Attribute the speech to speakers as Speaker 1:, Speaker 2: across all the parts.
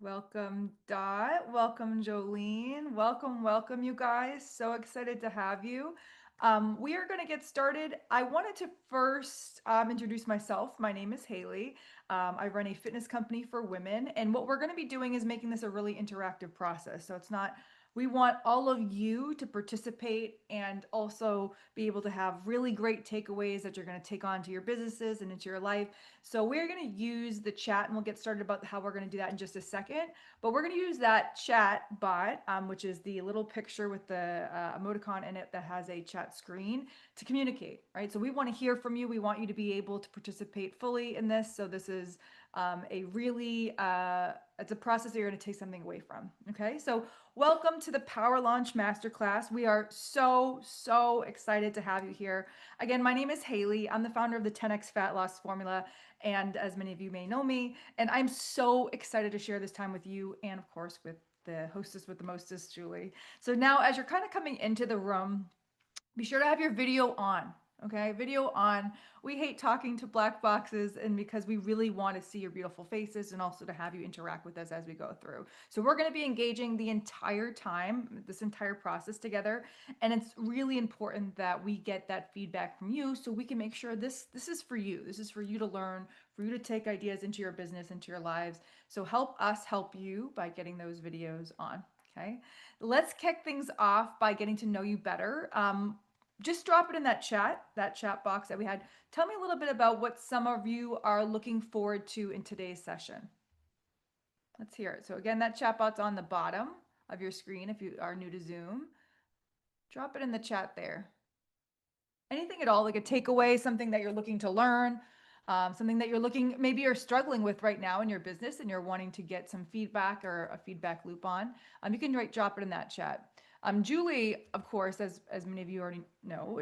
Speaker 1: Welcome, Dot. Welcome, Jolene. Welcome, you guys. So excited to have you. We are going to get started. I wanted to first introduce myself. My name is Haley. I run a fitness company for women, and what we're going to be doing is making this a really interactive process. So it's not, we want all of you to participate and also be able to have really great takeaways that you're going to take on to your businesses and into your life. So we're going to use the chat, and we'll get started about how we're going to do that in just a second. But we're going to use that chat bot, which is the little picture with the emoticon in it that has a chat screen to communicate, right? So we want to hear from you. We want you to be able to participate fully in this. So this is a really, it's a process that you're going to take something away from. Okay. So welcome to the PowerLaunch Masterclass. We are so excited to have you here. Again, my name is Haley. I'm the founder of the 10X Fat Loss Formula. And as many of you may know me, and I'm so excited to share this time with you and of course with the hostess with the mostest, Julie. So now as you're kind of coming into the room, be sure to have your video on. Okay, video on. We hate talking to black boxes, and because we really want to see your beautiful faces and also to have you interact with us as we go through. So we're going to be engaging the entire time, this entire process together, and it's really important that we get that feedback from you so we can make sure this is for you. This is for you to learn, for you to take ideas into your business, into your lives. So help us help you by getting those videos on. Okay, let's kick things off by getting to know you better. Just drop it in that chat box that we had. Tell me a little bit about what some of you are looking forward to in today's session. Let's hear it. So again, that chat bot's on the bottom of your screen if you are new to Zoom. Drop it in the chat there. Anything at all, like a takeaway, something that you're looking to learn, something that maybe you're struggling with right now in your business and you're wanting to get some feedback or a feedback loop on. You can drop it in that chat. Julie, of course, as many of you already know,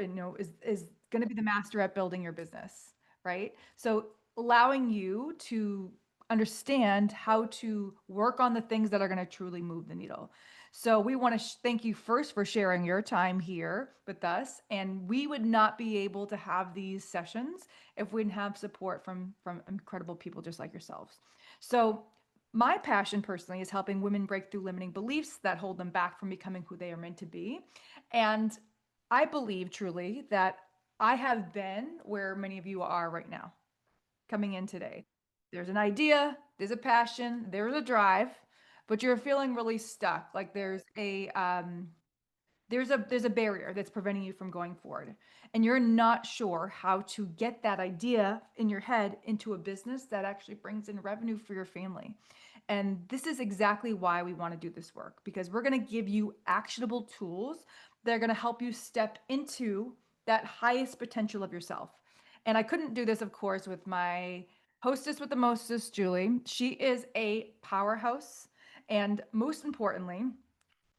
Speaker 1: is going to be the master at building your business, right? So allowing you to understand how to work on the things that are going to truly move the needle. So we want to thank you first for sharing your time here with us. And we would not be able to have these sessions if we didn't have support from incredible people just like yourselves. So my passion personally is helping women break through limiting beliefs that hold them back from becoming who they are meant to be. And I believe truly that I have been where many of you are right now, coming in today. There's an idea, there's a passion, there's a drive, but you're feeling really stuck. Like there's a barrier that's preventing you from going forward, and you're not sure how to get that idea in your head into a business that actually brings in revenue for your family. And this is exactly why we want to do this work, because we're going to give you actionable tools that are going to help you step into that highest potential of yourself. And I couldn't do this, of course, with my hostess with the mostest, Julie. She is a powerhouse, and most importantly,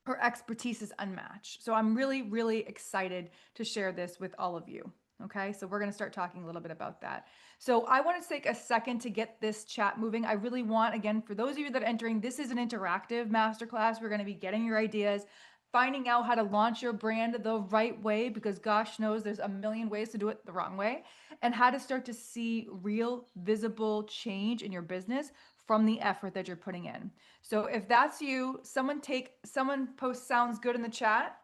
Speaker 1: her expertise is unmatched. So I'm really excited to share this with all of you. Okay, so we're going to start talking a little bit about that. So I want to take a second to get this chat moving. I really want, again, for those of you that are entering, this is an interactive masterclass. We're going to be getting your ideas, finding out how to launch your brand the right way, because gosh knows there's a million ways to do it the wrong way, and how to start to see real visible change in your business from the effort that you're putting in. So if that's you, someone post sounds good in the chat.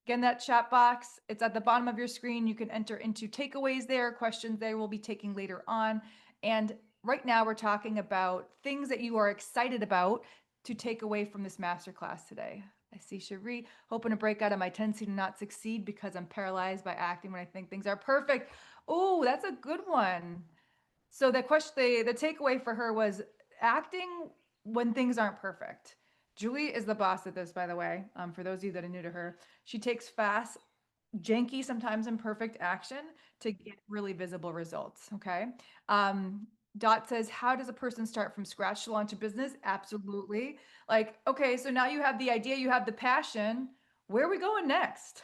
Speaker 1: Again, that chat box, it's at the bottom of your screen. You can enter into takeaways there, questions there we'll be taking later on. And right now we're talking about things that you are excited about to take away from this masterclass today. I see Cherie, hoping to break out of my tendency to not succeed because I'm paralyzed by acting when I think things are perfect. Oh, that's a good one. So the takeaway for her was acting when things aren't perfect. Julie is the boss at this, by the way. For those of you that are new to her, she takes fast, janky, sometimes imperfect action to get really visible results. Okay. Dot says, how does a person start from scratch to launch a business? Absolutely. Like, okay, so now you have the idea, you have the passion. Where are we going next?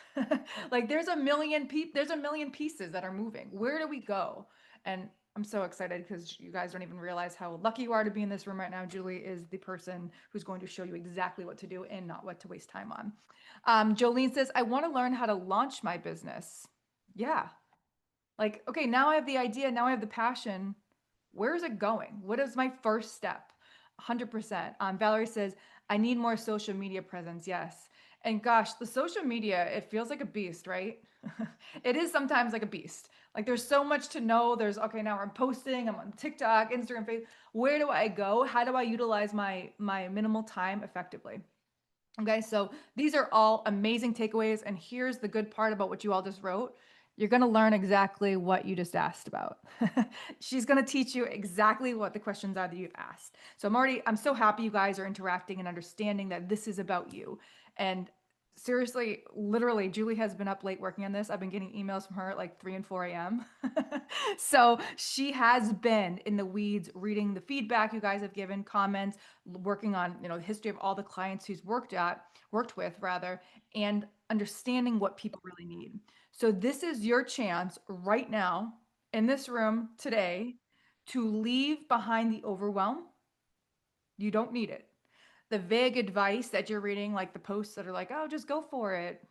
Speaker 1: Like, there's a million pieces that are moving. Where do we go? And I'm so excited because you guys don't even realize how lucky you are to be in this room right now. Julie is the person who's going to show you exactly what to do and not what to waste time on. Jolene says, I want to learn how to launch my business. Yeah. Like, okay, now I have the idea. Now I have the passion. Where is it going? What is my first step? 100%. Valerie says, I need more social media presence. Yes. And gosh, the social media, it feels like a beast, right? It is sometimes like a beast. Like there's so much to know. There's, okay, now I'm posting, I'm on TikTok, Instagram, Facebook. Where do I go? How do I utilize my minimal time effectively? Okay, so these are all amazing takeaways. And here's the good part about what you all just wrote. You're going to learn exactly what you just asked about. She's going to teach you exactly what the questions are that you've asked. So I'm so happy you guys are interacting and understanding that this is about you. And seriously, literally, Julie has been up late working on this. I've been getting emails from her at like 3 and 4 a.m. So she has been in the weeds reading the feedback you guys have given, comments, working on, the history of all the clients who's worked with rather, and understanding what people really need. So this is your chance right now in this room today to leave behind the overwhelm. You don't need it. The vague advice that you're reading, like the posts that are like, oh, just go for it.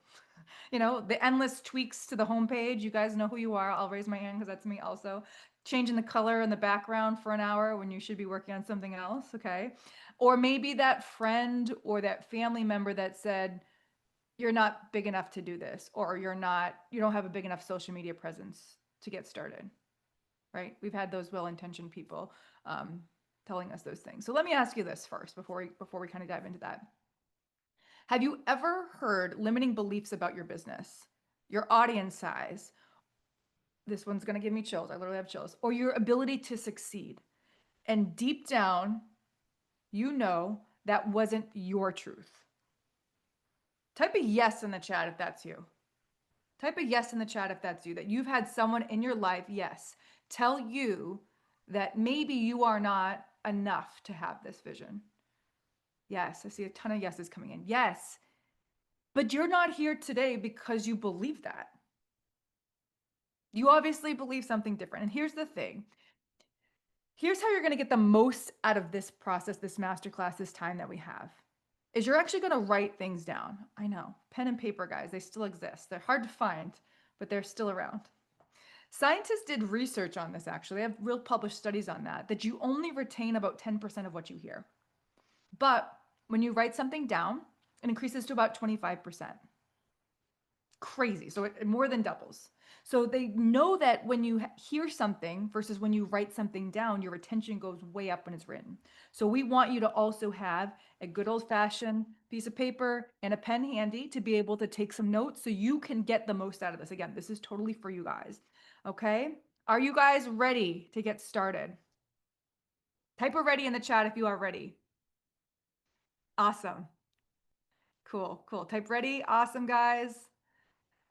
Speaker 1: The endless tweaks to the homepage. You guys know who you are. I'll raise my hand because that's me also. Changing the color in the background for an hour when you should be working on something else, okay? Or maybe that friend or that family member that said, you're not big enough to do this, or you don't have a big enough social media presence to get started, right? We've had those well-intentioned people telling us those things. So let me ask you this first before we kind of dive into that. Have you ever heard limiting beliefs about your business, your audience size? This one's going to give me chills. I literally have chills. Or your ability to succeed. And deep down, you know that wasn't your truth. Type a yes in the chat if that's you. Type a yes in the chat if that's you, that you've had someone in your life, yes, tell you that maybe you are not enough to have this vision. Yes, I see a ton of yeses coming in. Yes, but you're not here today because you believe that. You obviously believe something different. And here's the thing. Here's how you're going to get the most out of this process, this masterclass, this time that we have. Is you're actually going to write things down. I know, pen and paper guys, they still exist. They're hard to find, but they're still around. Scientists did research on this actually. They have real published studies on that you only retain about 10% of what you hear. But when you write something down, it increases to about 25%. Crazy. So it more than doubles. So they know that when you hear something versus when you write something down, your retention goes way up when it's written. So we want you to also have a good old fashioned piece of paper and a pen handy to be able to take some notes so you can get the most out of this. Again, this is totally for you guys. Okay. Are you guys ready to get started? Type a ready in the chat if you are ready. Awesome. Cool. Type ready. Awesome, guys.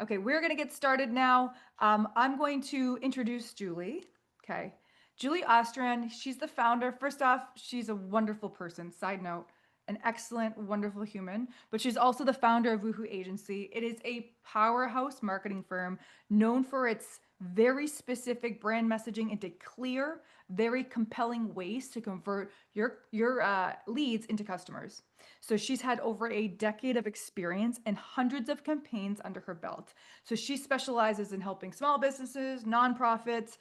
Speaker 1: Okay, we're going to get started now. I'm going to introduce Julie. Okay. Julie Ostran, she's the founder. First off, she's a wonderful person. Side note, an excellent, wonderful human, but she's also the founder of Woohoo Agency. It is a powerhouse marketing firm known for its very specific brand messaging into clear, very compelling ways to convert your leads into customers. So she's had over a decade of experience and hundreds of campaigns under her belt. So she specializes in helping small businesses, nonprofits,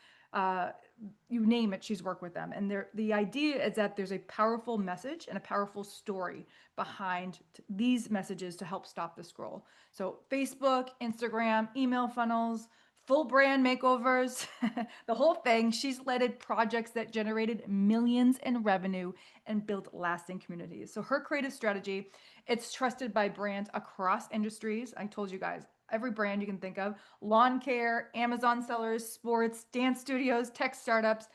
Speaker 1: you name it, she's worked with them. And the idea is that there's a powerful message and a powerful story behind these messages to help stop the scroll. So Facebook, Instagram, email funnels, full brand makeovers, the whole thing. She's led projects that generated millions in revenue and built lasting communities. So her creative strategy, it's trusted by brands across industries. I told you guys, every brand you can think of, lawn care, Amazon sellers, sports, dance studios, tech startups.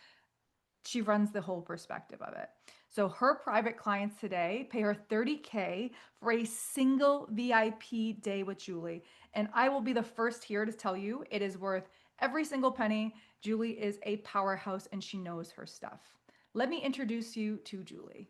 Speaker 1: She runs the whole perspective of it. So her private clients today pay her $30K for a single VIP day with Julie. And I will be the first here to tell you it is worth every single penny. Julie is a powerhouse and she knows her stuff. Let me introduce you to Julie.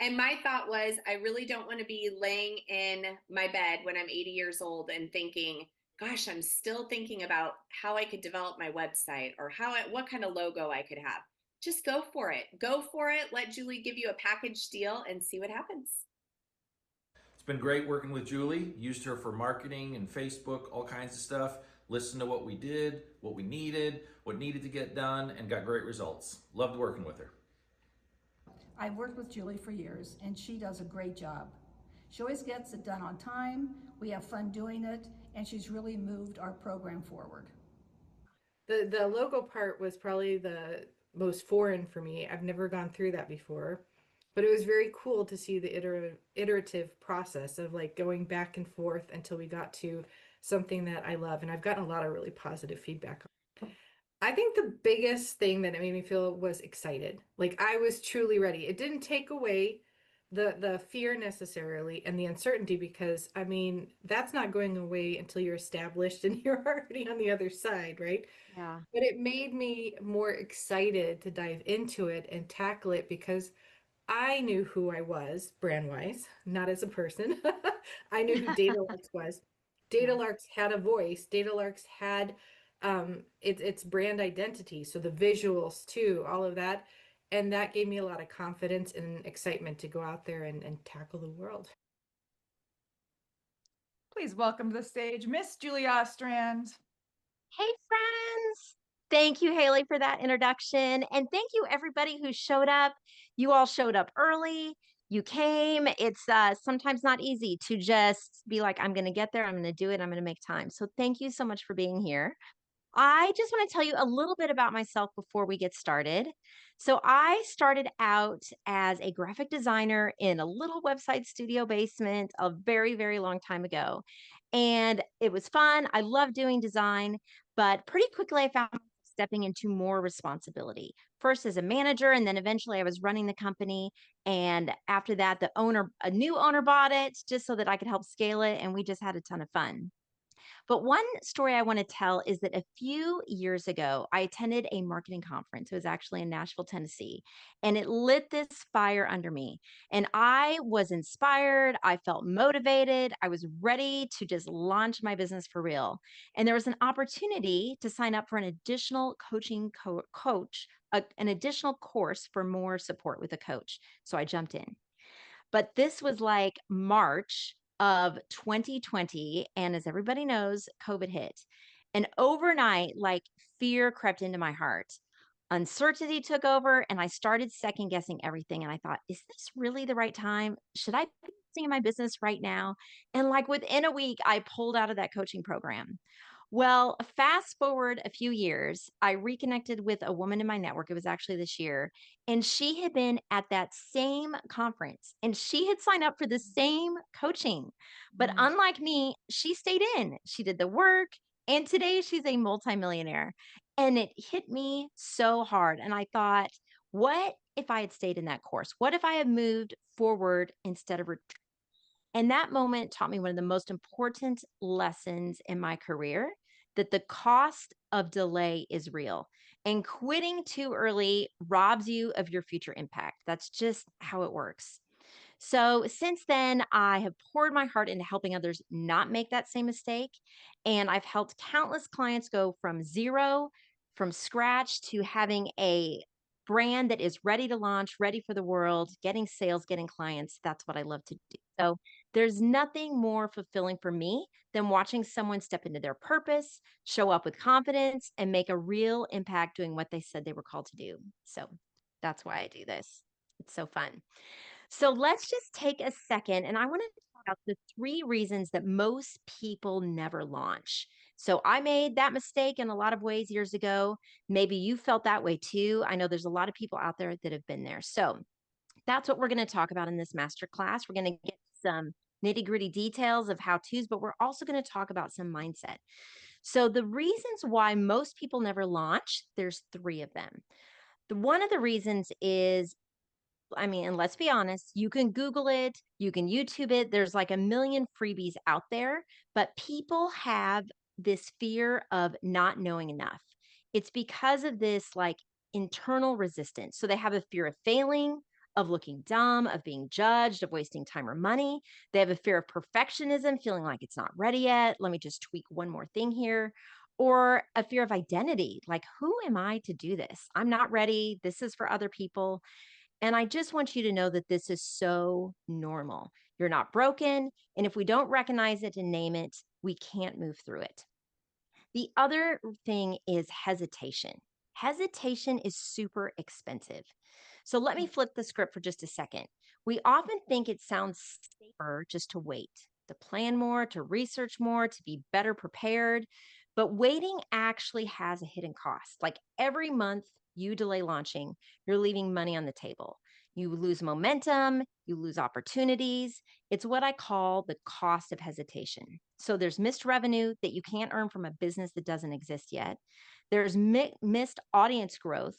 Speaker 2: And my thought was, I really don't want to be laying in my bed when I'm 80 years old and thinking, gosh, I'm still thinking about how I could develop my website or what kind of logo I could have. Just go for it. Go for it. Let Julie give you a package deal and see what happens.
Speaker 3: It's been great working with Julie. Used her for marketing and Facebook, all kinds of stuff. Listened to what we did, what we needed, what needed to get done, and got great results. Loved working with her.
Speaker 4: I've worked with Julie for years, and she does a great job. She always gets it done on time, we have fun doing it, and she's really moved our program forward.
Speaker 5: The logo part was probably the most foreign for me. I've never gone through that before, but it was very cool to see the iterative process of like going back and forth until we got to something that I love, and I've gotten a lot of really positive feedback. I think the biggest thing that it made me feel was excited. Like I was truly ready. It didn't take away the fear necessarily and the uncertainty, because I mean that's not going away until you're established and you're already on the other side, right?
Speaker 6: Yeah.
Speaker 5: But it made me more excited to dive into it and tackle it, because I knew who I was brand wise, not as a person. I knew who Data Larks was. Data
Speaker 6: Yeah.
Speaker 5: Larks had a voice. Data Larks had its brand identity. So the visuals too, all of that. And that gave me a lot of confidence and excitement to go out there and tackle the world.
Speaker 1: Please welcome to the stage Miss Julie Ostrand.
Speaker 6: Hey, friends. Thank you, Haley, for that introduction. And thank you, everybody who showed up. You all showed up early. You came. It's sometimes not easy to just be like, I'm going to get there. I'm going to do it. I'm going to make time. So thank you so much for being here. I just want to tell you a little bit about myself before we get started. So, I started out as a graphic designer in a little website studio basement a very, very long time ago. And it was fun. I loved doing design, but pretty quickly I found myself stepping into more responsibility. First as a manager, and then eventually I was running the company. And after that, a new owner bought it just so that I could help scale it. And we just had a ton of fun. But one story I want to tell is that a few years ago, I attended a marketing conference. It was actually in Nashville, Tennessee, and it lit this fire under me. And I was inspired. I felt motivated. I was ready to just launch my business for real. And there was an opportunity to sign up for an additional an additional course for more support with a coach. So I jumped in. But this was like March of 2020. And as everybody knows, COVID hit. And overnight, like fear crept into my heart. Uncertainty took over, and I started second guessing everything. And I thought, is this really the right time? Should I be investing in my business right now? And like within a week, I pulled out of that coaching program. Well, fast forward a few years, I reconnected with a woman in my network. It was actually this year, and she had been at that same conference and she had signed up for the same coaching. But
Speaker 1: Mm.
Speaker 6: unlike me, she stayed in, she did the work, and today she's a multimillionaire. And it hit me so hard. And I thought, what if I had stayed in that course? What if I had moved forward instead of and that moment taught me one of the most important lessons in my career, that the cost of delay is real. And quitting too early robs you of your future impact. That's just how it works. So since then, I have poured my heart into helping others not make that same mistake. And I've helped countless clients go from zero, from scratch, to having a brand that is ready to launch, ready for the world, getting sales, getting clients. That's what I love to do. So there's nothing more fulfilling for me than watching someone step into their purpose, show up with confidence, and make a real impact doing what they said they were called to do. So that's why I do this. It's so fun. So let's just take a second, and I want to talk about the three reasons that most people never launch. So I made that mistake in a lot of ways years ago. Maybe you felt that way too. I know there's a lot of people out there that have been there. So that's what we're going to talk about in this masterclass. We're going to get some nitty gritty details of how to's, but we're also going to talk about some mindset. So the reasons why most people never launch, there's three of them. One of the reasons is, I mean, and let's be honest, you can Google it, you can YouTube it. There's like a million freebies out there, but people have this fear of not knowing enough. It's because of this like internal resistance. So they have a fear of failing, of looking dumb, of being judged, of wasting time or money. They have a fear of perfectionism, feeling like it's not ready yet. Let me just tweak one more thing here. Or a fear of identity, like, who am I to do this? I'm not ready. This is for other people. And I just want you to know that this is so normal. You're not broken. And if we don't recognize it and name it, we can't move through it. The other thing is hesitation. Hesitation is super expensive. So let me flip the script for just a second. We often think it sounds safer just to wait, to plan more, to research more, to be better prepared. But waiting actually has a hidden cost. Like every month you delay launching, you're leaving money on the table. You lose momentum, you lose opportunities. It's what I call the cost of hesitation. So there's missed revenue that you can't earn from a business that doesn't exist yet. There's missed audience growth.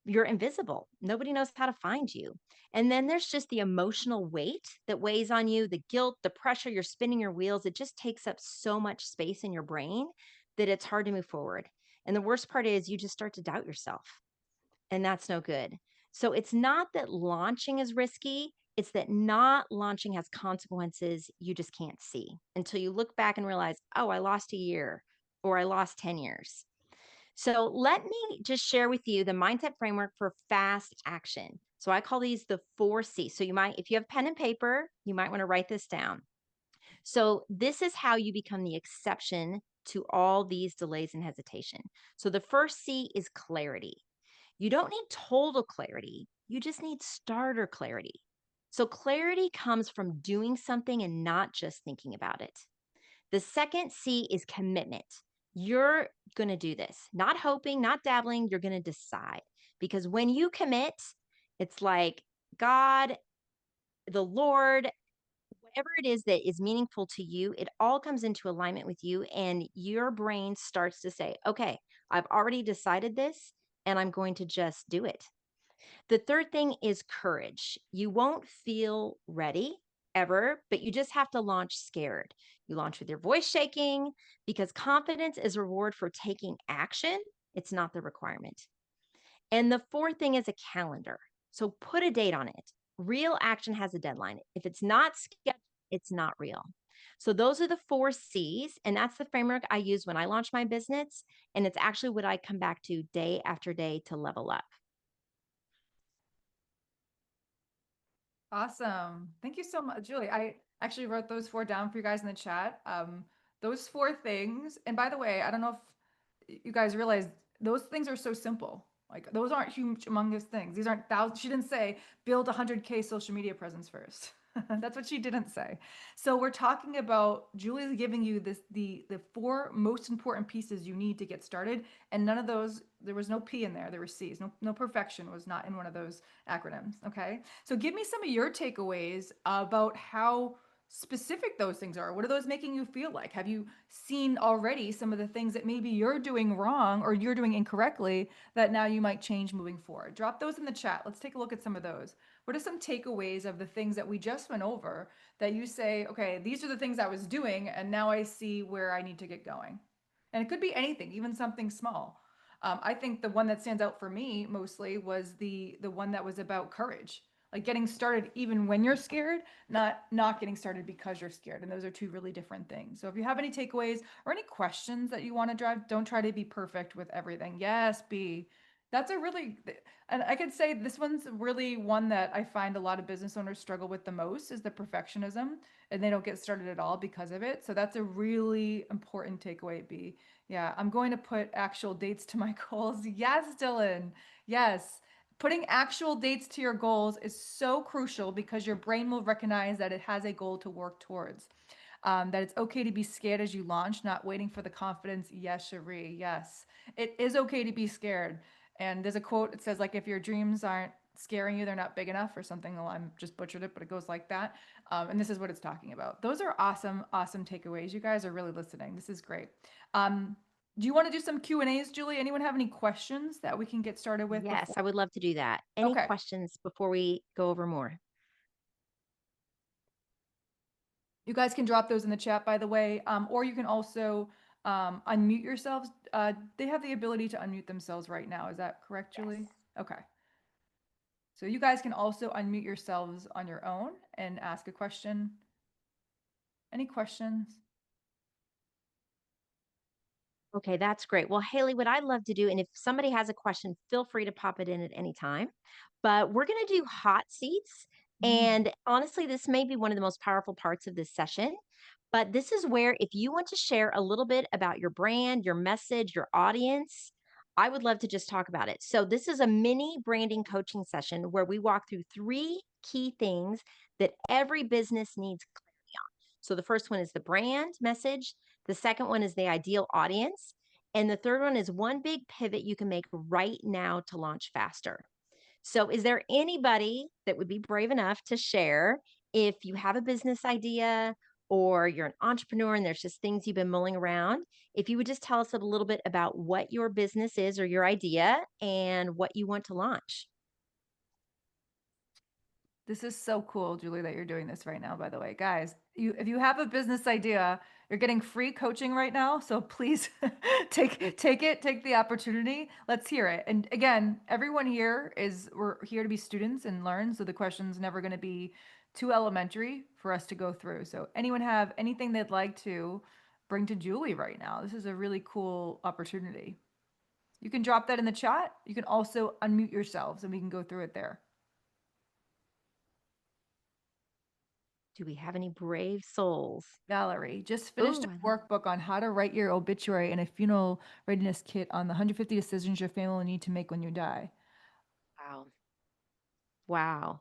Speaker 6: You're invisible. Nobody knows how to find you. And then there's just the emotional weight that weighs on you, the guilt, the pressure, you're spinning your wheels. It just takes up so much space in your brain that it's hard to move forward. And the worst part is you just start to doubt yourself, and that's no good. So it's not that launching is risky, it's that not launching has consequences you just can't see until you look back and realize, oh, I lost a year or I lost 10 years. So let me just share with you the mindset framework for fast action. So I call these the 4 C's. So you might, if you have pen and paper, you might want to write this down. So this is how you become the exception to all these delays and hesitation. So the first C is clarity. You don't need total clarity, you just need starter clarity. So, clarity comes from doing something and not just thinking about it. The second C is commitment. You're going to do this, not hoping, not dabbling, you're going to decide. Because when you commit, it's like God, the Lord, whatever it is that is meaningful to you, it all comes into alignment with you, and your brain starts to say, okay, I've already decided this, and I'm going to just do it. The third thing is courage. You won't feel ready ever, but you just have to launch scared. You launch with your voice shaking because confidence is a reward for taking action. It's not the requirement. And the fourth thing is a calendar. So put a date on it. Real action has a deadline. If it's not scheduled, it's not real. So those are the 4 C's. And that's the framework I use when I launch my business. And it's actually what I come back to day after day to level up.
Speaker 1: Awesome. Thank you so much, Julie. I actually wrote those 4 down for you guys in the chat. Those 4 things, and by the way, I don't know if you guys realize those things are so simple. Like those aren't huge humongous things. These aren't thousands. She didn't say build 100K social media presence first. That's what she didn't say. So we're talking about Julie's giving you the 4 most important pieces you need to get started, and none of those, there was no P in there. There were C's. No perfection was not in one of those acronyms. Okay. So give me some of your takeaways about how specific those things are. What are those making you feel like? Have you seen already some of the things that maybe you're doing wrong or you're doing incorrectly that now you might change moving forward? Drop those in the chat. Let's take a look at some of those. What are some takeaways of the things that we just went over that you say, okay, these are the things I was doing and now I see where I need to get going? And it could be anything, even something small. I think the one that stands out for me mostly was the one that was about courage, like getting started even when you're scared, not getting started because you're scared. And those are 2 really different things. So if you have any takeaways or any questions that you want to drive, don't try to be perfect with everything. Yes, be. That's a really, and I could say this one's really one that I find a lot of business owners struggle with the most is the perfectionism, and they don't get started at all because of it. So that's a really important takeaway. B. Yeah, I'm going to put actual dates to my goals. Yes, Dylan. Yes. Putting actual dates to your goals is so crucial because your brain will recognize that it has a goal to work towards. That it's okay to be scared as you launch, not waiting for the confidence. Yes, Cherie. Yes. It is okay to be scared. And there's a quote, it says, like, if your dreams aren't scaring you, they're not big enough or something. Well, I'm just butchered it, but it goes like that. And this is what it's talking about. Those are awesome, awesome takeaways. You guys are really listening. This is great. Do you want to do some Q&As, Julie? Anyone have any questions that we can get started with
Speaker 6: Yes,
Speaker 1: before?
Speaker 6: I would love to do that. Any
Speaker 1: Okay.
Speaker 6: questions before we go over more?
Speaker 1: You guys can drop those in the chat, by the way, or you can also unmute yourselves. They have the ability to unmute themselves right now. Is that correct,
Speaker 6: Yes.
Speaker 1: Julie? Okay. So you guys can also unmute yourselves on your own and ask a question. Any questions?
Speaker 6: Okay, that's great. Well, Haley, what I'd love to do, and if somebody has a question, feel free to pop it in at any time. But we're going to do hot seats. And honestly, this may be one of the most powerful parts of this session. But this is where, if you want to share a little bit about your brand, your message, your audience, I would love to just talk about it. So, this is a mini branding coaching session where we walk through 3 key things that every business needs clarity on. So, the first one is the brand message, the second one is the ideal audience, and the third one is one big pivot you can make right now to launch faster. So, is there anybody that would be brave enough to share if you have a business idea or you're an entrepreneur and there's just things you've been mulling around? If you would just tell us a little bit about what your business is or your idea and what you want to launch.
Speaker 1: This is so cool, Julie, that you're doing this right now, by the way. Guys, if you have a business idea, you're getting free coaching right now. So please take the opportunity. Let's hear it. And again, everyone here we're here to be students and learn. So the question's never going to be too elementary for us to go through. So anyone have anything they'd like to bring to Julie right now? This is a really cool opportunity. You can drop that in the chat. You can also unmute yourselves and we can go through it there.
Speaker 6: Do we have any brave souls?
Speaker 1: Valerie just finished
Speaker 6: Ooh,
Speaker 1: a workbook on how to write your obituary and a funeral readiness kit on the 150 decisions your family will need to make when you die.
Speaker 6: wow. Wow.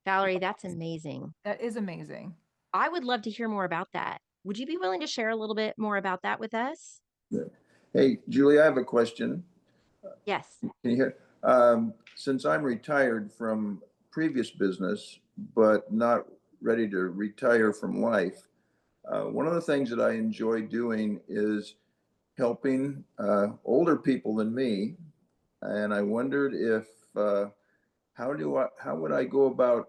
Speaker 6: Valerie, that's amazing.
Speaker 1: That is amazing.
Speaker 6: I would love to hear more about that. Would you be willing to share a little bit more about that with us?
Speaker 7: Yeah. Hey, Julie, I have a question.
Speaker 6: Yes.
Speaker 7: Can you hear? Since I'm retired from previous business, but not ready to retire from life, one of the things that I enjoy doing is helping older people than me. And I wondered if how would I go about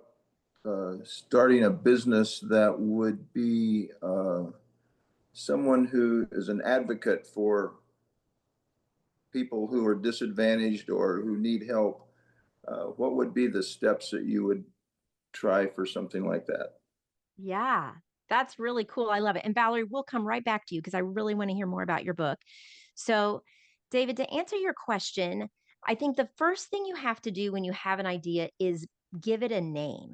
Speaker 7: starting a business that would be someone who is an advocate for people who are disadvantaged or who need help. What would be the steps that you would try for something like that?
Speaker 6: Yeah, that's really cool. I love it. And Valerie, we'll come right back to you because I really want to hear more about your book. So, David, to answer your question, I think the first thing you have to do when you have an idea is give it a name.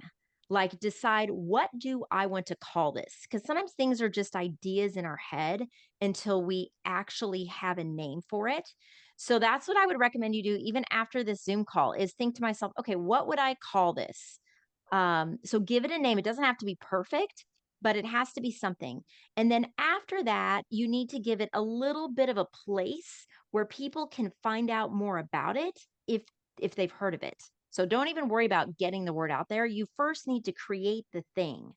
Speaker 6: Like decide, what do I want to call this? Because sometimes things are just ideas in our head until we actually have a name for it. So that's what I would recommend you do even after this Zoom call is think to myself, okay, what would I call this? So give it a name. It doesn't have to be perfect, but it has to be something. And then after that, you need to give it a little bit of a place where people can find out more about it if they've heard of it. So don't even worry about getting the word out there. You first need to create the thing.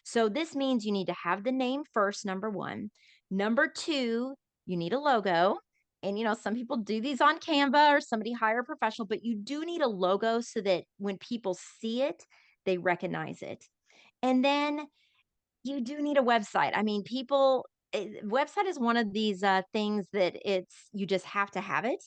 Speaker 6: So this means you need to have the name first, number one. Number two, you need a logo. And some people do these on Canva or somebody hire a professional, but you do need a logo so that when people see it, they recognize it. And then you do need a website. I mean, website is one of these things that you just have to have it.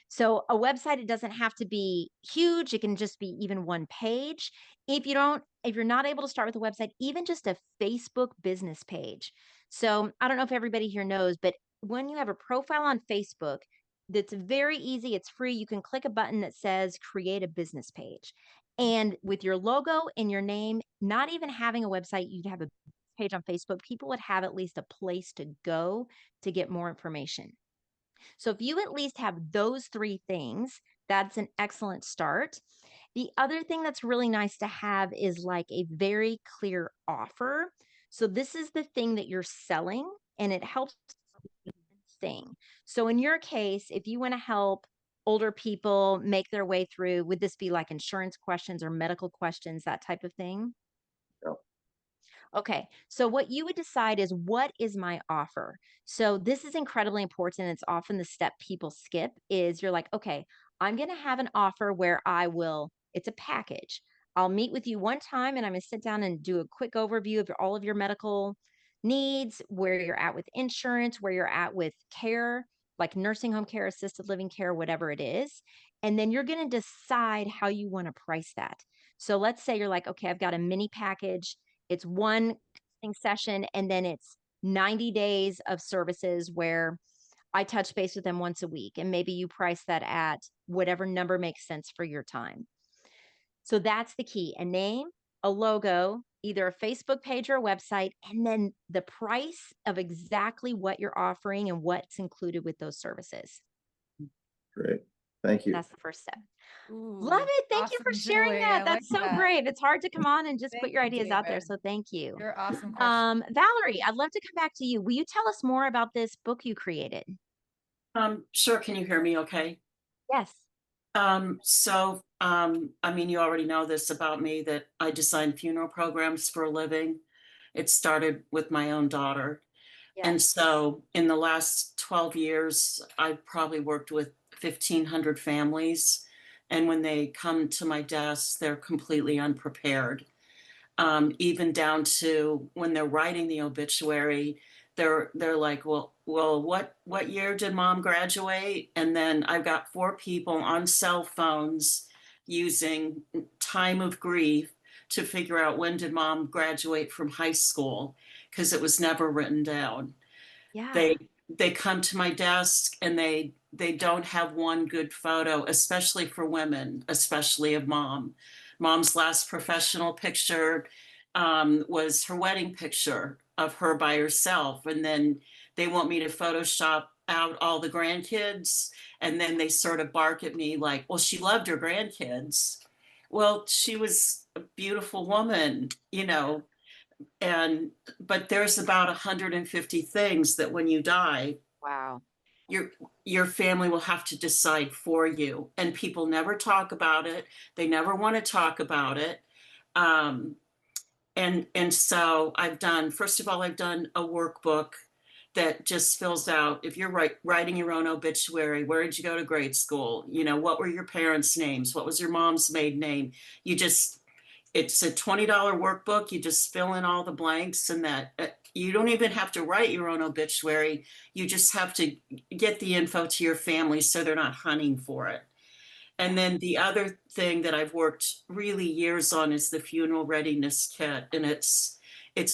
Speaker 6: So a website, it doesn't have to be huge. It can just be even one page. If you're not able to start with a website, even just a Facebook business page. So I don't know if everybody here knows, but when you have a profile on Facebook, that's very easy. It's free. You can click a button that says create a business page. And with your logo and your name, not even having a website, you'd have a page on Facebook. People would have at least a place to go to get more information. So if you at least have those 3 things, that's an excellent start. The other thing that's really nice to have is like a very clear offer. So this is the thing that you're selling and it helps thing. So in your case, if you want to help older people make their way through, would this be like insurance questions or medical questions, that type of thing?
Speaker 7: Yeah.
Speaker 6: Okay, so what you would decide is, what is my offer? So this is incredibly important. It's often the step people skip is you're like, okay, I'm going to have an offer where it's a package. I'll meet with you one time and I'm going to sit down and do a quick overview of all of your medical needs, where you're at with insurance, where you're at with care, like nursing home care, assisted living care, whatever it is. And then you're going to decide how you want to price that. So let's say you're like, okay, I've got a mini package. It's one session and then it's 90 days of services where I touch base with them once a week. And maybe you price that at whatever number makes sense for your time. So that's the key: a name, a logo, either a Facebook page or a website, and then the price of exactly what you're offering and what's included with those services.
Speaker 7: Great. Thank you.
Speaker 6: That's the first step. Love
Speaker 1: Ooh,
Speaker 6: it. Thank you for
Speaker 1: awesome,
Speaker 6: sharing
Speaker 1: Julie.
Speaker 6: that.
Speaker 1: I like
Speaker 6: That's so
Speaker 1: that.
Speaker 6: brave. It's hard to come on and just put
Speaker 1: Thank
Speaker 6: your
Speaker 1: you,
Speaker 6: ideas out there.
Speaker 1: David.
Speaker 6: So thank you.
Speaker 1: You're awesome question.
Speaker 6: Valerie, I'd love to come back to you. Will you tell us more about this book you created?
Speaker 8: Sure. Can you hear me okay?
Speaker 6: Yes.
Speaker 8: I mean, you already know this about me, that I design funeral programs for a living. It started with my own daughter. And
Speaker 6: Yes.
Speaker 8: so in the last 12 years, I've probably worked with 1,500 families. And when they come to my desk, they're completely unprepared. Even down to when they're writing the obituary, they're like, well, what year did mom graduate? And then I've got 4 people on cell phones using time of grief to figure out when did mom graduate from high school, because it was never written down.
Speaker 6: Yeah.
Speaker 8: They come to my desk and they don't have one good photo, especially for women, especially of mom. Mom's last professional picture was her wedding picture of her by herself, and then they want me to Photoshop out all the grandkids, and then they sort of bark at me like, well, she loved her grandkids. Well, she was a beautiful woman, and but there's about 150 things that when you die,
Speaker 6: Wow.
Speaker 8: your your family will have to decide for you, and people never talk about it. They never want to talk about it. um, and so first of all, I've done a workbook that just fills out, if you're writing your own obituary, where did you go to grade school, what were your parents' names, what was your mom's maiden name. It's a $20 workbook. You just fill in all the blanks, and that you don't even have to write your own obituary. You just have to get the info to your family so they're not hunting for it. And then the other thing that I've worked really years on is the funeral readiness kit. And it's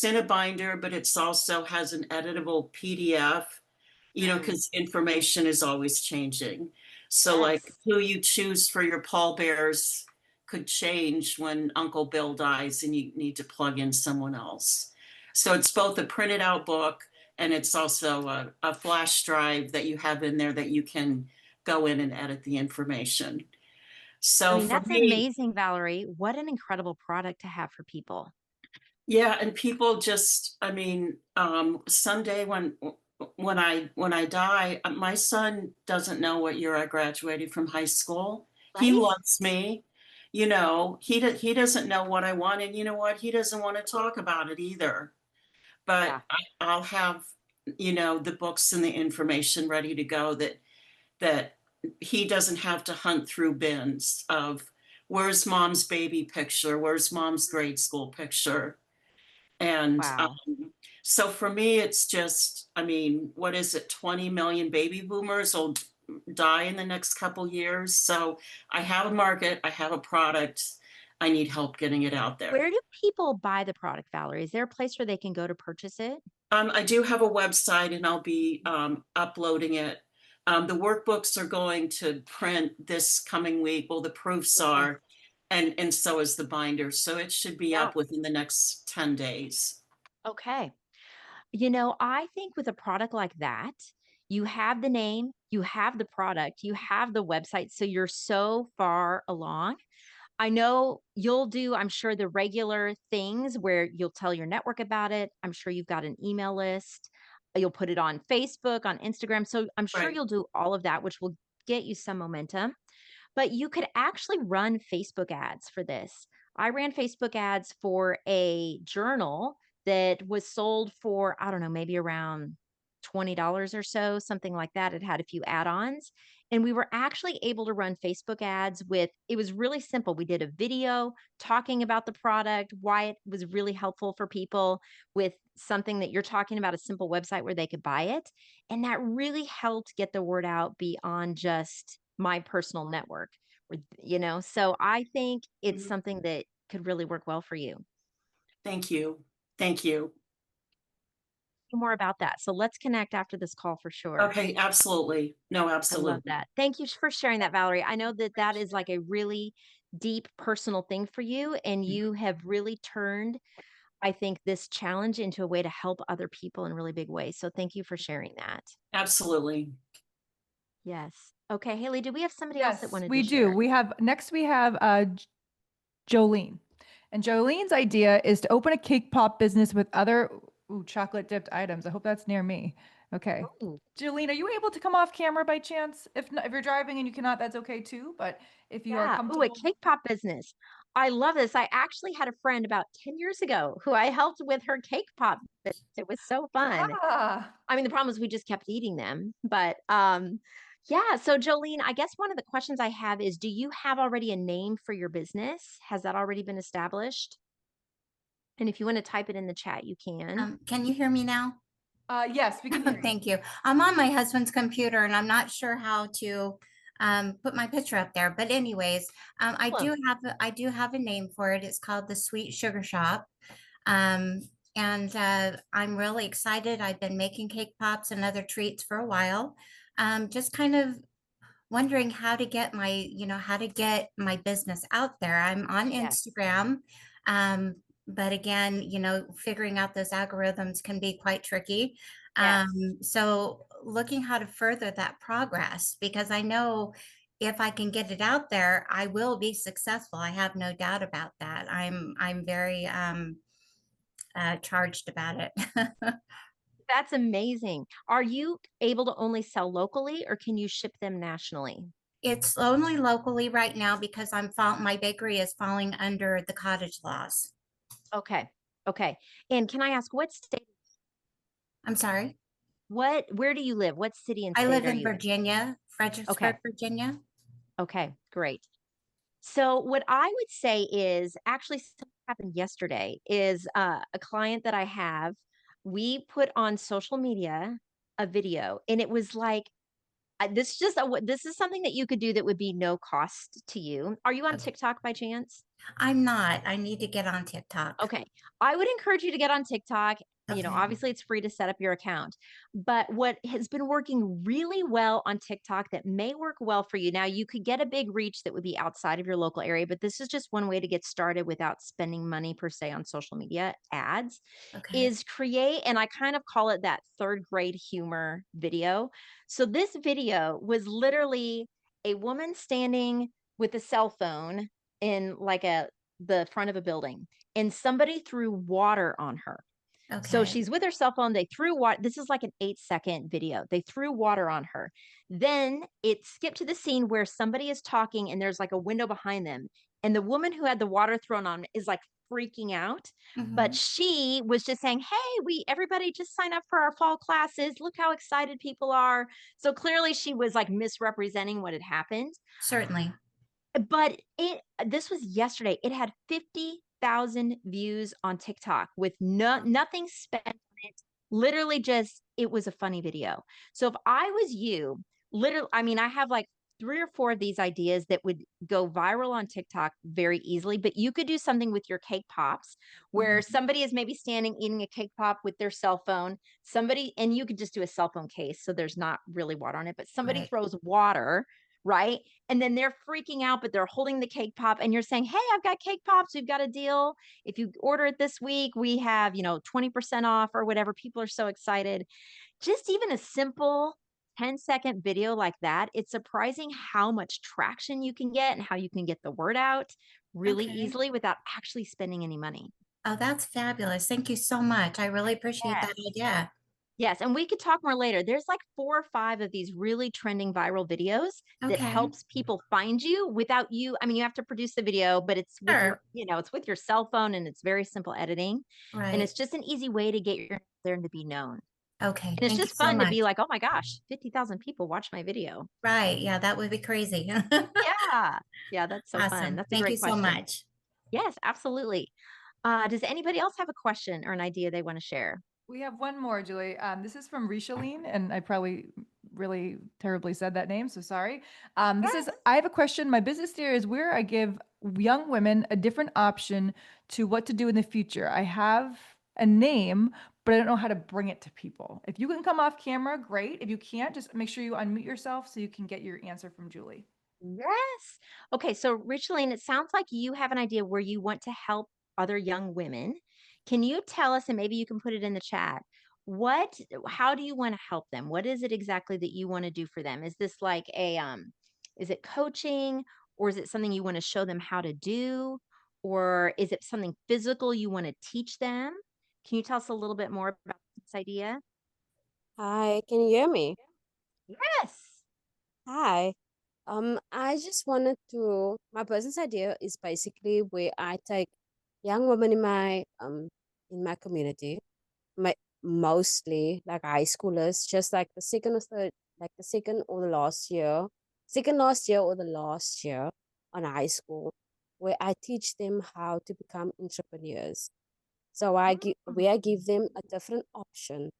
Speaker 8: in a binder, but it's also has an editable PDF, because information is always changing. So like
Speaker 6: Yes.
Speaker 8: who you choose for your pallbearers could change when Uncle Bill dies and you need to plug in someone else. So it's both a printed out book, and it's also a flash drive that you have in there that you can go in and edit the information.
Speaker 6: I
Speaker 8: So
Speaker 6: mean,
Speaker 8: for
Speaker 6: that's
Speaker 8: me,
Speaker 6: amazing, Valerie. What an incredible product to have for people.
Speaker 8: yeah, and people just, I mean, someday when I die, my son doesn't know what year I graduated from high school. He
Speaker 6: Right?
Speaker 8: loves me, he doesn't know what I want, and you know what? He doesn't want to talk about it either. But
Speaker 6: Yeah.
Speaker 8: I'll have, the books and the information ready to go, that he doesn't have to hunt through bins of where's mom's baby picture, where's mom's grade school picture. And
Speaker 6: Wow.
Speaker 8: so for me, it's just, I mean, what is it? 20 million baby boomers will die in the next couple years. So I have a market, I have a product, I need help getting it out there.
Speaker 6: Where do people buy the product, Valerie? Is there a place where they can go to purchase it?
Speaker 8: I do have a website, and I'll be uploading it. The workbooks are going to print this coming week. Well, the proofs
Speaker 6: Okay.
Speaker 8: are, and so is the binder. So it should be
Speaker 6: Yeah.
Speaker 8: up within the next 10 days.
Speaker 6: Okay. I think with a product like that, you have the name, you have the product, you have the website. So you're so far along. I know you'll do, I'm sure, the regular things where you'll tell your network about it. I'm sure you've got an email list. You'll put it on Facebook, on Instagram. So I'm sure
Speaker 8: Right.
Speaker 6: you'll do all of that, which will get you some momentum. But you could actually run Facebook ads for this. I ran Facebook ads for a journal that was sold for, I don't know, maybe around $20 or so, something like that. It had a few add ons. And we were actually able to run Facebook ads with, it was really simple. We did a video talking about the product, why it was really helpful for people, with something that you're talking about, a simple website where they could buy it. And that really helped get the word out beyond just my personal network. So I think it's
Speaker 8: Mhm.
Speaker 6: something that could really work well for you.
Speaker 8: Thank you. Thank you.
Speaker 6: More about that. So let's connect after this call for sure.
Speaker 8: Okay, absolutely. No,
Speaker 6: I love
Speaker 8: absolutely.
Speaker 6: that. Thank you for sharing that, Valerie. I know that that is like a really deep personal thing for you. And you have really turned, I think, this challenge into a way to help other people in really big ways. So thank you for sharing that.
Speaker 8: Absolutely.
Speaker 6: Yes. Okay, Haley, do we have somebody else that
Speaker 1: Yes,
Speaker 6: wanted to
Speaker 1: we do.
Speaker 6: share?
Speaker 1: We have Jolene. And Jolene's idea is to open a cake pop business with other chocolate dipped items. I hope that's near me. Okay.
Speaker 6: Ooh,
Speaker 1: Jolene, are you able to come off camera by chance? If not, if you're driving and you cannot, that's okay too. But if you are
Speaker 6: yeah. Ooh, a
Speaker 1: comfortable,
Speaker 6: cake pop business. I love this. I actually had a friend about 10 years ago who I helped with her cake pop business. It was so fun.
Speaker 1: ah,
Speaker 6: I mean, the problem is we just kept eating them. But yeah, so Jolene, I guess one of the questions I have is, do you have already a name for your business? Has that already been established? And if you want to type it in the chat, you can.
Speaker 9: Can you hear me now?
Speaker 1: yes, we can hear you.
Speaker 9: Thank you. I'm on my husband's computer and I'm not sure how to put my picture up there. But anyways, I
Speaker 6: Cool.
Speaker 9: do have a name for it. It's called the Sweet Sugar Shop. Um, and I'm really excited. I've been making cake pops and other treats for a while. Just kind of wondering how to get my business out there. I'm on
Speaker 6: Yes.
Speaker 9: Instagram. But again, figuring out those algorithms can be quite tricky.
Speaker 6: Yes.
Speaker 9: So looking how to further that progress, because I know if I can get it out there, I will be successful. I have no doubt about that. I'm very charged about it.
Speaker 6: That's amazing. Are you able to only sell locally or can you ship them nationally?
Speaker 9: It's only locally right now because my bakery is falling under the cottage laws.
Speaker 6: Okay. Okay. And can I ask what state,
Speaker 9: I'm sorry.
Speaker 6: where do you live? What city and
Speaker 9: I
Speaker 6: state
Speaker 9: live
Speaker 6: are
Speaker 9: in
Speaker 6: you in?
Speaker 9: Virginia,
Speaker 6: Okay.
Speaker 9: Fredericksburg, Virginia.
Speaker 6: Okay. Great. So what I would say is actually something happened yesterday is a client that I have, we put on social media a video and it was like, this is something that you could do that would be no cost to you. Are you on
Speaker 9: Okay.
Speaker 6: TikTok by chance?
Speaker 9: I'm not. I need to get on TikTok.
Speaker 6: Okay. I would encourage you to get on TikTok.
Speaker 9: Okay.
Speaker 6: Obviously it's free to set up your account. But what has been working really well on TikTok that may work well for you. Now, you could get a big reach that would be outside of your local area, but this is just one way to get started without spending money per se on social media ads
Speaker 9: Okay.
Speaker 6: is create, and I kind of call it that third grade humor video. So this video was literally a woman standing with a cell phone in like the front of a building and somebody threw water on her. So
Speaker 9: Okay.
Speaker 6: she's with her cell phone. They threw water. This is like an 8-second video. They threw water on her. Then it skipped to the scene where somebody is talking and there's like a window behind them. And the woman who had the water thrown on is like freaking out. But
Speaker 9: Hmm.
Speaker 6: she was just saying, hey, everybody just sign up for our fall classes. Look how excited people are. So clearly she was like misrepresenting what had happened.
Speaker 9: Certainly.
Speaker 6: But this was yesterday. It had 50,000 views on TikTok with nothing spent on it. Literally just it was a funny video. So if I was you, literally, I mean, I have like 3 or 4 of these ideas that would go viral on TikTok very easily, but you could do something with your cake pops where
Speaker 9: Hmm.
Speaker 6: somebody is maybe standing eating a cake pop with their cell phone. Somebody, and you could just do a cell phone case so there's not really water on it, but somebody
Speaker 9: Right.
Speaker 6: throws water, right? And then they're freaking out, but they're holding the cake pop and you're saying, hey, I've got cake pops. We've got a deal. If you order it this week, we have, 20% off or whatever. People are so excited. Just even a simple 10-second video like that, it's surprising how much traction you can get and how you can get the word out really
Speaker 9: Okay.
Speaker 6: easily without actually spending any money.
Speaker 9: Oh, that's fabulous. Thank you so much. I really appreciate that idea.
Speaker 6: Yes, and we could talk more later. There's like 4 or 5 of these really trending viral videos that
Speaker 9: Okay.
Speaker 6: helps people find you without you. I mean, you have to produce the video, but it's with
Speaker 9: Sure.
Speaker 6: it's with your cell phone and it's very simple editing. And
Speaker 9: Right.
Speaker 6: it's just an easy way to get your there and to be known.
Speaker 9: Okay.
Speaker 6: And it's
Speaker 9: Thank you
Speaker 6: just
Speaker 9: so
Speaker 6: fun to
Speaker 9: much.
Speaker 6: be like, oh my gosh, 50,000 people watch my video.
Speaker 9: Right. Yeah, that would be crazy.
Speaker 6: Yeah. Yeah, that's so fun.
Speaker 9: Awesome.
Speaker 6: That's a
Speaker 9: Thank you
Speaker 6: great
Speaker 9: so
Speaker 6: question.
Speaker 9: much.
Speaker 6: Yes, absolutely. Does anybody else have a question or an idea they want to share?
Speaker 1: We have one more, Julie. This is from Richeline, and I probably really terribly said that name, so sorry. This is, I have a question. My business theory is where I give young women a different option to what to do in the future. I have a name, but I don't know how to bring it to people. If you can come off camera, great. If you can't, just make sure you unmute yourself so you can get your answer from Julie.
Speaker 6: Yes. Okay, so Richaline, it sounds like you have an idea where you want to help other young women. Can you tell us, and maybe you can put it in the chat, what how do you want to help them? What is it exactly that you want to do for them? Is this like a is it coaching, or is it something you want to show them how to do, or is it something physical you want to teach them? Can you tell us a little bit more about this idea?
Speaker 10: Hi, can you hear me?
Speaker 6: Yes.
Speaker 10: Hi. I just wanted to, my business idea is basically where I take young women in my community, my mostly like high schoolers, just like the second or third, like the second or the last year, second last year or the last year on high school, where I teach them how to become entrepreneurs. So where I give them a different option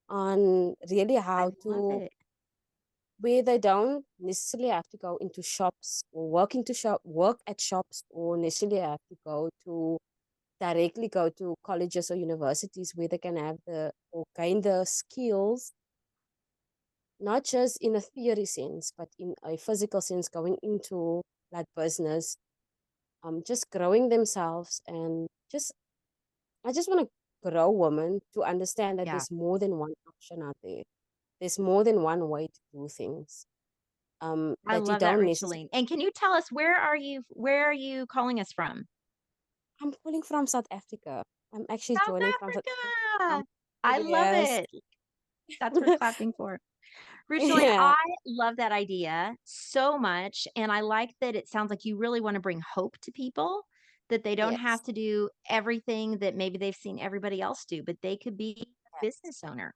Speaker 10: on really
Speaker 6: I
Speaker 10: how
Speaker 6: love
Speaker 10: to,
Speaker 6: it.
Speaker 10: where they don't necessarily have to go into shops or work at shops, or necessarily have to go to directly go to colleges or universities, where they can have the or gain the skills, not just in a theory sense but in a physical sense, going into like business, just growing themselves. And just I just want to grow women to understand that
Speaker 6: Yeah.
Speaker 10: there's more than one option out there. There's more than one way to do things,
Speaker 6: I
Speaker 10: that you
Speaker 6: love that,
Speaker 10: don't necessarily.
Speaker 6: Richaline. And can you tell us where are you calling us from?
Speaker 10: I'm calling from South Africa. I'm actually
Speaker 6: South
Speaker 10: joining from South Africa.
Speaker 6: Africa. I love
Speaker 10: Yes.
Speaker 6: it. That's worth clapping for. Richaline,
Speaker 10: Yeah.
Speaker 6: I love that idea so much. And I like that it sounds like you really want to bring hope to people, that they don't
Speaker 10: Yes.
Speaker 6: have to do everything that maybe they've seen everybody else do, but they could be a
Speaker 10: Yes.
Speaker 6: business owner.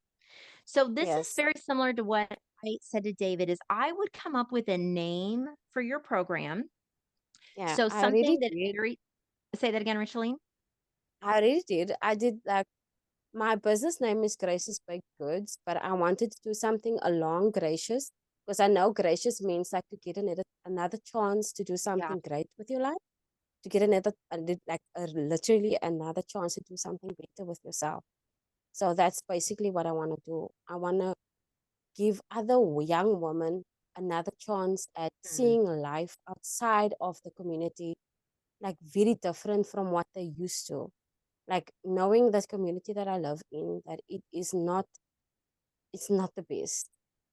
Speaker 6: So this is
Speaker 10: Yes.
Speaker 6: very similar to what I said to David is I would come up with a name for your program.
Speaker 10: Yeah.
Speaker 6: So
Speaker 10: I already
Speaker 6: something that
Speaker 10: did.
Speaker 6: very say that again, Richaline.
Speaker 10: I already did. I did like my business name is Gracious Baked Goods, but I wanted to do something along Gracious, because I know Gracious means like to get another chance to do
Speaker 6: Yeah.
Speaker 10: something great with your life, to get another literally another chance to do something better with yourself. So that's basically what I want to do. I want to give other young women another chance at
Speaker 6: Mm,
Speaker 10: seeing life outside of the community, like very different from what they used to. Like knowing that community that I live in, that it's not the best.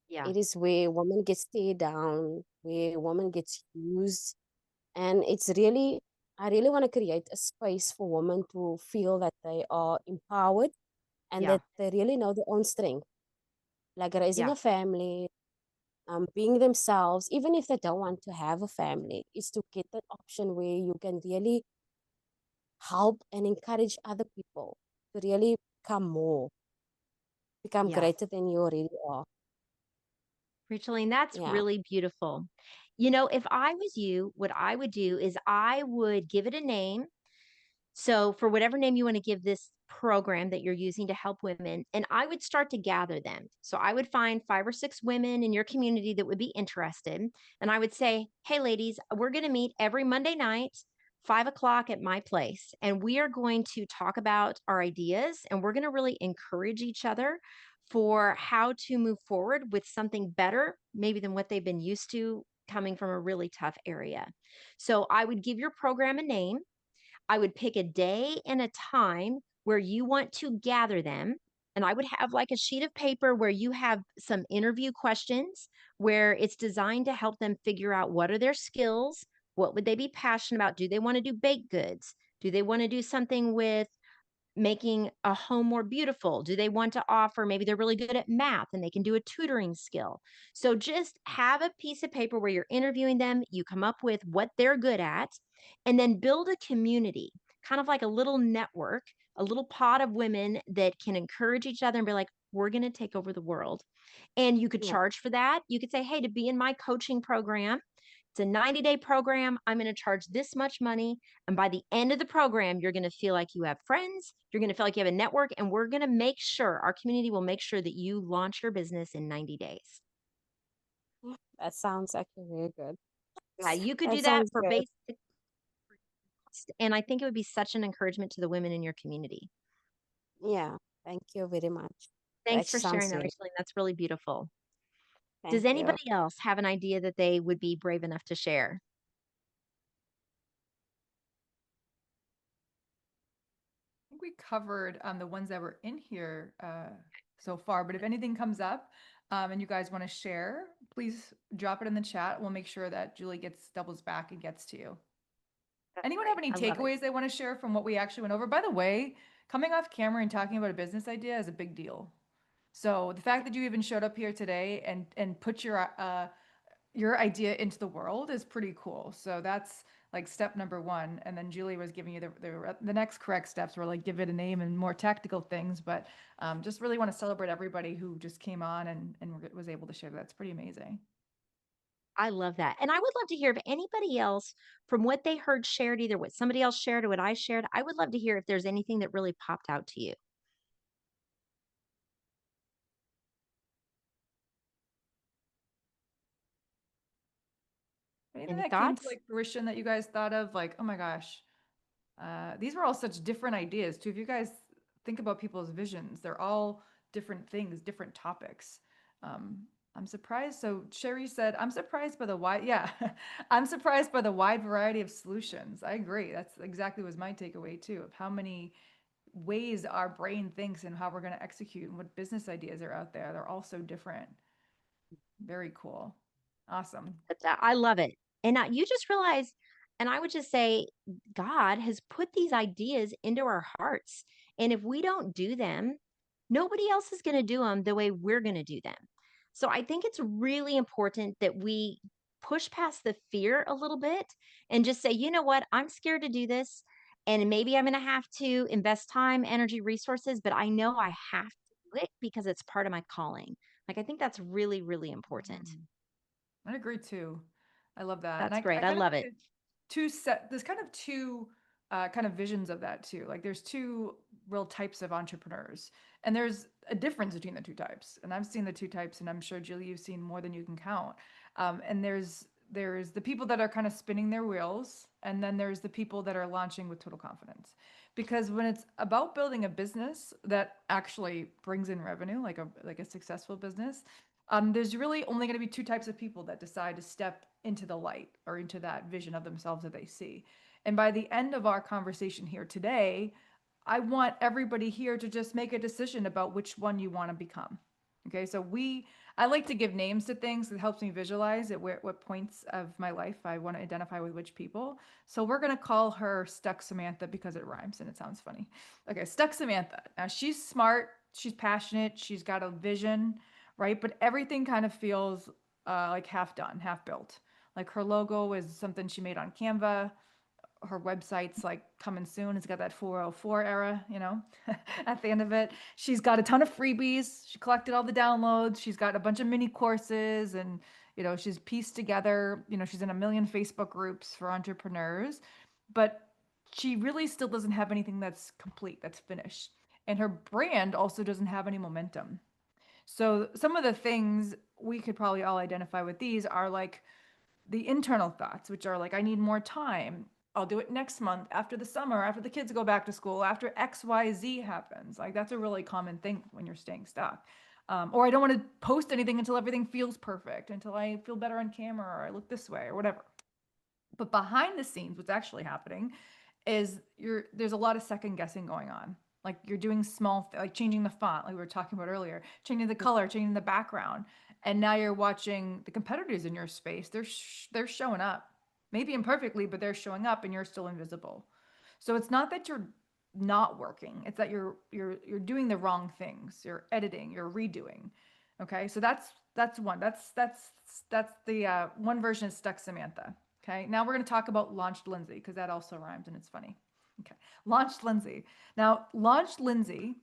Speaker 6: yeah.
Speaker 10: It is where women get stared down, where women gets used. And it's really, I really want to create a space for women to feel that they are empowered and
Speaker 6: Yeah.
Speaker 10: that they really know their own strength, like raising
Speaker 6: Yeah.
Speaker 10: a family, being themselves, even if they don't want to have a family, is to get that option where you can really help and encourage other people to really become more, become
Speaker 6: Yeah.
Speaker 10: greater than you already are.
Speaker 6: Richaline, that's
Speaker 10: Yeah.
Speaker 6: really beautiful. If I was you, what I would do is I would give it a name. So, for whatever name you want to give this program that you're using to help women, and I would start to gather them. So, I would find 5 or 6 women in your community that would be interested. And I would say, hey, ladies, we're going to meet every Monday night, 5 o'clock at my place. And we are going to talk about our ideas and we're going to really encourage each other for how to move forward with something better, maybe than what they've been used to coming from a really tough area. So, I would give your program a name. I would pick a day and a time where you want to gather them. And I would have like a sheet of paper where you have some interview questions where it's designed to help them figure out what are their skills, what would they be passionate about? Do they want to do baked goods? Do they want to do something with making a home more beautiful? Do they want to offer, maybe they're really good at math and they can do a tutoring skill? So just have a piece of paper where you're interviewing them, you come up with what they're good at, and then build a community, kind of like a little network, a little pod of women that can encourage each other and be like, we're going to take over the world. And you could
Speaker 10: Yeah.
Speaker 6: charge for that. You could say, hey, to be in my coaching program, it's a 90-day program. I'm going to charge this much money. And by the end of the program, you're going to feel like you have friends. You're going to feel like you have a network. And we're going to make sure, our community will make sure that you launch your business in 90 days.
Speaker 10: That sounds actually very good.
Speaker 6: Yeah, you could
Speaker 10: That
Speaker 6: do that
Speaker 10: sounds
Speaker 6: for
Speaker 10: good.
Speaker 6: basic cost. And I think it would be such an encouragement to the women in your community.
Speaker 10: Yeah. Thank you very much. That
Speaker 6: Thanks for
Speaker 10: actually
Speaker 6: sharing
Speaker 10: sounds
Speaker 6: that,
Speaker 10: really,
Speaker 6: Rachel. That's really beautiful. Does
Speaker 10: Thank you.
Speaker 6: anybody else have an idea that they would be brave enough to share?
Speaker 1: I think we covered the ones that were in here so far, but if anything comes up and you guys want to share, please drop it in the chat. We'll make sure that Julie doubles back and gets to you.
Speaker 6: That's
Speaker 1: Anyone
Speaker 6: great.
Speaker 1: have any
Speaker 6: I love it.
Speaker 1: takeaways they want to share from what we actually went over? By the way, coming off camera and talking about a business idea is a big deal. So the fact that you even showed up here today and put your idea into the world is pretty cool. So that's like step number one. And then Julie was giving you the next correct steps were like give it a name and more tactical things. But just really want to celebrate everybody who just came on and was able to share. That's pretty amazing.
Speaker 6: I love that. And I would love to hear if anybody else from what they heard shared, either what somebody else shared or what I shared. I would love to hear if there's anything that really popped out to you.
Speaker 1: Anything
Speaker 6: Any
Speaker 1: that came to
Speaker 6: thoughts?
Speaker 1: like fruition that you guys thought of, like, oh my gosh, these were all such different ideas too. If you guys think about people's visions, they're all different things, different topics. Um, I'm surprised. So Sherry said, I'm surprised by the wide, yeah, I'm surprised by the wide variety of solutions. I agree. That's exactly was my takeaway too, of how many ways our brain thinks and how we're going to execute and what business ideas are out there. They're all so different. Very cool. Awesome.
Speaker 6: I love it. And you just realize, and I would just say, God has put these ideas into our hearts. And if we don't do them, nobody else is going to do them the way we're going to do them. So I think it's really important that we push past the fear a little bit and just say, you know what, I'm scared to do this. And maybe I'm going to have to invest time, energy, resources, but I know I have to do it because it's part of my calling. Like, I think that's really, really important.
Speaker 1: Mhm. I agree too. I love that. And
Speaker 6: That's
Speaker 1: I
Speaker 6: great. I
Speaker 1: kind of
Speaker 6: love it.
Speaker 1: there's kind of two kind of visions of that too. Like there's two real types of entrepreneurs, and there's a difference between the two types. And I've seen the two types, and I'm sure Julie, you've seen more than you can count. And there's the people that are kind of spinning their wheels, and then there's the people that are launching with total confidence. Because when it's about building a business that actually brings in revenue, like a successful business, there's really only going to be two types of people that decide to step into the light or into that vision of themselves that they see. And by the end of our conversation here today, I want everybody here to just make a decision about which one you want to become. Okay, so I like to give names to things. It helps me visualize at what points of my life I want to identify with which people. So we're going to call her Stuck Samantha because it rhymes and it sounds funny. Okay, Stuck Samantha. Now she's smart, she's passionate, she's got a vision, right? But everything kind of feels like half done, half built. Like her logo is something she made on Canva. Her website's like coming soon. It's got that 404 era, at the end of it. She's got a ton of freebies. She collected all the downloads. She's got a bunch of mini courses and, she's pieced together, she's in a million Facebook groups for entrepreneurs, but she really still doesn't have anything that's complete, that's finished. And her brand also doesn't have any momentum. So some of the things we could probably all identify with these are like the internal thoughts, which are like, I need more time. I'll do it next month, after the summer, after the kids go back to school, after XYZ happens. Like that's a really common thing when you're staying stuck. Or I don't want to post anything until everything feels perfect, until I feel better on camera or I look this way or whatever. But behind the scenes, what's actually happening is there's a lot of second guessing going on. Like you're doing like changing the font, like we were talking about earlier, changing the color, changing the background, and now you're watching the competitors in your space. They're showing up, maybe imperfectly, but they're showing up, and you're still invisible. So it's not that you're not working; it's that you're doing the wrong things. You're editing, you're redoing. Okay, so that's one. That's the one version of Stuck Samantha. Okay, now we're going to talk about Launched Lindsay because that also rhymes and it's funny. Okay, Launched Lindsay. Now, Launched Lindsay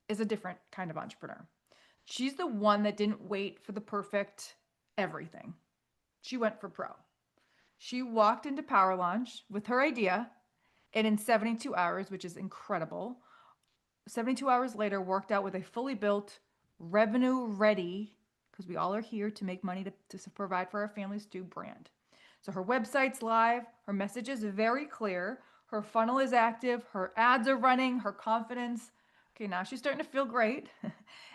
Speaker 1: is a different kind of entrepreneur. She's the one that didn't wait for the perfect everything. She went for pro. She walked into PowerLaunch with her idea, and in 72 hours, which is incredible, 72 hours later, worked out with a fully built, revenue ready, because we all are here to make money to provide for our families too, brand. So her website's live, her message is very clear, her funnel is active, her ads are running, her confidence. Okay, now she's starting to feel great.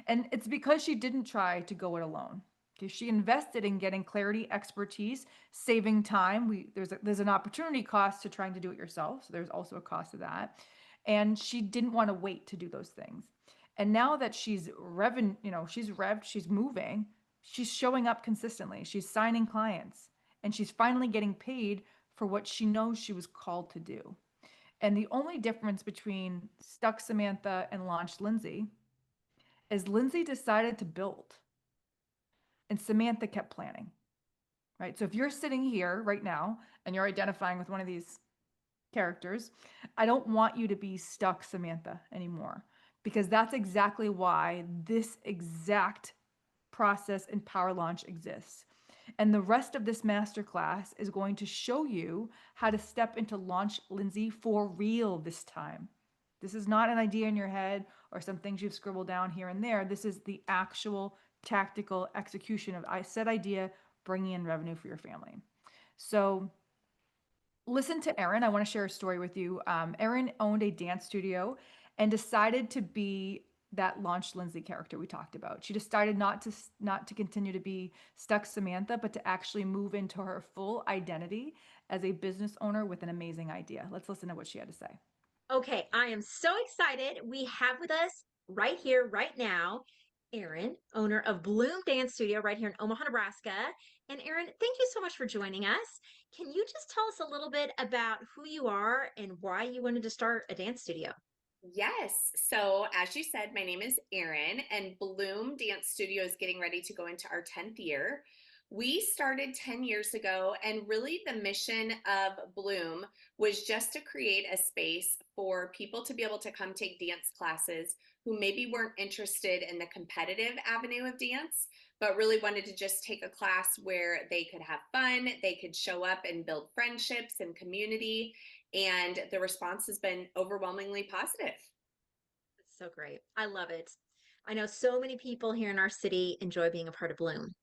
Speaker 1: And it's because she didn't try to go it alone. Okay, she invested in getting clarity, expertise, saving time. There's an opportunity cost to trying to do it yourself, so there's also a cost to that. And she didn't want to wait to do those things. And now that she's she's revved, she's moving, she's showing up consistently, she's signing clients, and she's finally getting paid for what she knows she was called to do. And the only difference between Stuck Samantha and Launched Lindsay is Lindsay decided to build and Samantha kept planning, right? So if you're sitting here right now and you're identifying with one of these characters, I don't want you to be stuck Samantha anymore, because that's exactly why this exact process in PowerLaunch exists. And the rest of this masterclass is going to show you how to step into Launch Lindsay for real this time. This is not an idea in your head or some things you've scribbled down here and there. This is the actual tactical execution of said idea, bringing in revenue for your family. So listen to Erin. I want to share a story with you. Erin owned a dance studio and decided to be that Launched Lindsay character we talked about. She decided not to continue to be stuck Samantha, but to actually move into her full identity as a business owner with an amazing idea. Let's listen to what she had to say.
Speaker 6: Okay, I am so excited. We have with us right here, right now, Erin, owner of Bloom Dance Studio right here in Omaha, Nebraska. And Erin, thank you so much for joining us. Can you just tell us a little bit about who you are and why you wanted to start a dance studio?
Speaker 2: Yes. So, as you said, my name is Erin, and Bloom Dance Studio is getting ready to go into our 10th year. We started 10 years ago, and really the mission of Bloom was just to create a space for people to be able to come take dance classes who maybe weren't interested in the competitive avenue of dance, but really wanted to just take a class where they could have fun, they could show up and build friendships and community. And the response has been overwhelmingly positive.
Speaker 6: It's so great. I love it. I know so many people here in our city enjoy being a part of Bloom.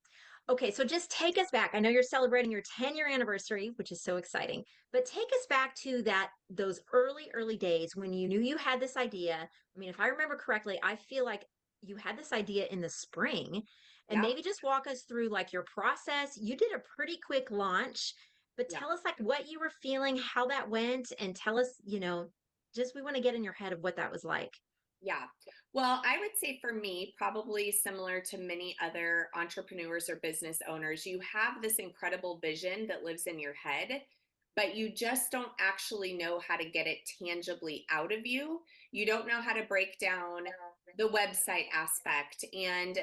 Speaker 6: Okay, so just take us back. I know you're celebrating your 10-year anniversary, which is so exciting, but take us back to those early days when you knew you had this idea. I mean, if I remember correctly, I feel like you had this idea in the spring, and
Speaker 2: Yeah.
Speaker 6: maybe just walk us through like your process. You did a pretty quick launch, but
Speaker 2: Yeah.
Speaker 6: tell us like what you were feeling, how that went, and tell us, just we want to get in your head of what that was like.
Speaker 2: Yeah. Well, I would say for me, probably similar to many other entrepreneurs or business owners, you have this incredible vision that lives in your head, but you just don't actually know how to get it tangibly out of you. You don't know how to break down the website aspect and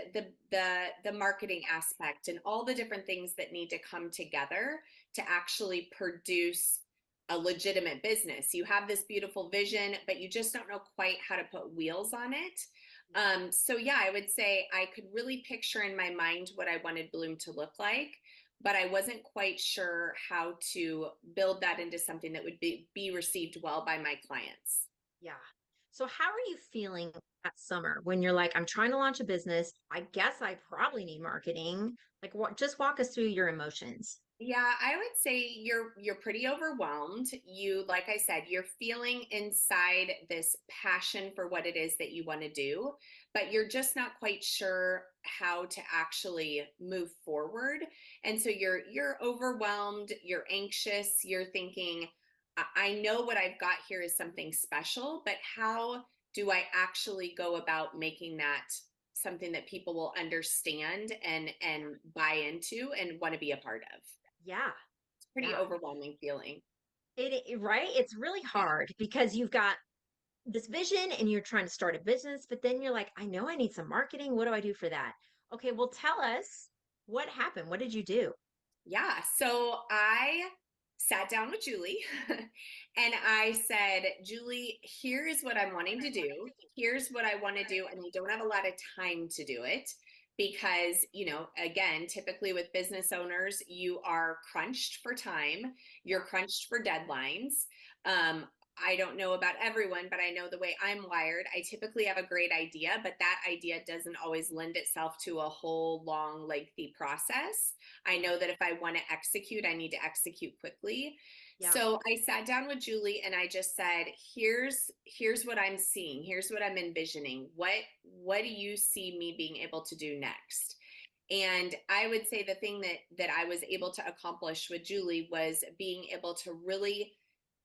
Speaker 2: the marketing aspect and all the different things that need to come together to actually produce a legitimate business. You have this beautiful vision, but you just don't know quite how to put wheels on it. So yeah, I would say I could really picture in my mind what I wanted Bloom to look like, but I wasn't quite sure how to build that into something that would be received well by my clients.
Speaker 6: Yeah. So how are you feeling that summer when you're like, I'm trying to launch a business. I guess I probably need marketing. Like what, just walk us through your emotions.
Speaker 2: Yeah, I would say you're pretty overwhelmed. You, like I said, you're feeling inside this passion for what it is that you want to do, but you're just not quite sure how to actually move forward. And so you're overwhelmed, you're anxious, you're thinking, I know what I've got here is something special, but how do I actually go about making that something that people will understand and buy into and want to be a part of?
Speaker 6: Yeah.
Speaker 2: Pretty
Speaker 6: Yeah.
Speaker 2: overwhelming feeling.
Speaker 6: Right? It's really
Speaker 2: Yeah.
Speaker 6: hard because you've got this vision and you're trying to start a business, but then you're like, I know I need some marketing. What do I do for that? Okay, well, tell us what happened. What did you do?
Speaker 2: Yeah. So I sat down with Julie and I said, Julie, here is what I'm wanting to do. Here's what I want to do. And I don't have a lot of time to do it because, again, typically with business owners, you are crunched for time, you're crunched for deadlines. I don't know about everyone, but I know the way I'm wired, I typically have a great idea, but that idea doesn't always lend itself to a whole long, lengthy process. I know that if I want to execute, I need to execute quickly.
Speaker 6: Yeah.
Speaker 2: So I sat down with Julie and I just said, here's what I'm seeing. Here's what I'm envisioning. What do you see me being able to do next? And I would say the thing that I was able to accomplish with Julie was being able to really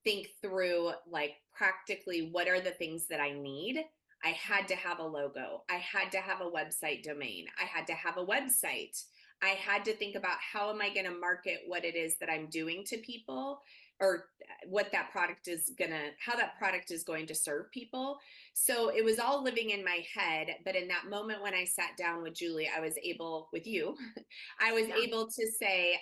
Speaker 2: think through, like, practically what are the things that I need. I had to have a logo. I had to have a website domain. I had to have a website. I had to think about how am I going to market what it is that I'm doing to people, or what that product is gonna, how that product is going to serve people. So it was all living in my head. But in that moment when I sat down with Julie, I was able, with you, I was able to say,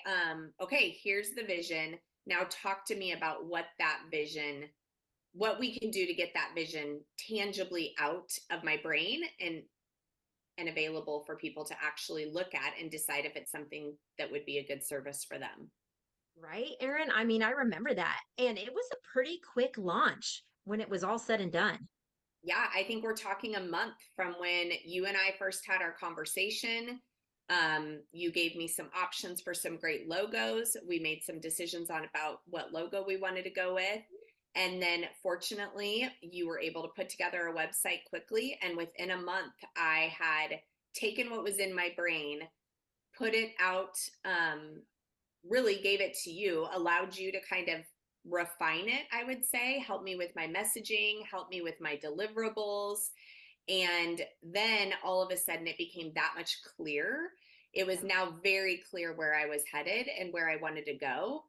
Speaker 2: okay, here's the vision. Now talk to me about what that vision, what we can do to get that vision tangibly out of my brain and available for people to actually look at and decide if it's something that would be a good service for them.
Speaker 6: Right, Erin? I mean, I remember that. And it was a pretty quick launch when it was all said and done.
Speaker 2: Yeah, I think we're talking a month from when you and I first had our conversation. You gave me some options for some great logos. We made some decisions on about what logo we wanted to go with. And then fortunately, you were able to put together a website quickly. And within a month, I had taken what was in my brain, put it out, really gave it to you, allowed you to kind of refine it, I would say, help me with my messaging, help me with my deliverables. And then all of a sudden it became that much clearer. It was now very clear where I was headed and where I wanted to go,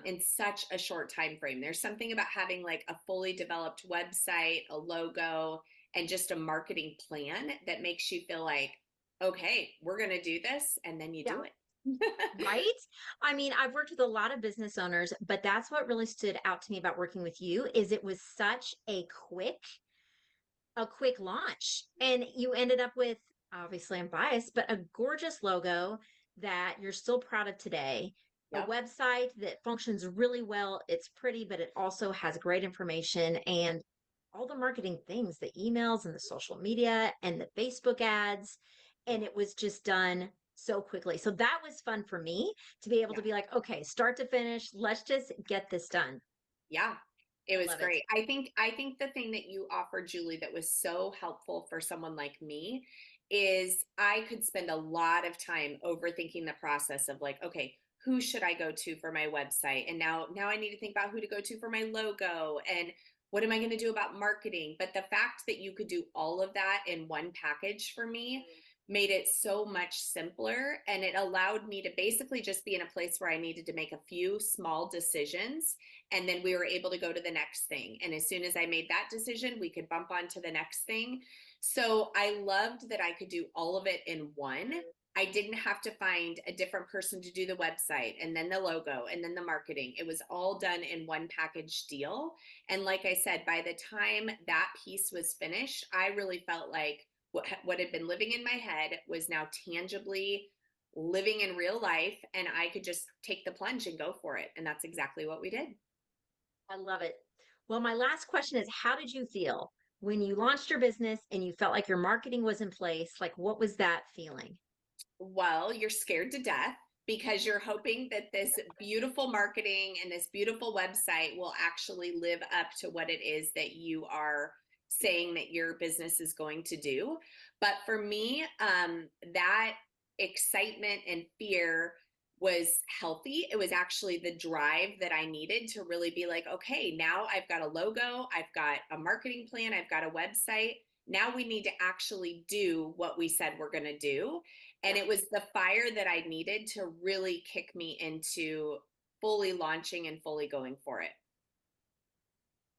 Speaker 2: in such a short time frame. There's something about having like a fully developed website, a logo, and just a marketing plan that makes you feel like, okay, we're going to do this. And then you
Speaker 6: Yeah.
Speaker 2: do it.
Speaker 6: Right? I mean, I've worked with a lot of business owners, but that's what really stood out to me about working with you is it was such a quick launch. And you ended up with, obviously I'm biased, but a gorgeous logo that you're still proud of today. A
Speaker 2: Yep.
Speaker 6: website that functions really well. It's pretty, but it also has great information and all the marketing things, the emails and the social media and the Facebook ads. And it was just done so quickly. So that was fun for me to be able
Speaker 2: Yeah.
Speaker 6: to be like, okay, start to finish, let's just get this done.
Speaker 2: Yeah, it
Speaker 6: I
Speaker 2: was
Speaker 6: love it.
Speaker 2: great. I think the thing that you offered, Julie, that was so helpful for someone like me is I could spend a lot of time overthinking the process of, like, okay, who should I go to for my website? And now I need to think about who to go to for my logo, and what am I going to do about marketing? But the fact that you could do all of that in one package for me made it so much simpler, and it allowed me to basically just be in a place where I needed to make a few small decisions, and then we were able to go to the next thing. And as soon as I made that decision, we could bump on to the next thing. So I loved that I could do all of it in one. I didn't have to find a different person to do the website and then the logo and then the marketing. It was all done in one package deal. And like I said, by the time that piece was finished, I really felt like what had been living in my head was now tangibly living in real life, and I could just take the plunge and go for it. And that's exactly what we did.
Speaker 6: I love it. Well, my last question is how did you feel when you launched your business and you felt like your marketing was in place? Like, what was that feeling?
Speaker 2: Well, you're scared to death because you're hoping that this beautiful marketing and this beautiful website will actually live up to what it is that you are saying that your business is going to do. But for me, that excitement and fear was healthy. It was actually the drive that I needed to really be like, okay, now I've got a logo, I've got a marketing plan, I've got a website. Now we need to actually do what we said we're going to do. And it was the fire that I needed to really kick me into fully launching and fully going for it.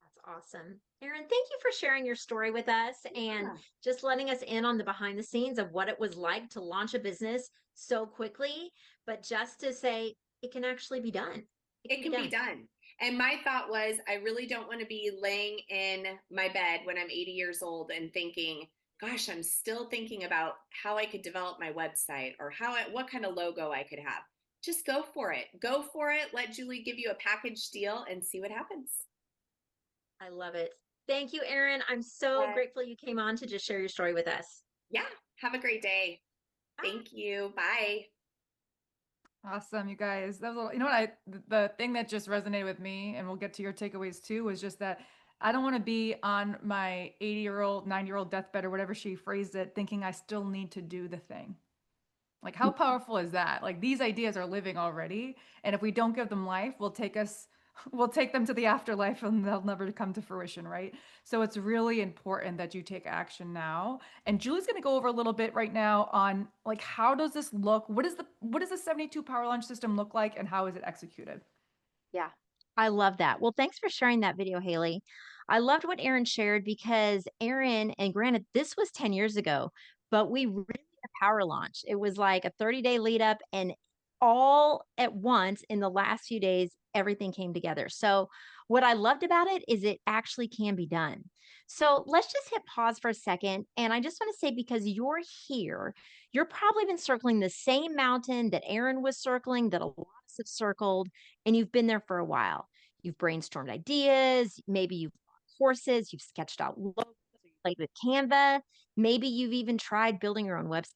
Speaker 6: That's awesome. Erin, thank you for sharing your story with us and
Speaker 2: Yeah.
Speaker 6: just letting us in on the behind the scenes of what it was like to launch a business so quickly, but just to say it can actually be done. It can
Speaker 2: It
Speaker 6: be
Speaker 2: can be
Speaker 6: done.
Speaker 2: done. And my thought was, I really don't want to be laying in my bed when I'm 80 years old and thinking, gosh, I'm still thinking about how I could develop my website or what kind of logo I could have. Just go for it. Go for it. Let Julie give you a package deal and see what happens.
Speaker 6: I love it. Thank you, Erin. I'm so
Speaker 2: But
Speaker 6: grateful you came on to just share your story with us.
Speaker 2: yeah, have a great day.
Speaker 6: Bye.
Speaker 2: Thank you. Bye.
Speaker 1: Awesome, you guys. That was a little, you know what the thing that just resonated with me, and we'll get to your takeaways too, was just that I don't want to be on my 80-year-old, 90-year-old deathbed or whatever she phrased it, thinking I still need to do the thing. Like, how powerful is that? Like, these ideas are living already, and if we don't give them life, we'll take them to the afterlife and they'll never come to fruition, right? So it's really important that you take action now. And Julie's going to go over a little bit right now on like, how does this look? What does the 72 power launch system look like, and how is it executed?
Speaker 6: Yeah, I love that. Well, thanks for sharing that video, Haley. I loved what Aaron shared because Aaron, and granted, this was 10 years ago, but we really did a power launch. It was like a 30-day lead up, and all at once in the last few days, everything came together. So, what I loved about it is it actually can be done. So, let's just hit pause for a second. And I just want to say, because you're here, you're probably been circling the same mountain that Aaron was circling, that a lot of us have circled, and you've been there for a while. You've brainstormed ideas, maybe you've bought courses, you've sketched out logos, or you played with Canva, maybe you've even tried building your own website,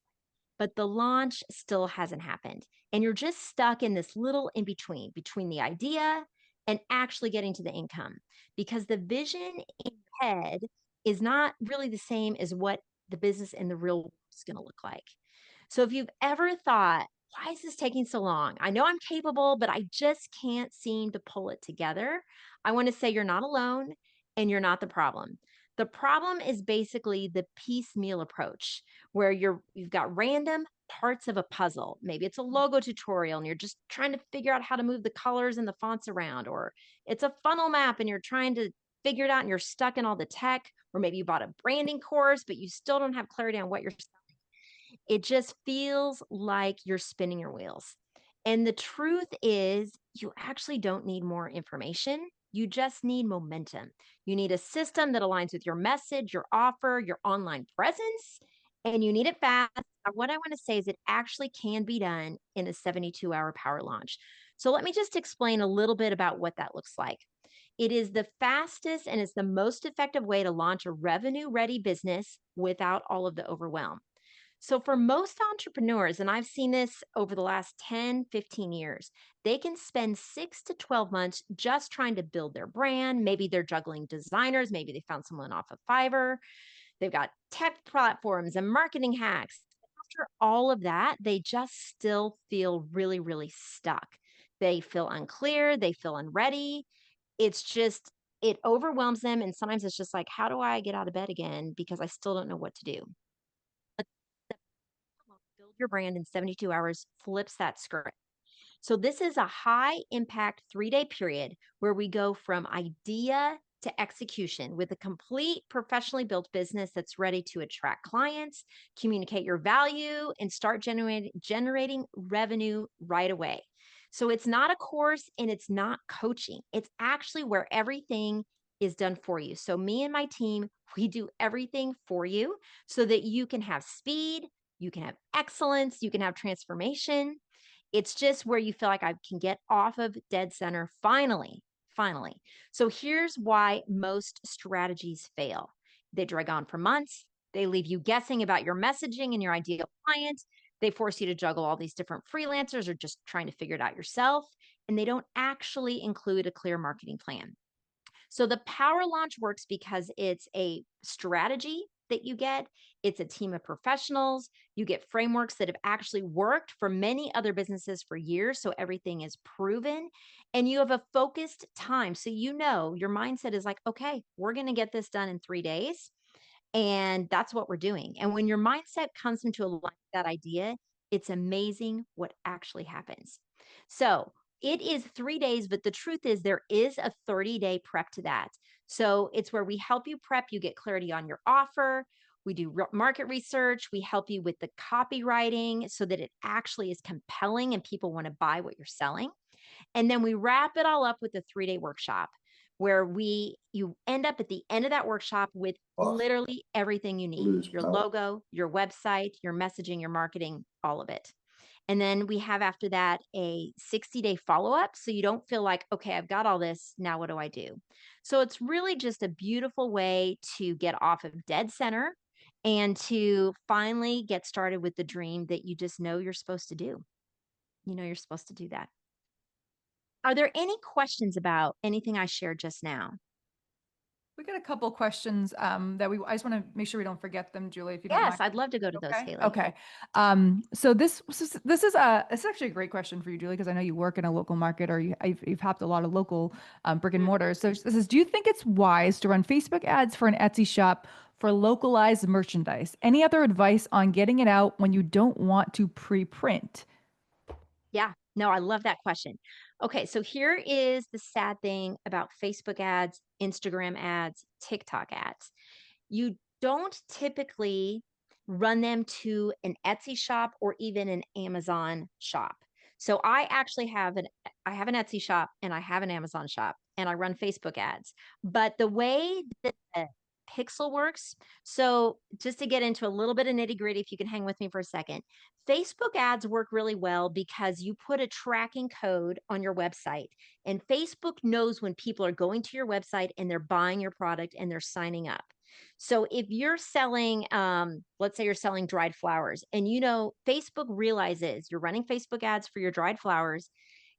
Speaker 6: but the launch still hasn't happened. And you're just stuck in this little in between the idea and actually getting to the income, because the vision in your head is not really the same as what the business in the real world is going to look like. So if you've ever thought, why is this taking so long? I know I'm capable, but I just can't seem to pull it together. I want to say you're not alone and you're not the problem. The problem is basically the piecemeal approach where you've got random parts of a puzzle. Maybe it's a logo tutorial and you're just trying to figure out how to move the colors and the fonts around, or it's a funnel map and you're trying to figure it out and you're stuck in all the tech, or maybe you bought a branding course, but you still don't have clarity on what you're. It just feels like you're spinning your wheels. And the truth is, you actually don't need more information. You just need momentum. You need a system that aligns with your message, your offer, your online presence, and you need it fast. What I want to say is it actually can be done in a 72-hour power launch. So let me just explain a little bit about what that looks like. It is the fastest and it's the most effective way to launch a revenue ready business without all of the overwhelm. So, for most entrepreneurs, and I've seen this over the last 10, 15 years, they can spend 6 to 12 months just trying to build their brand. Maybe they're juggling designers. Maybe they found someone off of Fiverr. They've got tech platforms and marketing hacks. After all of that, they just still feel really, really stuck. They feel unclear. They feel unready. It's just, it overwhelms them. And sometimes it's just like, how do I get out of bed again? Because I still don't know what to do. Build your brand in 72 hours flips that script. So, this is a high impact 3-day period where we go from idea to execution with a complete professionally built business that's ready to attract clients, communicate your value, and start generating revenue right away. So, it's not a course and it's not coaching, it's actually where everything is done for you. So, me and my team, we do everything for you so that you can have speed, you can have excellence, you can have transformation. It's just where you feel like I can get off of dead center finally, finally. So here's why most strategies fail. They drag on for months. They leave you guessing about your messaging and your ideal client. They force you to juggle all these different freelancers or just trying to figure it out yourself. And they don't actually include a clear marketing plan. So the power launch works because it's a strategy that you get. It's a team of professionals. You get frameworks that have actually worked for many other businesses for years. So everything is proven and you have a focused time. So you know your mindset is like, okay, we're going to get this done in 3 days. And that's what we're doing. And when your mindset comes into alignment with that idea, it's amazing what actually happens. So it is 3 days, but the truth is there is a 30-day prep to that. So it's where we help you prep, you get clarity on your offer. We do market research. We help you with the copywriting so that it actually is compelling and people want to buy what you're selling. And then we wrap it all up with a 3-day workshop where you end up at the end of that workshop with literally everything you need, your logo, your website, your messaging, your marketing, all of it. And then we have after that a 60-day follow-up. So you don't feel like, okay, I've got all this. Now what do I do? So it's really just a beautiful way to get off of dead center and to finally get started with the dream that you just know you're supposed to do. You know, you're supposed to do that. Are there any questions about anything I shared just now?
Speaker 1: We got a couple questions that I just want to make sure we don't forget them, Julie, if you don't
Speaker 6: Yes,
Speaker 1: mind.
Speaker 6: I'd love to go to those,
Speaker 1: Okay.
Speaker 6: Haley.
Speaker 1: Okay. So it's actually a great question for you, Julie, because I know you work in a local market or you've helped a lot of local brick and mortar. So this is, do you think it's wise to run Facebook ads for an Etsy shop for localized merchandise? Any other advice on getting it out when you don't want to pre-print?
Speaker 6: Yeah, no, I love that question. Okay, so here is the sad thing about Facebook ads, Instagram ads, TikTok ads. You don't typically run them to an Etsy shop or even an Amazon shop. So I have an Etsy shop and I have an Amazon shop and I run Facebook ads. But the way that the pixel works, so just to get into a little bit of nitty-gritty, if you can hang with me for a second, Facebook ads work really well because you put a tracking code on your website, and Facebook knows when people are going to your website and they're buying your product and they're signing up. So if you're selling, let's say you're selling dried flowers, and Facebook realizes you're running Facebook ads for your dried flowers,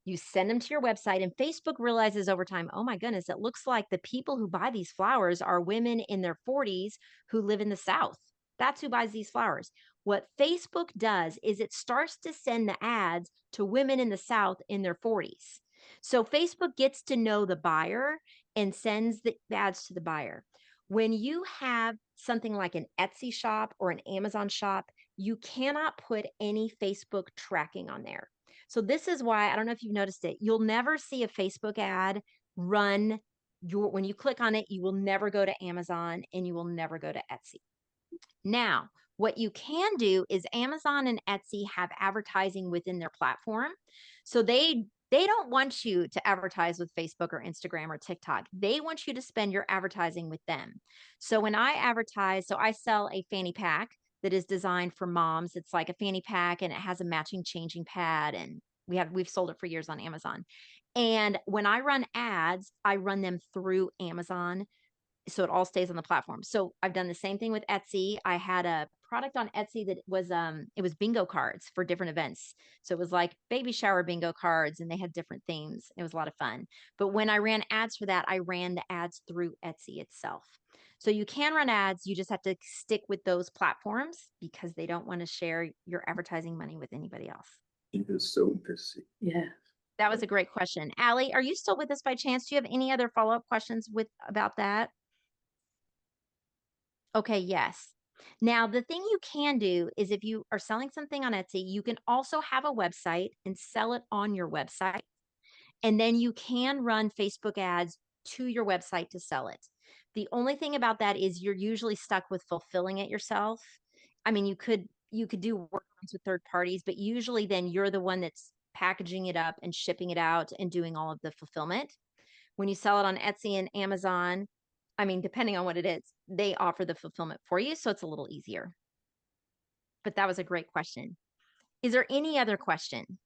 Speaker 6: you send them to your website, and Facebook realizes over time, oh my goodness, it looks like the people who buy these flowers are women in their 40s who live in the South. That's who buys these flowers. What Facebook does is it starts to send the ads to women in the South in their 40s. So Facebook gets to know the buyer and sends the ads to the buyer. When you have something like an Etsy shop or an Amazon shop, you cannot put any Facebook tracking on there. So this is why, I don't know if you've noticed it, you'll never see a Facebook ad run when you click on it, you will never go to Amazon and you will never go to Etsy. Now, what you can do is Amazon and Etsy have advertising within their platform. So they don't want you to advertise with Facebook or Instagram or TikTok. They want you to spend your advertising with them. So when I advertise, so I sell a fanny pack that is designed for moms. It's like a fanny pack and it has a matching changing pad, and we've sold it for years on Amazon. And when I run ads, I run them through Amazon, so it all stays on the platform. So I've done the same thing with Etsy. I had a product on Etsy that was it was bingo cards for different events. So it was like baby shower bingo cards and they had different themes. It was a lot of fun. But when I ran ads for that, I ran the ads through Etsy itself. So you can run ads, you just have to stick with those platforms because they don't want to share your advertising money with anybody else.
Speaker 7: She is so busy.
Speaker 5: Yeah.
Speaker 6: That was a great question. Allie, are you still with us by chance? Do you have any other follow-up questions about that? Okay, yes. Now, the thing you can do is if you are selling something on Etsy, you can also have a website and sell it on your website. And then you can run Facebook ads to your website to sell it. The only thing about that is you're usually stuck with fulfilling it yourself. I mean, you could do workarounds with third parties, but usually then you're the one that's packaging it up and shipping it out and doing all of the fulfillment. When you sell it on Etsy and Amazon, I mean, depending on what it is, they offer the fulfillment for you. So it's a little easier. But that was a great question. Is there any other question?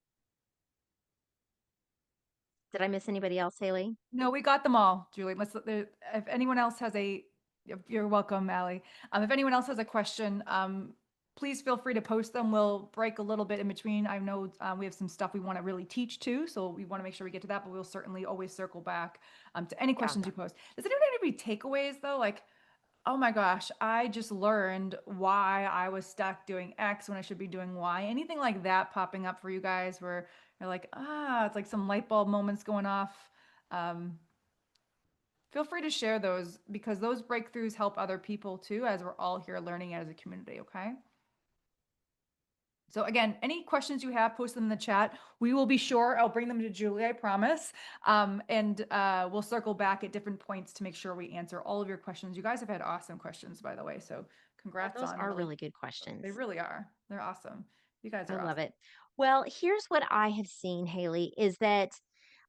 Speaker 6: Did I miss anybody else, Haley?
Speaker 1: No, we got them all, Julie. If anyone else has you're welcome, Allie. If anyone else has a question, please feel free to post them. We'll break a little bit in between. I know we have some stuff we want to really teach too, so we want to make sure we get to that, but we'll certainly always circle back to any questions you post. Does anyone have any takeaways though? Like, oh my gosh, I just learned why I was stuck doing X when I should be doing Y. Anything like that popping up for you guys where you're like, it's like some light bulb moments going off. Feel free to share those because those breakthroughs help other people too, as we're all here learning as a community, okay? So again, any questions you have, post them in the chat. We will be sure, I'll bring them to Julie, I promise. And we'll circle back at different points to make sure we answer all of your questions. You guys have had awesome questions, by the way. So congrats
Speaker 6: Those
Speaker 1: on
Speaker 6: are really good questions.
Speaker 1: They really are. They're awesome. You guys are
Speaker 6: I
Speaker 1: awesome.
Speaker 6: love it. Well, here's what I have seen, Haley, is that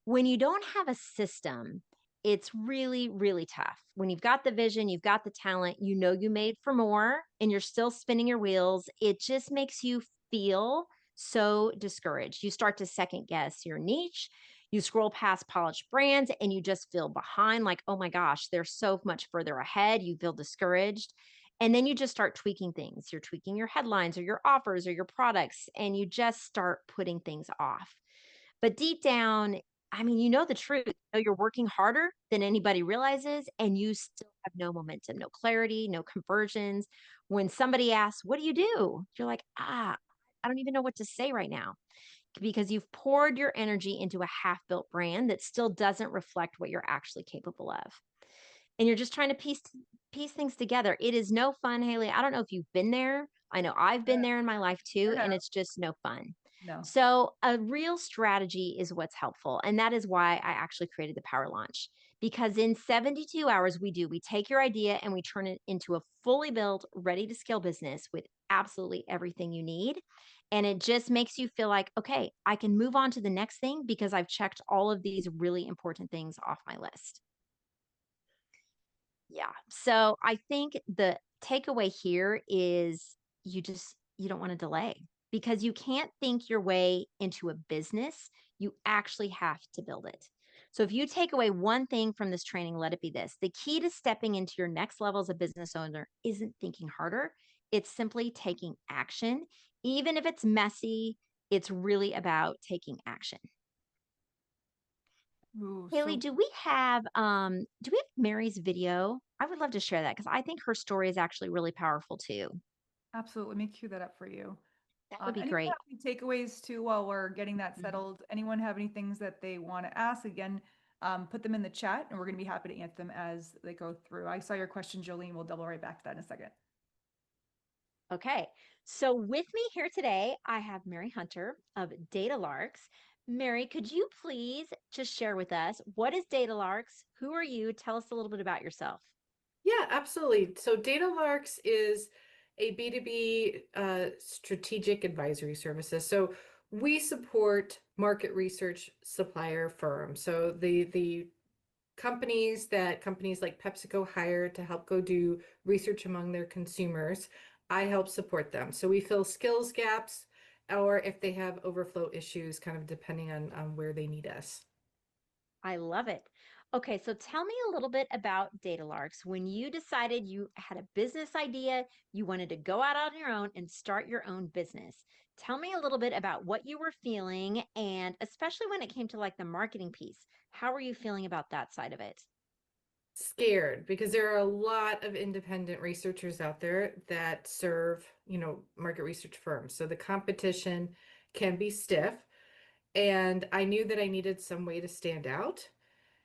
Speaker 6: when you don't have a system, it's really, really tough. When you've got the vision, you've got the talent, you know you made for more, and you're still spinning your wheels, it just makes you feel so discouraged. You start to second guess your niche. You scroll past polished brands and you just feel behind, like, oh my gosh, they're so much further ahead. You feel discouraged. And then you just start tweaking things. You're tweaking your headlines or your offers or your products, and you just start putting things off. But deep down, I mean, you know the truth. You know you're working harder than anybody realizes, and you still have no momentum, no clarity, no conversions. When somebody asks, "What do you do?" You're like, I don't even know what to say right now because you've poured your energy into a half built brand that still doesn't reflect what you're actually capable of. And you're just trying to piece things together. It is no fun, Haley. I don't know if you've been there. I know I've been there in my life too,
Speaker 1: Sure
Speaker 6: and
Speaker 1: have.
Speaker 6: it's just no fun.
Speaker 1: No.
Speaker 6: So, a real strategy is what's helpful. And that is why I actually created the Power Launch. Because in 72 hours, we take your idea and we turn it into a fully built, ready to scale business with absolutely everything you need. And it just makes you feel like, okay, I can move on to the next thing because I've checked all of these really important things off my list. Yeah. So I think the takeaway here is you don't want to delay because you can't think your way into a business. You actually have to build it. So if you take away one thing from this training, let it be this. The key to stepping into your next level as a business owner isn't thinking harder. It's simply taking action. Even if it's messy, it's really about taking action.
Speaker 1: Ooh,
Speaker 6: Haley,
Speaker 1: so
Speaker 6: do we have Mary's video? I would love to share that because I think her story is actually really powerful too.
Speaker 1: absolutely. Let me cue that up for you.
Speaker 6: That would be
Speaker 1: Anyone
Speaker 6: great.
Speaker 1: have any takeaways too while we're getting that
Speaker 6: Mhm.
Speaker 1: settled? Anyone have any things that they want to ask? Again, put them in the chat and we're going to be happy to answer them as they go through. I saw your question, Jolene. We'll double right back to that in a second.
Speaker 6: Okay. So with me here today, I have Mary Hunter of Data Larks. Mary, could you please just share with us what is Data Larks? Who are you? Tell us a little bit about yourself.
Speaker 5: Yeah, absolutely. So DataLarks is a B2B strategic advisory services. So we support market research supplier firms. So the companies like PepsiCo hire to help go do research among their consumers, I help support them. So we fill skills gaps or if they have overflow issues, kind of depending on where they need us.
Speaker 6: I love it. Okay, so tell me a little bit about Data Larks. When you decided you had a business idea, you wanted to go out on your own and start your own business. Tell me a little bit about what you were feeling, and especially when it came to like the marketing piece. How were you feeling about that side of it?
Speaker 5: Scared because there are a lot of independent researchers out there that serve, market research firms. So the competition can be stiff. And I knew that I needed some way to stand out.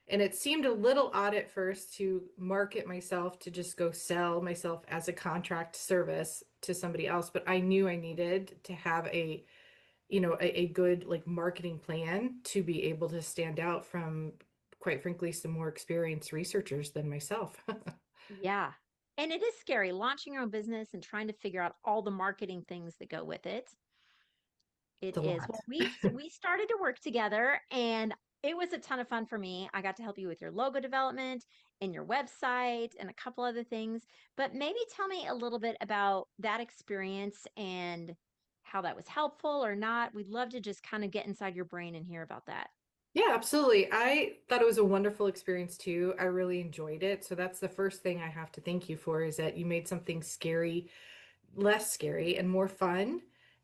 Speaker 5: And it seemed a little odd at first to market myself to just go sell myself as a contract service to somebody else. But I knew I needed to have a good like marketing plan to be able to stand out from, quite frankly, some more experienced researchers than myself.
Speaker 6: Yeah. And it is scary launching your own business and trying to figure out all the marketing things that go with it. It
Speaker 5: It's a
Speaker 6: is.
Speaker 5: lot.
Speaker 6: Well, we started to work together and it was a ton of fun for me. I got to help you with your logo development and your website and a couple other things. But maybe tell me a little bit about that experience and how that was helpful or not. We'd love to just kind of get inside your brain and hear about that.
Speaker 5: Yeah, absolutely. I thought it was a wonderful experience too. I really enjoyed it. So that's the first thing I have to thank you for is that you made something scary less scary and more fun.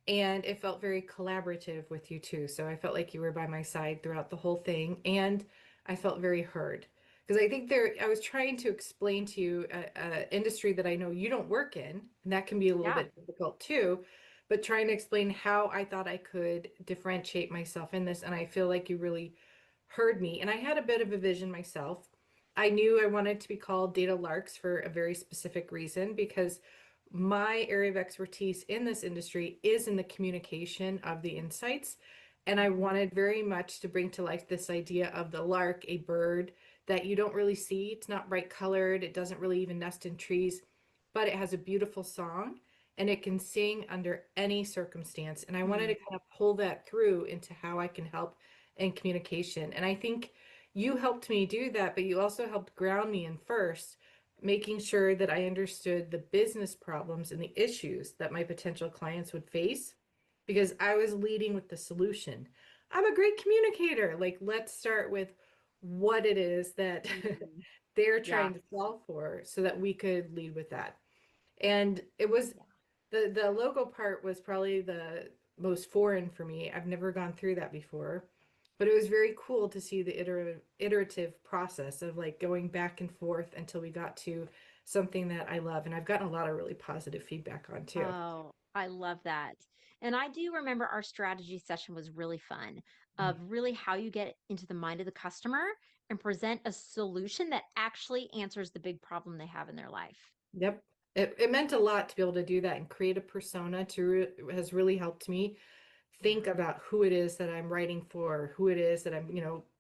Speaker 5: And it felt very collaborative with you too. So I felt like you were by my side throughout the whole thing. And I felt very heard. Because I think I was trying to explain to you a industry that I know you don't work in, and that can be a little
Speaker 6: Yeah.
Speaker 5: bit difficult too, but trying to explain how I thought I could differentiate myself in this. And I feel like you really heard me. And I had a bit of a vision myself. I knew I wanted to be called Data Larks for a very specific reason because my area of expertise in this industry is in the communication of the insights. And I wanted very much to bring to life this idea of the lark, a bird that you don't really see. It's not bright colored, it doesn't really even nest in trees, but it has a beautiful song and it can sing under any circumstance. And I wanted to kind of pull that through into how I can help in communication. And I think you helped me do that, but you also helped ground me in first making sure that I understood the business problems and the issues that my potential clients would face because I was leading with the solution. I'm a great communicator. Like, let's start with what it is that
Speaker 6: Mhm.
Speaker 5: they're
Speaker 6: Yeah.
Speaker 5: trying to solve for so that we could lead with that. And it was the logo part was probably the most foreign for me. I've never gone through that before. but it was very cool to see the iterative process of like going back and forth until we got to something that I love. And I've gotten a lot of really positive feedback on too.
Speaker 6: Oh, I love that. And I do remember our strategy session was really fun
Speaker 5: Mm.
Speaker 6: of really how you get into the mind of the customer and present a solution that actually answers the big problem they have in their life.
Speaker 5: Yep. It meant a lot to be able to do that and create a persona has really helped me think about who it is that I'm writing for, who it is that I'm,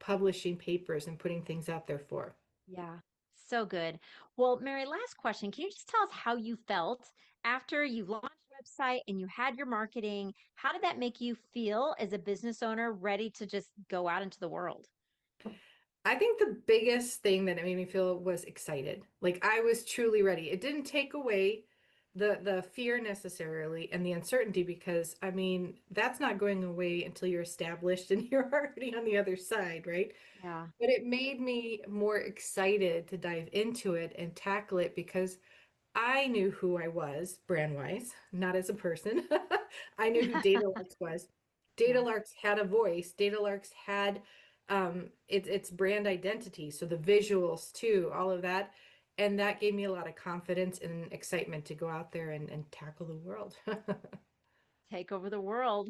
Speaker 5: publishing papers and putting things out there for.
Speaker 6: Yeah, so good. Well, Mary, last question. Can you just tell us how you felt after you launched the website and you had your marketing? How did that make you feel as a business owner ready to just go out into the world?
Speaker 5: I think the biggest thing that it made me feel was excited. Like I was truly ready. It didn't take away the fear necessarily and the uncertainty because I mean, that's not going away until you're established and you're already on the other side, right?
Speaker 6: Yeah.
Speaker 5: But it made me more excited to dive into it and tackle it because I knew who I was brand wise, not as a person. I knew who Datalarks was.
Speaker 6: Yeah.
Speaker 5: Datalarks had a voice. Datalarks had its brand identity, so the visuals too, all of that, and that gave me a lot of confidence and excitement to go out there and tackle the world.
Speaker 6: Take over the world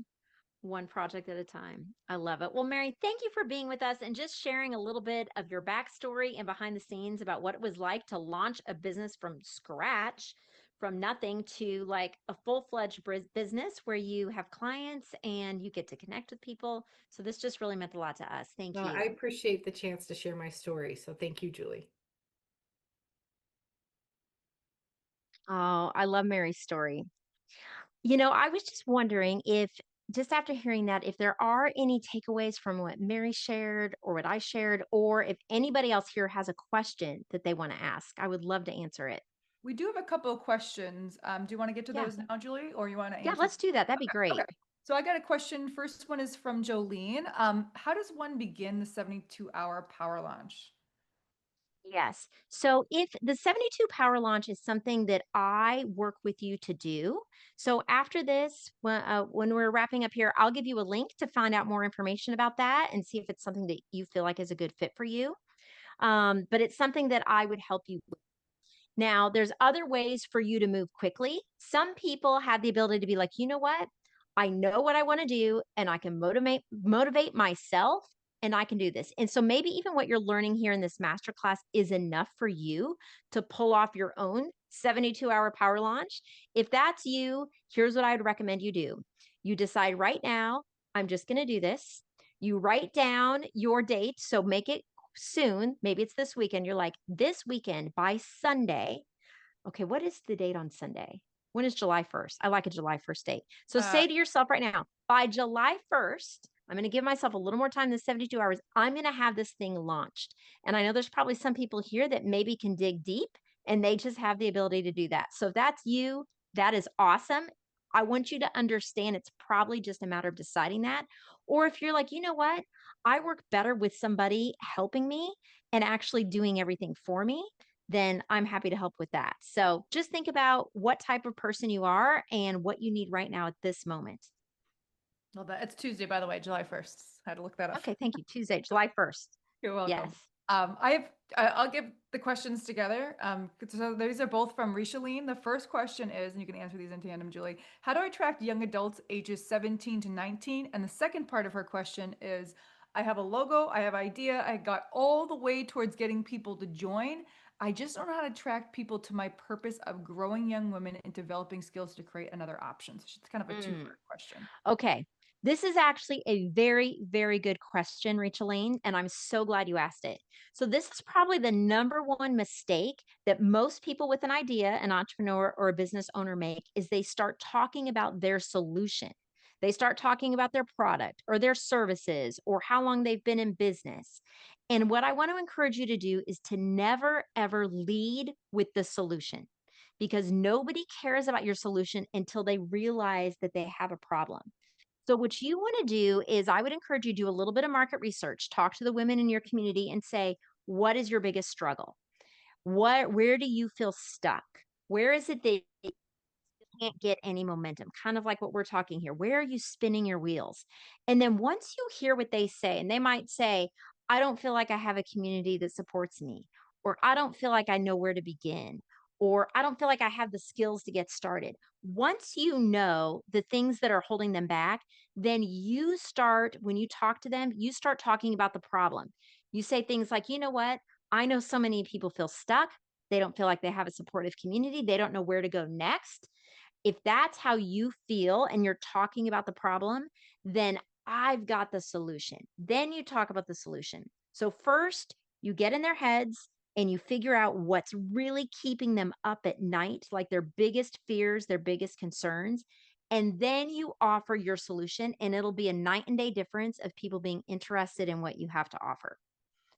Speaker 6: one project at a time. I love it. Well, Mary, thank you for being with us and just sharing a little bit of your backstory and behind the scenes about what it was like to launch a business from scratch, from nothing to like a full-fledged business where you have clients and you get to connect with people. So this just really meant a lot to us. Thank
Speaker 5: I
Speaker 6: you.
Speaker 5: appreciate the chance to share my story, so thank you, Julie.
Speaker 6: Oh, I love Mary's story. I was just wondering if, just after hearing that, if there are any takeaways from what Mary shared or what I shared, or if anybody else here has a question that they want to ask, I would love to answer it.
Speaker 1: We do have a couple of questions. Do you want to get to
Speaker 6: Yeah.
Speaker 1: those now, Julie, or you want to
Speaker 6: Yeah,
Speaker 1: answer?
Speaker 6: let's do that. That'd be
Speaker 1: Okay.
Speaker 6: great.
Speaker 1: So I got a question. First one is from Jolene. How does one begin the 72-hour power launch?
Speaker 6: Yes. So if the 72 power launch is something that I work with you to do, so after this, when we're wrapping up here, I'll give you a link to find out more information about that and see if it's something that you feel like is a good fit for you. But it's something that I would help you with. Now, there's other ways for you to move quickly. Some people have the ability to be like, you know what? I know what I want to do and I can motivate myself and I can do this. And so maybe even what you're learning here in this masterclass is enough for you to pull off your own 72-hour power launch. If that's you, here's what I would recommend you do. You decide right now, I'm just going to do this. You write down your date. So make it soon. Maybe it's this weekend. You're like, this weekend by Sunday. Okay, what is the date on Sunday? When is July 1st? I like a July 1st date. So say to yourself right now, by July 1st, I'm going to give myself a little more time than 72 hours. I'm going to have this thing launched. And I know there's probably some people here that maybe can dig deep and they just have the ability to do that. So if that's you, that is awesome. I want you to understand it's probably just a matter of deciding that. Or if you're like, you know what? I work better with somebody helping me and actually doing everything for me, then I'm happy to help with that. So just think about what type of person you are and what you need right now at this moment.
Speaker 1: Well, it's Tuesday, by the way, July 1st. I had to look that up.
Speaker 6: Okay, thank you. Tuesday, July 1st.
Speaker 1: You're welcome.
Speaker 6: Yes.
Speaker 1: I'll give the questions together. So these are both from Rishaline. The first question is, and you can answer these in tandem, Julie. How do I attract young adults ages 17 to 19? And the second part of her question is, I have a logo, I have idea, I got all the way towards getting people to join. I just don't know how to attract people to my purpose of growing young women and developing skills to create another option. So it's kind of a two-part question.
Speaker 6: Okay. This is actually a very, very good question, Rachel-Lane, and I'm so glad you asked it. So this is probably the number one mistake that most people with an idea, an entrepreneur or a business owner make is they start talking about their solution. They start talking about their product or their services or how long they've been in business. And what I want to encourage you to do is to never, ever lead with the solution because nobody cares about your solution until they realize that they have a problem. So what you want to do is I would encourage you to do a little bit of market research, talk to the women in your community and say, what is your biggest struggle? Where do you feel stuck? Where is it that can't get any momentum, kind of like what we're talking here. Where are you spinning your wheels? And then once you hear what they say, and they might say, I don't feel like I have a community that supports me, or I don't feel like I know where to begin, or I don't feel like I have the skills to get started. Once you know the things that are holding them back, then you start, when you talk to them, you start talking about the problem. You say things like, you know what? I know so many people feel stuck. They don't feel like they have a supportive community. They don't know where to go next. If that's how you feel and you're talking about the problem, then I've got the solution. Then you talk about the solution. So, first, you get in their heads and you figure out what's really keeping them up at night, like their biggest fears, their biggest concerns. And then you offer your solution, and it'll be a night and day difference of people being interested in what you have to offer.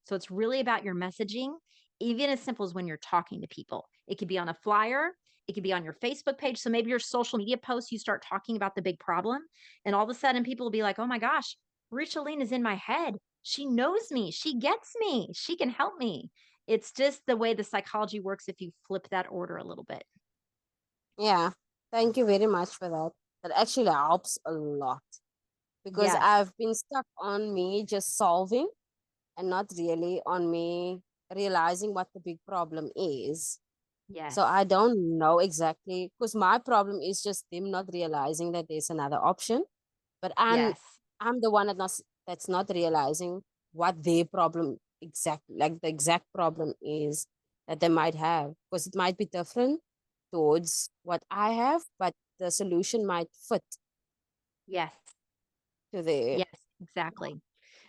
Speaker 6: So it's really about your messaging, even as simple as when you're talking to people. It could be on a flyer, it could be on your Facebook page. So maybe your social media posts, you start talking about the big problem, and all of a sudden people will be like, oh my gosh, Richaline is in my head. She knows me. She gets me. She can help me. It's just the way the psychology works if you flip that order a little bit.
Speaker 10: Yeah, thank you very much for that. That actually helps a lot because
Speaker 6: Yes.
Speaker 10: I've been stuck on me just solving and not really on me realizing what the big problem is. So
Speaker 6: Yes.
Speaker 10: I don't know exactly because my problem is just them not realizing that there's another option. But I'm
Speaker 6: Yes.
Speaker 10: I'm the one that's not realizing what their problem exactly like the exact problem is that they might have because it might be different towards what I have, but the solution might fit
Speaker 6: Yes.
Speaker 10: to their.
Speaker 6: Yes. Exactly.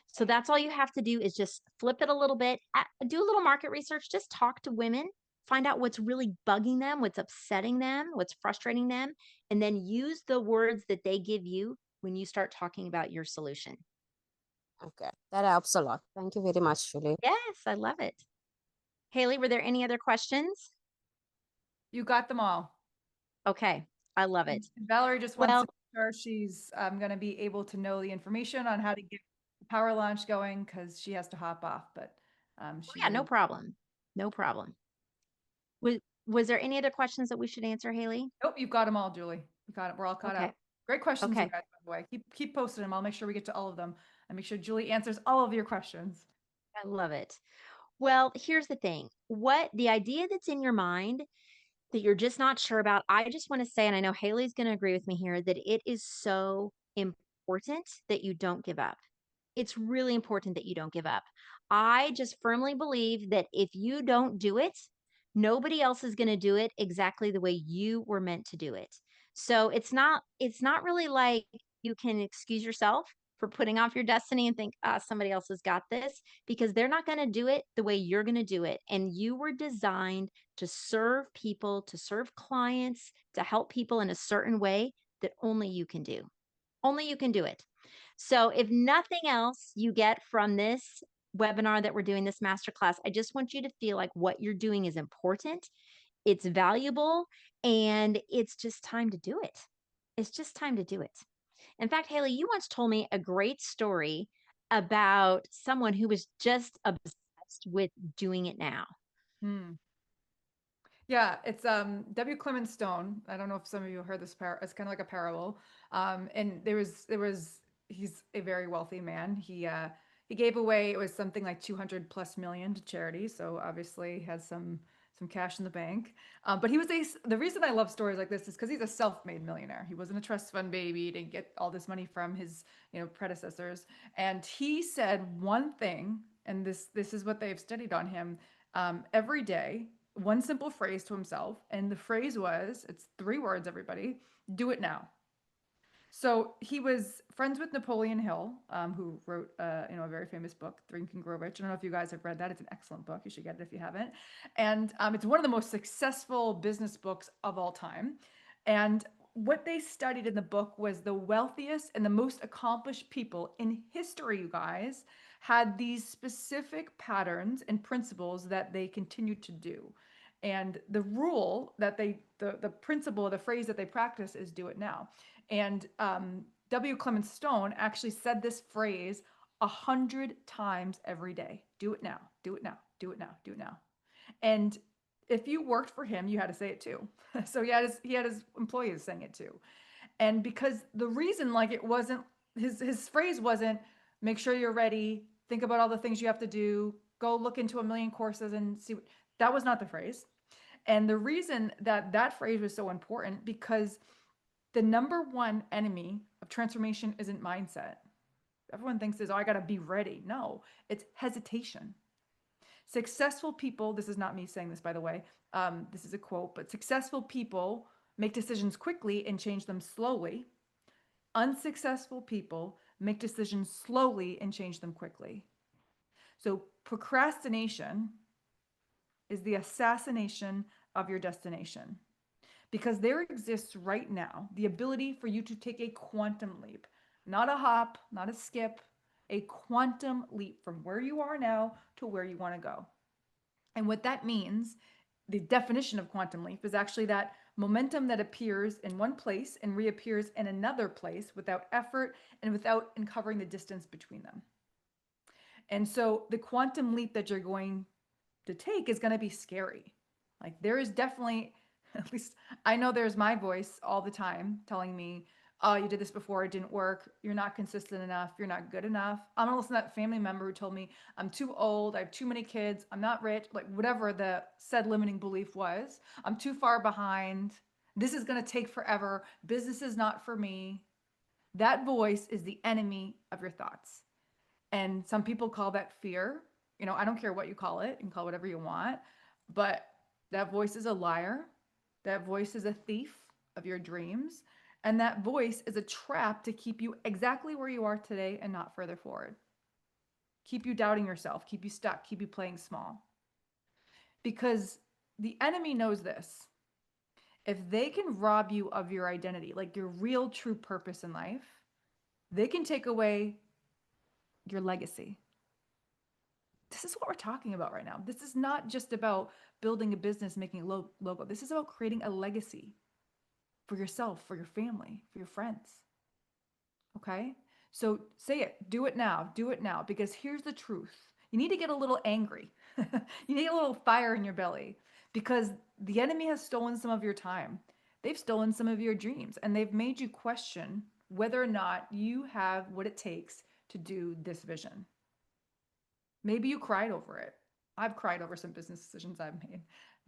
Speaker 6: So that's all you have to do is just flip it a little bit, do a little market research, just talk to women, find out what's really bugging them, what's upsetting them, what's frustrating them, and then use the words that they give you when you start talking about your solution.
Speaker 10: Okay, that helps a lot. Thank you very much, Julie.
Speaker 6: Yes, I love it. Haley, were there any other questions?
Speaker 1: You got them all.
Speaker 6: Okay, I love it.
Speaker 1: And Valerie just wants to
Speaker 6: Well,
Speaker 1: make sure she's going to be able to know the information on how to get the power launch going because she has to hop off. But she
Speaker 6: yeah, no
Speaker 1: will.
Speaker 6: problem. No problem. Was, was there any other questions that we should answer, Haley?
Speaker 1: Nope, you've got them all, Julie. You got it. We're all caught
Speaker 6: Okay.
Speaker 1: up. Great questions, you
Speaker 6: Okay.
Speaker 1: guys. By the way, keep posting them. I'll make sure we get to all of them and make sure Julie answers all of your questions.
Speaker 6: I love it. Well, here's the thing. What the idea that's in your mind that you're just not sure about, I just want to say, and I know Haley's going to agree with me here, that it is so important that you don't give up. It's really important that you don't give up. I just firmly believe that if you don't do it, nobody else is going to do it exactly the way you were meant to do it. So it's not really like you can excuse yourself for putting off your destiny and think, somebody else has got this, because they're not going to do it the way you're going to do it. And you were designed to serve people, to serve clients, to help people in a certain way that only you can do. Only you can do it. So, if nothing else you get from this webinar that we're doing, this masterclass, I just want you to feel like what you're doing is important, it's valuable, and it's just time to do it. It's just time to do it. In fact, Haley, you once told me a great story about someone who was just obsessed with doing it now.
Speaker 1: Hmm. Yeah, it's W. Clement Stone. I don't know if some of you heard this it's kind of like a parable. And there was he's a very wealthy man. He gave away, it was something like 200 plus million to charity, so obviously he has some cash in the bank. But the reason I love stories like this is because he's a self-made millionaire. He wasn't a trust fund baby. He didn't get all this money from his, predecessors. And he said one thing, and this is what they've studied on him, every day, one simple phrase to himself. And the phrase was, it's 3 words, everybody, do it now. So he was friends with Napoleon Hill, who wrote, a very famous book, Think and Grow Rich. I don't know if you guys have read that. It's an excellent book. You should get it if you haven't. And it's one of the most successful business books of all time. And what they studied in the book was the wealthiest and the most accomplished people in history, you guys, had these specific patterns and principles that they continued to do. And the rule that the principle, the phrase that they practice is do it now. And W. Clement Stone actually said this phrase 100 times every day. Do it now, do it now, do it now, do it now. And if you worked for him, you had to say it too. So he had his employees saying it too. And because the reason, like, it wasn't his phrase wasn't make sure you're ready, think about all the things you have to do, go look into a million courses and see what, that was not the phrase. And the reason that that phrase was so important, because the number one enemy of transformation isn't mindset. Everyone thinks is, oh, I got to be ready. No, it's hesitation. Successful people, this is not me saying this, by the way, this is a quote, but successful people make decisions quickly and change them slowly. Unsuccessful people make decisions slowly and change them quickly. So procrastination is the assassination of your destination, because there exists right now the ability for you to take a quantum leap, not a hop, not a skip, a quantum leap from where you are now to where you want to go. And what that means, the definition of quantum leap, is actually that momentum that appears in one place and reappears in another place without effort and without uncovering the distance between them. And so the quantum leap that you're going to take is going to be scary. Like, there is definitely, at least I know there's my voice all the time telling me, oh, you did this before, it didn't work, you're not consistent enough, you're not good enough. I'm gonna listen to that family member who told me I'm too old, I have too many kids, I'm not rich, like whatever the said limiting belief was. I'm too far behind, this is gonna take forever, business is not for me. That voice is the enemy of your thoughts. And some people call that fear. You know, I don't care what you call it, you can call it whatever you want, but that voice is a liar. That voice is a thief of your dreams. And that voice is a trap to keep you exactly where you are today and not further forward. Keep you doubting yourself, keep you stuck, keep you playing small. Because the enemy knows this. If they can rob you of your identity, like your real true purpose in life, they can take away your legacy. This is what we're talking about right now. This is not just about building a business, making a logo. This is about creating a legacy for yourself, for your family, for your friends. Okay? So say it, do it now, because here's the truth. You need to get a little angry. You need a little fire in your belly, because the enemy has stolen some of your time. They've stolen some of your dreams, and they've made you question whether or not you have what it takes to do this vision. Maybe you cried over it. I've cried over some business decisions I've made.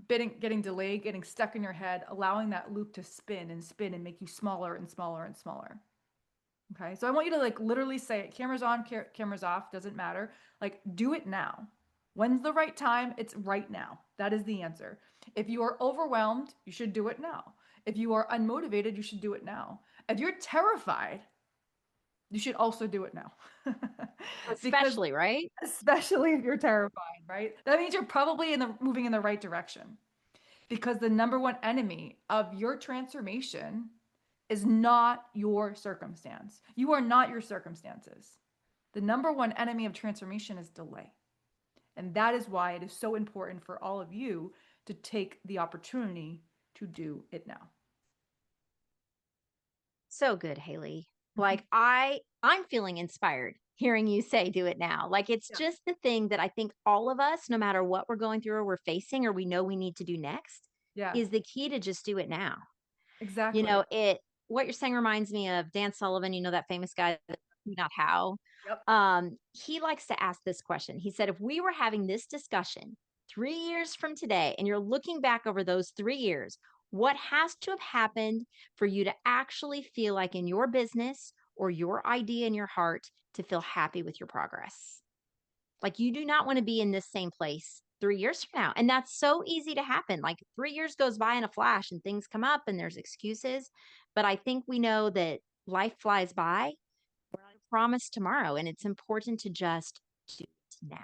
Speaker 1: Getting delayed, getting stuck in your head, allowing that loop to spin and spin and make you smaller and smaller and smaller. Okay, so I want you to, like, literally say it. Cameras on, cameras off, doesn't matter. Like, do it now. When's the right time? It's right now. That is the answer. If you are overwhelmed, you should do it now. If you are unmotivated, you should do it now. If you're terrified, you should also do it now.
Speaker 6: Especially, right?
Speaker 1: Especially if you're terrified, right? That means you're probably moving in the right direction. Because the number one enemy of your transformation is not your circumstance. You are not your circumstances. The number one enemy of transformation is delay. And that is why it is so important for all of you to take the opportunity to do it now.
Speaker 6: So good, Haley. Like I'm feeling inspired hearing you say do it now. Like it's
Speaker 1: Yeah.
Speaker 6: just the thing that I think all of us, no matter what we're going through or we're facing or we know we need to do next,
Speaker 1: Yeah,
Speaker 6: is the key to just do it now. You
Speaker 1: exactly.
Speaker 6: know, it what you're saying reminds me of Dan Sullivan, you know, that famous guy, not how.
Speaker 1: Yep.
Speaker 6: He likes to ask this question. He said, if we were having this discussion 3 years from today, and you're looking back over those 3 years, what has to have happened for you to actually feel like in your business or your idea in your heart to feel happy with your progress? Like you do not want to be in this same place 3 years from now. And that's so easy to happen. Like 3 years goes by in a flash and things come up and there's excuses. But I think we know that life flies by. We're not promised tomorrow. And it's important to just do it now.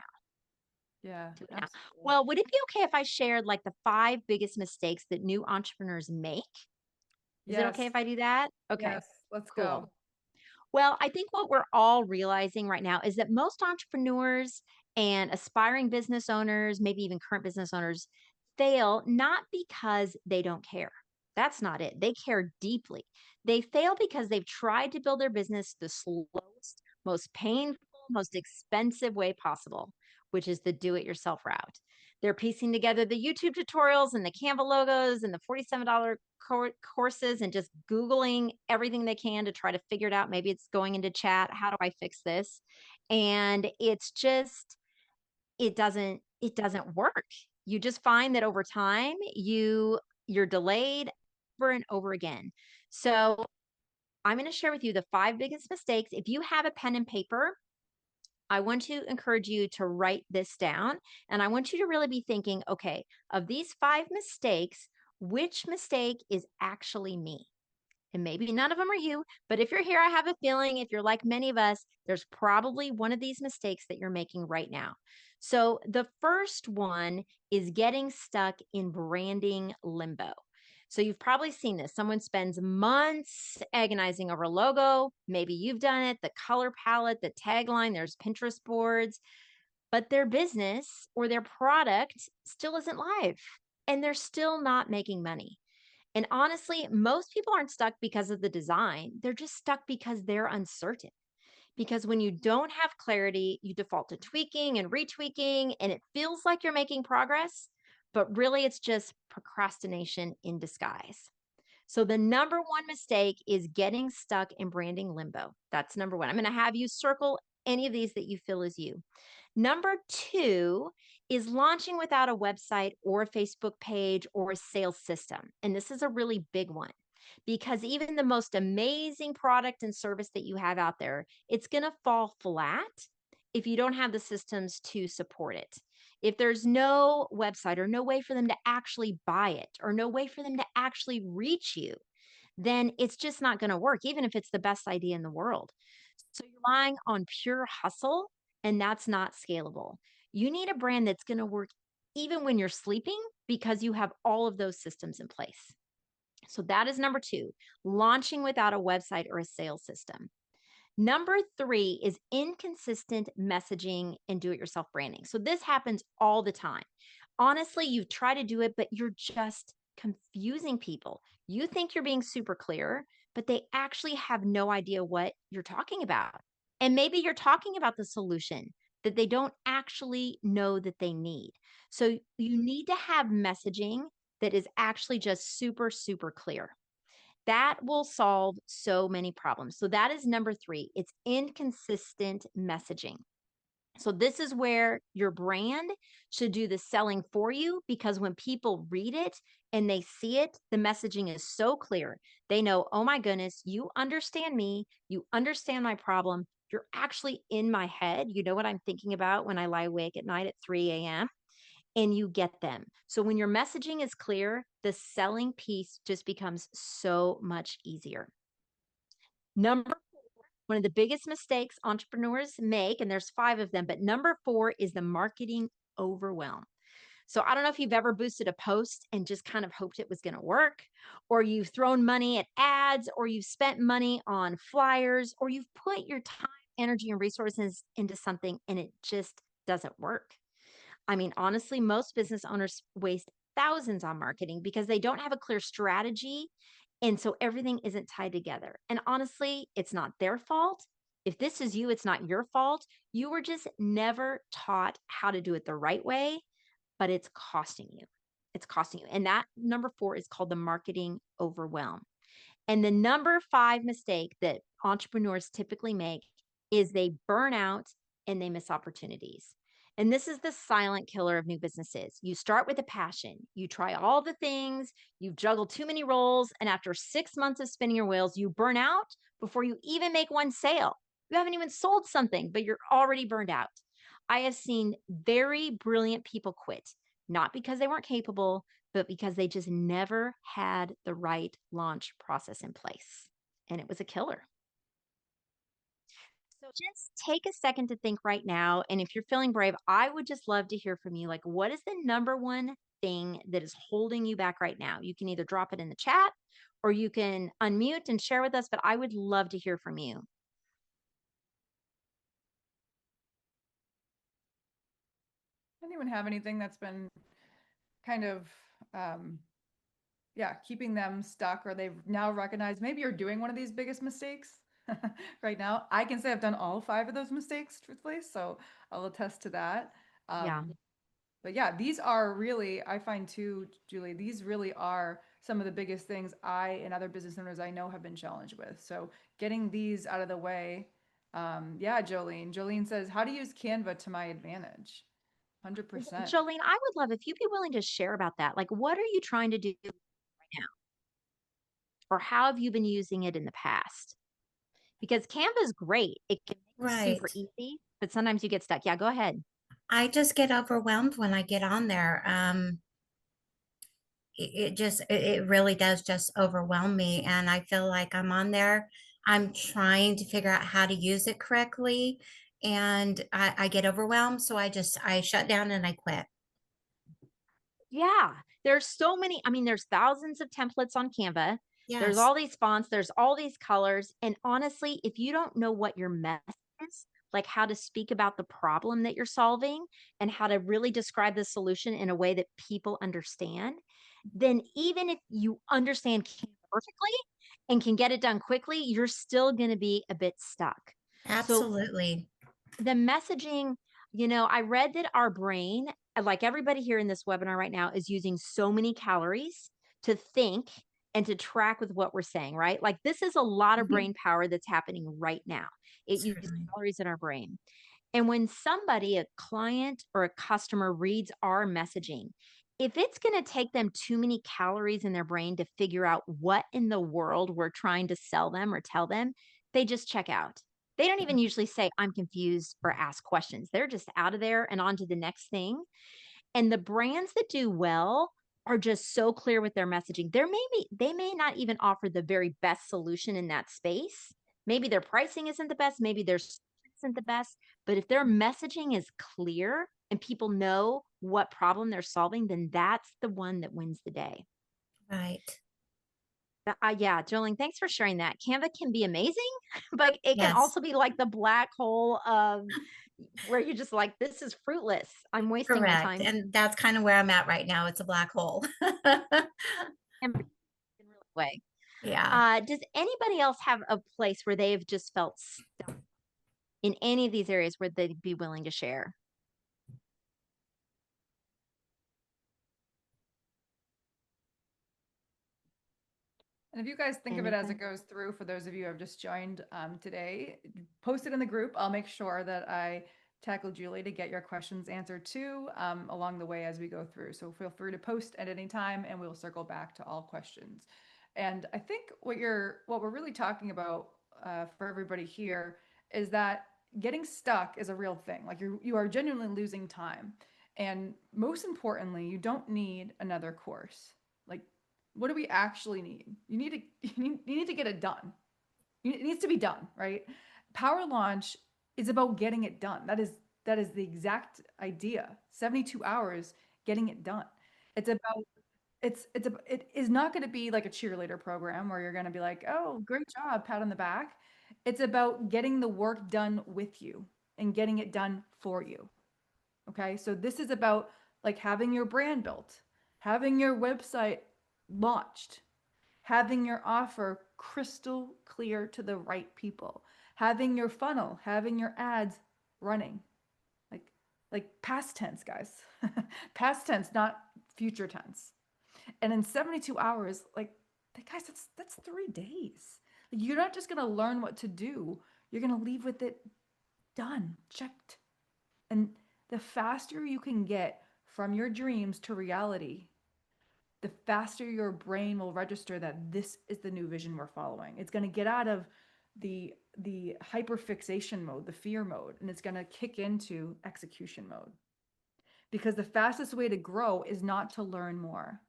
Speaker 1: Yeah,
Speaker 6: Do it now.
Speaker 1: absolutely.
Speaker 6: Well, would it be okay if I shared like the 5 biggest mistakes that new entrepreneurs make? Is it okay
Speaker 1: Yes.
Speaker 6: if I do that? Okay,
Speaker 1: Yes. Let's
Speaker 6: cool.
Speaker 1: go.
Speaker 6: Well, I think what we're all realizing right now is that most entrepreneurs and aspiring business owners, maybe even current business owners, fail not because they don't care. That's not it. They care deeply. They fail because they've tried to build their business the slowest, most painful, most expensive way possible, which is the do it yourself route. They're piecing together the YouTube tutorials and the Canva logos and the $47 courses and just Googling everything they can to try to figure it out. Maybe it's going into chat. How do I fix this? And it's just, it doesn't work. You just find that over time, you're delayed over and over again. So I'm going to share with you the 5 biggest mistakes. If you have a pen and paper, I want to encourage you to write this down. And I want you to really be thinking, okay, of these 5 mistakes, which mistake is actually me? And maybe none of them are you, but if you're here, I have a feeling if you're like many of us, there's probably one of these mistakes that you're making right now. So the first one is getting stuck in branding limbo. So you've probably seen this. Someone spends months agonizing over a logo. Maybe you've done it, the color palette, the tagline, there's Pinterest boards, but their business or their product still isn't live and they're still not making money. And honestly, most people aren't stuck because of the design. They're just stuck because they're uncertain. Because when you don't have clarity, you default to tweaking and retweaking, and it feels like you're making progress, but really it's just procrastination in disguise. So the number one mistake is getting stuck in branding limbo. That's number one. I'm going to have you circle any of these that you feel is you. Number 2 is launching without a website or a Facebook page or a sales system. And this is a really big one because even the most amazing product and service that you have out there, it's going to fall flat if you don't have the systems to support it. If there's no website or no way for them to actually buy it or no way for them to actually reach you, then it's just not going to work, even if it's the best idea in the world. So you're relying on pure hustle, and that's not scalable. You need a brand that's going to work even when you're sleeping because you have all of those systems in place. So that is number 2, launching without a website or a sales system. Number 3 is inconsistent messaging and do it yourself branding. So this happens all the time. Honestly, you try to do it, but you're just confusing people. You think you're being super clear, but they actually have no idea what you're talking about. And maybe you're talking about the solution that they don't actually know that they need. So you need to have messaging that is actually just super, super clear. That will solve so many problems. So that is number 3. It's inconsistent messaging. So this is where your brand should do the selling for you because when people read it and they see it, the messaging is so clear. They know, oh my goodness, you understand me. You understand my problem. You're actually in my head. You know what I'm thinking about when I lie awake at night at 3 a.m. and you get them. So when your messaging is clear, the selling piece just becomes so much easier. Number 4, one of the biggest mistakes entrepreneurs make, and there's 5 of them, but number 4 is the marketing overwhelm. So I don't know if you've ever boosted a post and just kind of hoped it was going to work, or you've thrown money at ads, or you've spent money on flyers, or you've put your time, energy, and resources into something and it just doesn't work. I mean, honestly, most business owners waste thousands on marketing because they don't have a clear strategy. And so everything isn't tied together. And honestly, it's not their fault. If this is you, it's not your fault. You were just never taught how to do it the right way, but it's costing you. It's costing you. And that number 4 is called the marketing overwhelm. And the number 5 mistake that entrepreneurs typically make is they burn out and they miss opportunities. And this is the silent killer of new businesses. You start with a passion, you try all the things, you juggle too many roles, and after 6 months of spinning your wheels, you burn out before you even make one sale. You haven't even sold something, but you're already burned out. I have seen very brilliant people quit, not because they weren't capable, but because they just never had the right launch process in place. And it was a killer. So just take a second to think right now. And if you're feeling brave, I would just love to hear from you. Like, what is the number one thing that is holding you back right now? You can either drop it in the chat or you can unmute and share with us, but I would love to hear from you.
Speaker 1: Anyone have anything that's been kind of, yeah, keeping them stuck, or they've now recognized maybe you're doing one of these biggest mistakes right now? I can say I've done all 5 of those mistakes, truthfully, so I'll attest to that.
Speaker 6: Yeah.
Speaker 1: But yeah, these are really, I find too, Julie, these really are some of the biggest things I and other business owners I know have been challenged with. So getting these out of the way. Yeah, Jolene. Jolene says, how to use Canva to my advantage. 100%.
Speaker 6: Jolene, I would love if you'd be willing to share about that. Like, what are you trying to do right now? Or how have you been using it in the past? Because Canva is great. It can make it super
Speaker 9: Right.
Speaker 6: easy, but sometimes you get stuck. Yeah, go ahead.
Speaker 9: I just get overwhelmed when I get on there. It really does just overwhelm me, and I feel like I'm on there. I'm trying to figure out how to use it correctly, and I get overwhelmed, so I shut down and I quit.
Speaker 6: Yeah, there's so many. I mean, there's thousands of templates on Canva. There's
Speaker 9: Yes.
Speaker 6: all these fonts, there's all these colors. And honestly, if you don't know what your message is, like how to speak about the problem that you're solving and how to really describe the solution in a way that people understand, then even if you understand Canva perfectly and can get it done quickly, you're still going to be a bit stuck. So
Speaker 9: Absolutely.
Speaker 6: the messaging, I read that our brain, like everybody here in this webinar right now, is using so many calories to think and to track with what we're saying, right? Like this is a lot of
Speaker 9: Mhm.
Speaker 6: brain power that's happening right now. It uses
Speaker 9: Certainly.
Speaker 6: calories in our brain. And when somebody, a client or a customer reads our messaging, if it's going to take them too many calories in their brain to figure out what in the world we're trying to sell them or tell them, they just check out. They don't even usually say, I'm confused or ask questions. They're just out of there and on to the next thing. And the brands that do well are just so clear with their messaging. They may not even offer the very best solution in that space. Maybe their pricing isn't the best, maybe their service isn't the best, but if their messaging is clear and people know what problem they're solving, then that's the one that wins the day.
Speaker 9: Right.
Speaker 6: Yeah, Jolene, thanks for sharing that. Canva can be amazing, but it can
Speaker 9: Yes.
Speaker 6: also be like the black hole of where you're just like, this is fruitless. I'm wasting my
Speaker 9: Correct.
Speaker 6: time.
Speaker 9: And that's kind of where I'm at right now. It's a black hole.
Speaker 6: In a really way.
Speaker 9: Yeah.
Speaker 6: Does anybody else have a place where they've just felt stuck in any of these areas where they'd be willing to share?
Speaker 1: And if you guys think of it as it
Speaker 6: Anything?
Speaker 1: goes through, for those of you who have just joined today, post it in the group. I'll make sure that I tackle Julie to get your questions answered too along the way as we go through. So feel free to post at any time and we'll circle back to all questions. And I think what we're really talking about for everybody here is that getting stuck is a real thing. Like you are genuinely losing time. And most importantly, you don't need another course. Like what do we actually need? You need to you need to get it done. It needs to be done, right? Power launch is about getting it done. That is the exact idea. 72 hours getting it done. It's about it is not going to be like a cheerleader program where you're going to be like, "Oh, great job, pat on the back." It's about getting the work done with you and getting it done for you. Okay? So this is about like having your brand built, having your website launched, having your offer crystal clear to the right people, having your funnel, having your ads running. Like past tense, guys. Past tense, not future tense. And in 72 hours, like guys, that's 3 days. Like, you're not just going to learn what to do. You're going to leave with it done, checked. And the faster you can get from your dreams to reality, the faster your brain will register that this is the new vision we're following. It's going to get out of the hyperfixation mode, the fear mode, and it's going to kick into execution mode. Because the fastest way to grow is not to learn more,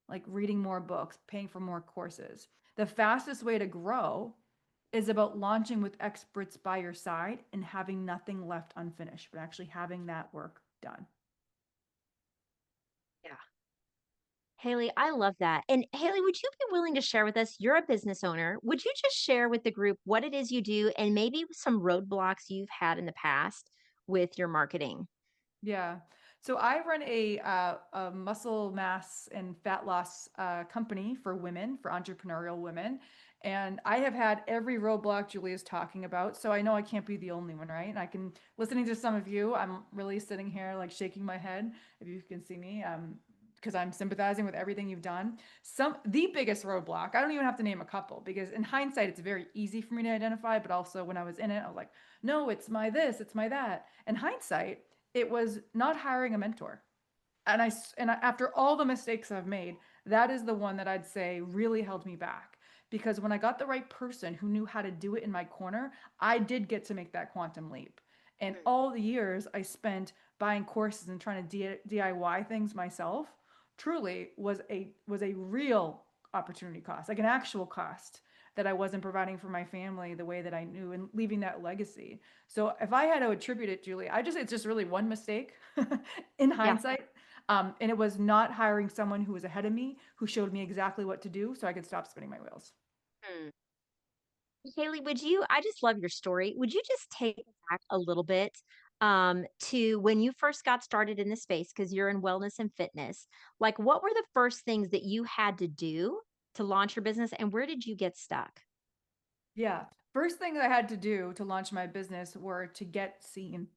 Speaker 1: like reading more books, paying for more courses. The fastest way to grow is about launching with experts by your side and having nothing left unfinished, but actually having that work done.
Speaker 6: Yeah. Haley, I love that. And Haley, would you be willing to share with us? You're a business owner. Would you just share with the group what it is you do and maybe some roadblocks you've had in the past with your marketing?
Speaker 1: Yeah. So I run a muscle mass and fat loss company for women, for entrepreneurial women. And I have had every roadblock Julia's talking about. So I know I can't be the only one, right? And I can, listening to some of you, I'm really sitting here like shaking my head, if you can see me, because I'm sympathizing with everything you've done. The biggest roadblock, I don't even have to name a couple, because in hindsight, it's very easy for me to identify. But also when I was in it, I was like, no, it's my this, it's my that. In hindsight, it was not hiring a mentor. After all the mistakes I've made, that is the one that I'd say really held me back. Because when I got the right person who knew how to do it in my corner, I did get to make that quantum leap. And all the years I spent buying courses and trying to DIY things myself truly was a real opportunity cost, like an actual cost that I wasn't providing for my family the way that I knew and leaving that legacy. So if I had to attribute it, Julie, it's just really one mistake in
Speaker 6: Yeah.
Speaker 1: hindsight. And it was not hiring someone who was ahead of me, who showed me exactly what to do so I could stop spinning my wheels.
Speaker 6: Hmm. Haley, I just love your story. Would you just take us back a little bit to when you first got started in this space? Because you're in wellness and fitness. Like, what were the first things that you had to do to launch your business, and where did you get stuck?
Speaker 1: Yeah. First thing I had to do to launch my business were to get seen.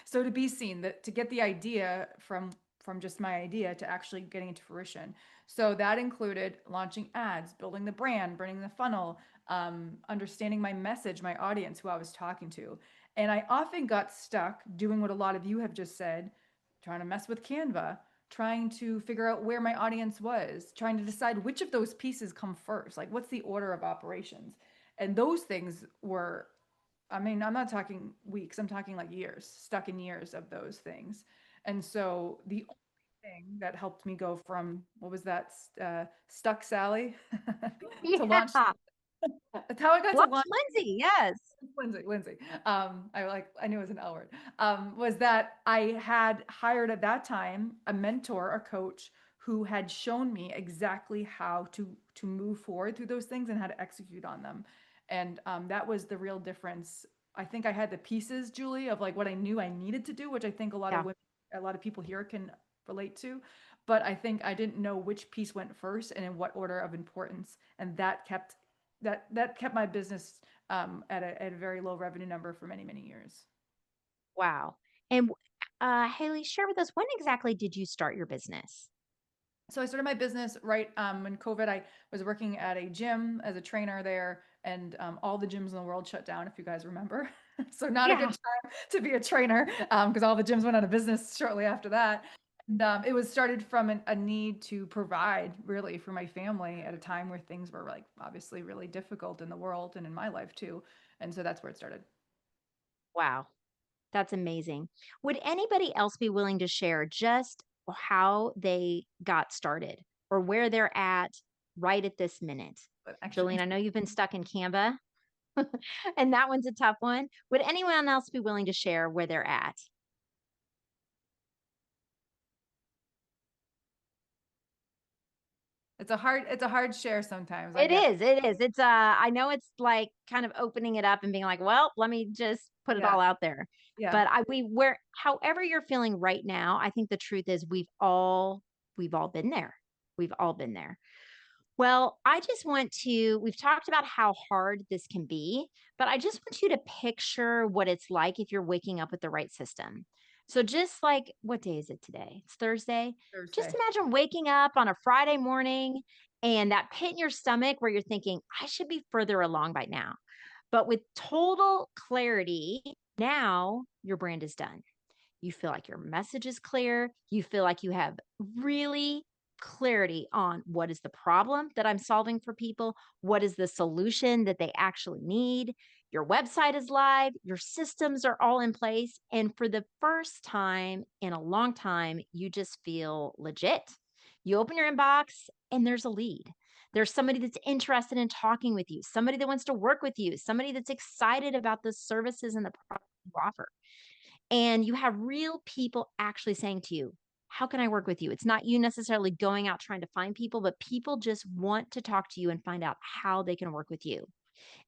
Speaker 1: So to be seen, to get the idea from just my idea to actually getting into fruition. So that included launching ads, building the brand, burning the funnel, understanding my message, my audience, who I was talking to. And I often got stuck doing what a lot of you have just said, trying to mess with Canva, trying to figure out where my audience was, trying to decide which of those pieces come first, like what's the order of operations. And those things were, I mean, I'm not talking weeks, I'm talking like years, stuck in years of those things. And so the only thing that helped me go from, what was that, stuck Sally to launch,
Speaker 6: Yeah.
Speaker 1: that's how I got to
Speaker 6: Launch
Speaker 1: launch
Speaker 6: Lindsay. Yes.
Speaker 1: Lindsay. I knew it was an L word. Was that I had hired at that time a mentor, a coach who had shown me exactly how to move forward through those things and how to execute on them. And that was the real difference. I think I had the pieces, Julie, of like what I knew I needed to do, which I think
Speaker 6: Yeah.
Speaker 1: a lot of people here can relate to. But I think I didn't know which piece went first and in what order of importance, and that kept my business at a very low revenue number for many, many years.
Speaker 6: Wow. And Haley, share with us, when exactly did you start your business?
Speaker 1: So I started my business right when COVID. I was working at a gym as a trainer there, and all the gyms in the world shut down, if you guys remember. So not a good
Speaker 6: Yeah.
Speaker 1: time to be a trainer because all the gyms went out of business shortly after that. And it was started from a need to provide really for my family at a time where things were like obviously really difficult in the world and in my life too. And so that's where it started.
Speaker 6: Wow. That's amazing. Would anybody else be willing to share just how they got started or where they're at right at this minute?
Speaker 1: But actually,
Speaker 6: Jolene, I know you've been stuck in Canva, and that one's a tough one. Would anyone else be willing to share where they're at?
Speaker 1: it's a hard share sometimes. I
Speaker 6: It
Speaker 1: get,
Speaker 6: is. It is. I know it's like kind of opening it up and being like, well, let me just put it
Speaker 1: yeah,
Speaker 6: all out there.
Speaker 1: yeah.
Speaker 6: But however you're feeling right now, I think the truth is we've all been there. We've all been there. Well, we've talked about how hard this can be, but I just want you to picture what it's like if you're waking up with the right system. So, just like, what day is it today? It's Thursday. Just
Speaker 1: Thursday.
Speaker 6: imagine waking up on a Friday morning and that pit in your stomach where you're thinking, I should be further along by now. But with total clarity, now your brand is done. You feel like your message is clear. You feel like you have really clarity on what is the problem that I'm solving for people, what is the solution that they actually need. Your website is live, your systems are all in place. And for the first time in a long time, you just feel legit. You open your inbox and there's a lead. There's somebody that's interested in talking with you, somebody that wants to work with you, somebody that's excited about the services and the products you offer. And you have real people actually saying to you, how can I work with you? It's not you necessarily going out trying to find people, but people just want to talk to you and find out how they can work with you.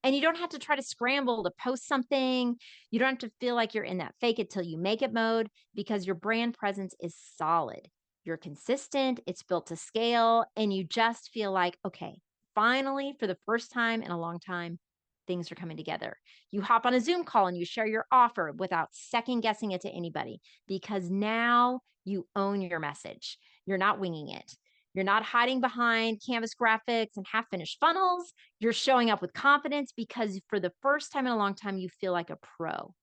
Speaker 6: And you don't have to try to scramble to post something. You don't have to feel like you're in that fake it till you make it mode because your brand presence is solid. You're consistent, it's built to scale, and you just feel like, okay, finally, for the first time in a long time, things are coming together. You hop on a Zoom call and you share your offer without second guessing it to anybody because now you own your message. You're not winging it. You're not hiding behind canvas graphics and half finished funnels. You're showing up with confidence because for the first time in a long time, you feel like a pro.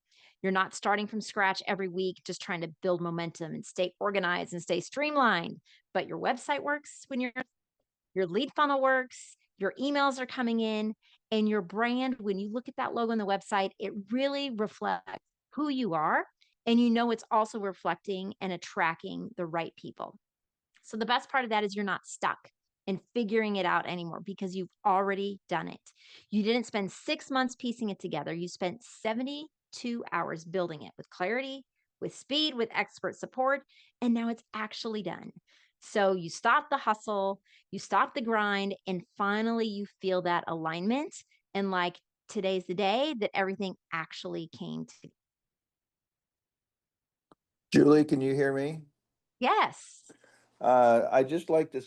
Speaker 6: You're not starting from scratch every week, just trying to build momentum and stay organized and stay streamlined. But your website works when your lead funnel works, your emails are coming in, and your brand, when you look at that logo on the website, it really reflects who you are. And you know it's also reflecting and attracting the right people. So the best part of that is you're not stuck in figuring it out anymore because you've already done it. You didn't spend 6 months piecing it together. You spent 72 hours building it with clarity, with speed, with expert support, and now it's actually done. So you stop the hustle, you stop the grind, and finally you feel that alignment. And like today's the day that everything actually came to.
Speaker 7: Julie, can you hear me?
Speaker 6: Yes.
Speaker 7: I'd just like to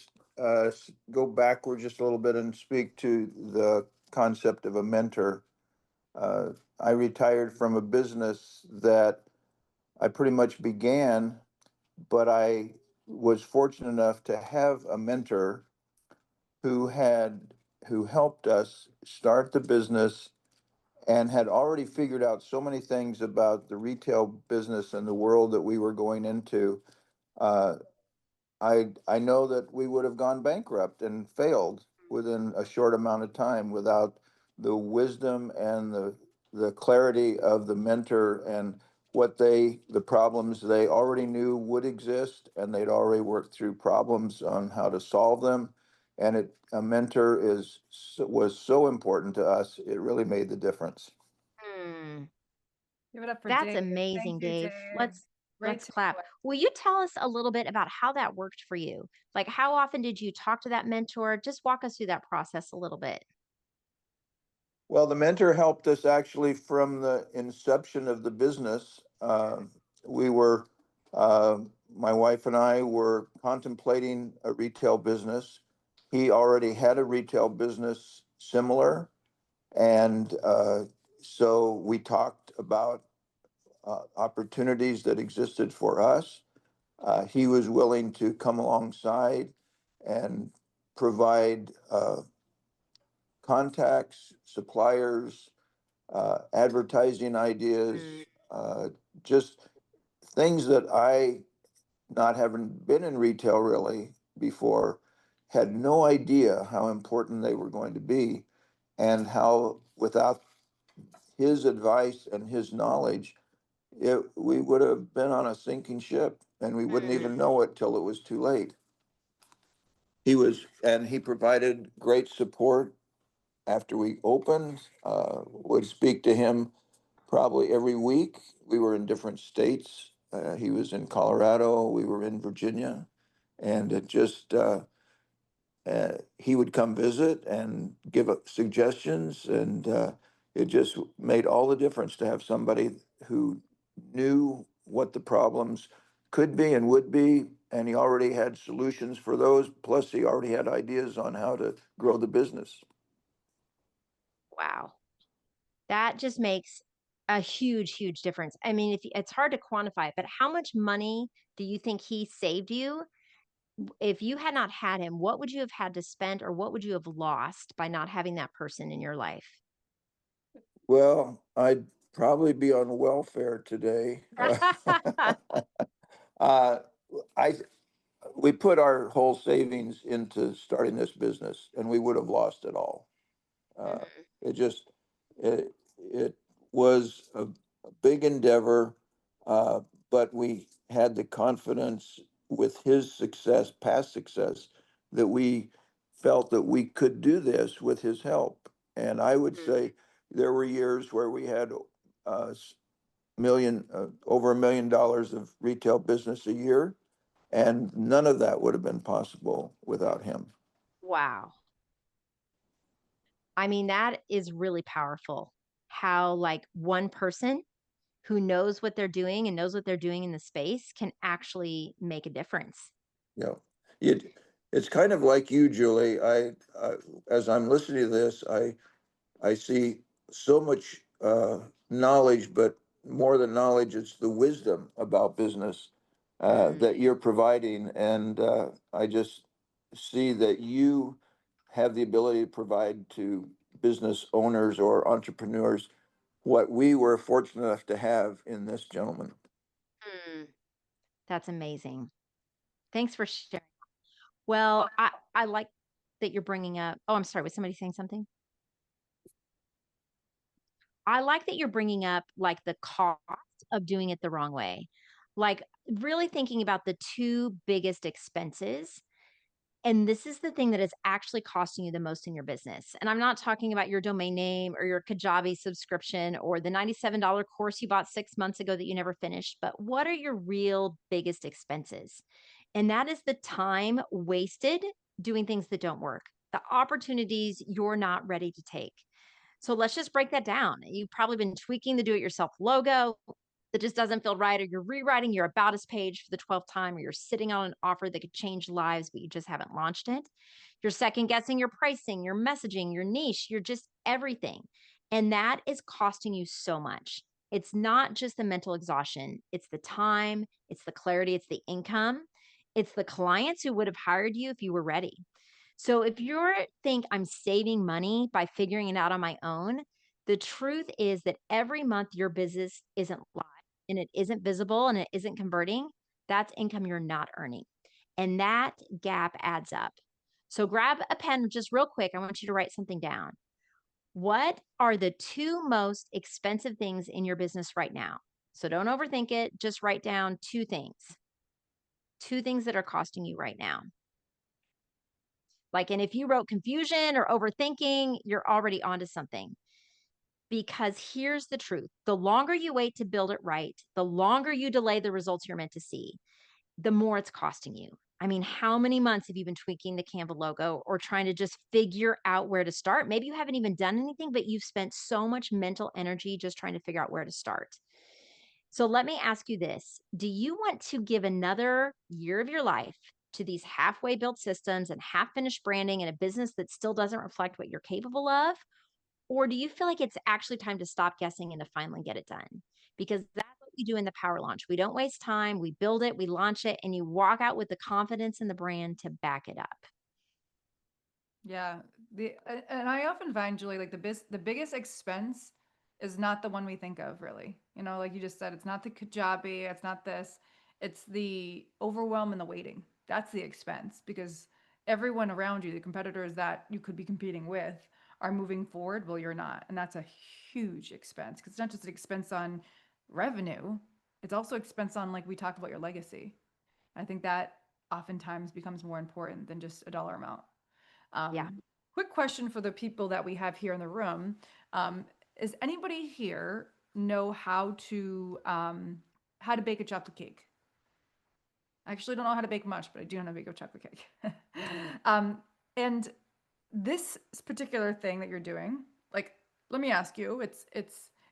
Speaker 7: go backward just a little bit and speak to the concept of a mentor. I retired from a business that I pretty much began, but I was fortunate enough to have a mentor who had who helped us start the business and had already figured out so many things about the retail business and the world that we were going into. Uh, I know that we would have gone bankrupt and failed within a short amount of time without the wisdom and the clarity of the mentor and the problems they already knew would exist, and they'd already worked through problems on how to solve them. And a mentor was so important to us. It really made the difference.
Speaker 6: Hmm.
Speaker 1: Give it up for
Speaker 6: That's
Speaker 1: Dave. Thank
Speaker 6: amazing,
Speaker 1: you,
Speaker 6: Dave.
Speaker 1: Dave. Great
Speaker 6: Let's clap.
Speaker 1: takeaway.
Speaker 6: Will you tell us a little bit about how that worked for you? Like how often did you talk to that mentor? Just walk us through that process a little bit.
Speaker 7: Well, the mentor helped us actually from the inception of the business. We were, uh, my wife and I were contemplating a retail business. He already had a retail business similar. And so we talked about opportunities that existed for us. He was willing to come alongside and provide contacts, suppliers, advertising ideas, uh, just things that I, not having been in retail really before, had no idea how important they were going to be, and how without his advice and his knowledge, we would have been on a sinking ship and we wouldn't
Speaker 6: Mm.
Speaker 7: even know it till it was too late. He provided great support after we opened, would speak to him probably every week. We were in different states. He was in Colorado, we were in Virginia, and he would come visit and give suggestions, and it just made all the difference to have somebody who knew what the problems could be and would be, and he already had solutions for those. Plus, he already had ideas on how to grow the business.
Speaker 6: Wow. That just makes a huge, huge difference. I mean, if it's hard to quantify it, but how much money do you think he saved you? If you had not had him, what would you have had to spend or what would you have lost by not having that person in your life?
Speaker 7: Well, I'd probably be on welfare today. uh, I we put our whole savings into starting this business, and we would have lost it all. Uh, it just it it was a big endeavor, uh, but we had the confidence with his success, past success, that we felt that we could do this with his help. And I would say there were years where we had over $1 million of retail business a year, And none of that would have been possible without him.
Speaker 6: Wow. I mean, that is really powerful. How like one person who knows what they're doing and knows what they're doing in the space can actually make a difference.
Speaker 7: Yeah. It's kind of like you, Julie. As I'm listening to this, I see so much knowledge, but more than knowledge, it's the wisdom about business that you're providing. And I just see that you have the ability to provide to business owners or entrepreneurs what we were fortunate enough to have in this gentleman.
Speaker 6: That's amazing. Thanks for sharing. Well, I like that you're bringing up. Oh, I'm sorry. Was somebody saying something? I like that you're bringing up like the cost of doing it the wrong way. Like really thinking about the two biggest expenses. And this is the thing that is actually costing you the most in your business. And I'm not talking about your domain name or your Kajabi subscription or the $97 course you bought 6 months ago that you never finished, but what are your real biggest expenses? And that is the time wasted doing things that don't work, the opportunities you're not ready to take. So let's just break that down. You've probably been tweaking the do it yourself logo that just doesn't feel right, or you're rewriting your about us page for the 12th time, or you're sitting on an offer that could change lives, but you just haven't launched it. You're second guessing your pricing, your messaging, your niche, you're just everything. And that is costing you so much. It's not just the mental exhaustion, it's the time, it's the clarity, it's the income, it's the clients who would have hired you if you were ready. So if you think I'm saving money by figuring it out on my own, the truth is that every month your business isn't live and it isn't visible and it isn't converting, that's income you're not earning. And that gap adds up. So grab a pen just real quick. I want you to write something down. What are the two most expensive things in your business right now? So don't overthink it. Just write down two things that are costing you right now. Like, and if you wrote confusion or overthinking, you're already onto something. Because here's the truth, the longer you wait to build it right, the longer you delay the results you're meant to see, the more it's costing you. I mean, how many months have you been tweaking the Canva logo or trying to just figure out where to start? Maybe you haven't even done anything, but you've spent so much mental energy just trying to figure out where to start. So let me ask you this. Do you want to give another year of your life to these halfway built systems and half finished branding in a business that still doesn't reflect what you're capable of? Or do you feel like it's actually time to stop guessing and to finally get it done? Because that's what we do in the power launch. We don't waste time. We build it, we launch it, and you walk out with the confidence in the brand to back it up.
Speaker 1: Yeah, and I often find, Julie, like the biggest expense is not the one we think of, really. You know, like you just said, it's not the Kajabi, it's not this, it's the overwhelm and the waiting. That's the expense because everyone around you, the competitors that you could be competing with, are moving forward. Well, you're not, and that's a huge expense because it's not just an expense on revenue; it's also expense on, like we talked about, your legacy. I think that oftentimes becomes more important than just a dollar amount.
Speaker 6: Yeah.
Speaker 1: Quick question for the people that we have here in the room. Is anybody here know how to bake a chocolate cake? I actually don't know how to bake much, but I do know how to bake a chocolate cake. And this particular thing that you're doing, like, let me ask you,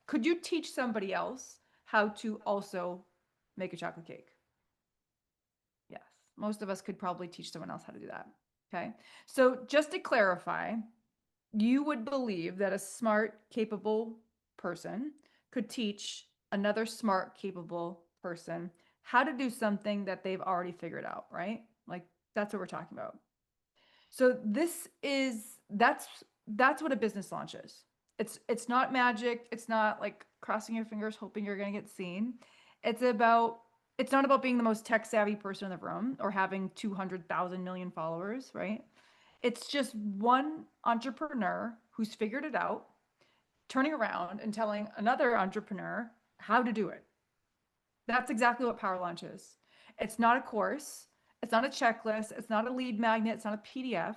Speaker 1: could you teach somebody else how to also make a chocolate cake? Yes, most of us could probably teach someone else how to do that. Okay. So just to clarify, you would believe that a smart, capable person could teach another smart, capable person how to do something that they've already figured out, right? Like that's what we're talking about. So that's what a business launch is. It's not magic. It's not like crossing your fingers hoping you're going to get seen. It's about it's not about being the most tech savvy person in the room or having 200,000 million followers, right? It's just one entrepreneur who's figured it out, turning around and telling another entrepreneur how to do it. That's exactly what Power Launch is. It's not a course, it's not a checklist, it's not a lead magnet, it's not a PDF.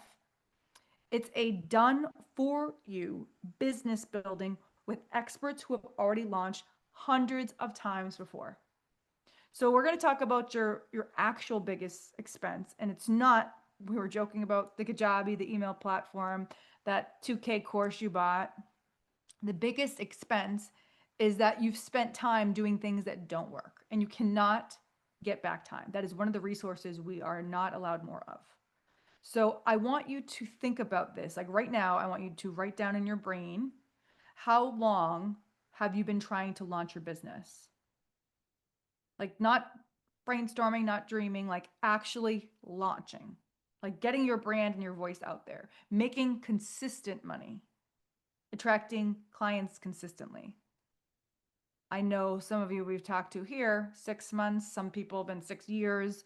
Speaker 1: It's a done for you business building with experts who have already launched hundreds of times before. So we're going to talk about your actual biggest expense, and it's not, we were joking about the Kajabi, the email platform, that 2K course you bought. The biggest expense is that you've spent time doing things that don't work, and you cannot get back time. That is one of the resources we are not allowed more of. So I want you to think about this. Like right now, I want you to write down in your brain, how long have you been trying to launch your business? Like not brainstorming, not dreaming, like actually launching, like getting your brand and your voice out there, making consistent money, attracting clients consistently. I know some of you we've talked to here, 6 months, some people have been 6 years.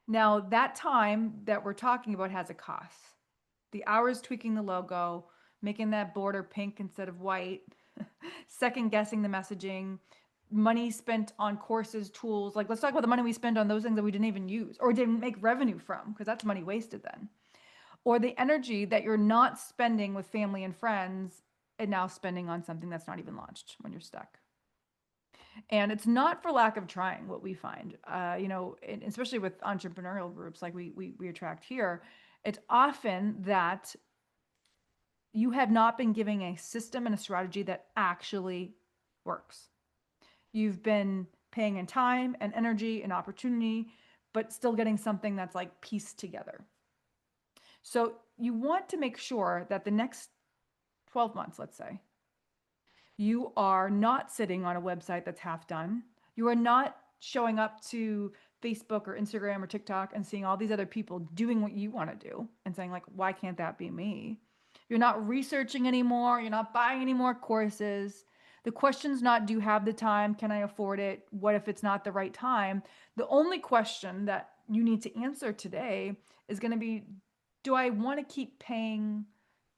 Speaker 1: Now, that time that we're talking about has a cost. The hours tweaking the logo, making that border pink instead of white, second guessing the messaging, money spent on courses, tools. Like, let's talk about the money we spent on those things that we didn't even use or didn't make revenue from, because that's money wasted then. Or the energy that you're not spending with family and friends and now spending on something that's not even launched when you're stuck. And it's not for lack of trying, what we find, especially with entrepreneurial groups like we attract here. It's often that you have not been giving a system and a strategy that actually works. You've been paying in time and energy and opportunity, but still getting something that's like pieced together. So you want to make sure that the next 12 months, let's say, you are not sitting on a website that's half done. You are not showing up to Facebook or Instagram or TikTok and seeing all these other people doing what you want to do and saying, like, why can't that be me? You're not researching anymore. You're not buying any more courses. The question's not, do you have the time? Can I afford it? What if it's not the right time? The only question that you need to answer today is going to be, do I want to keep paying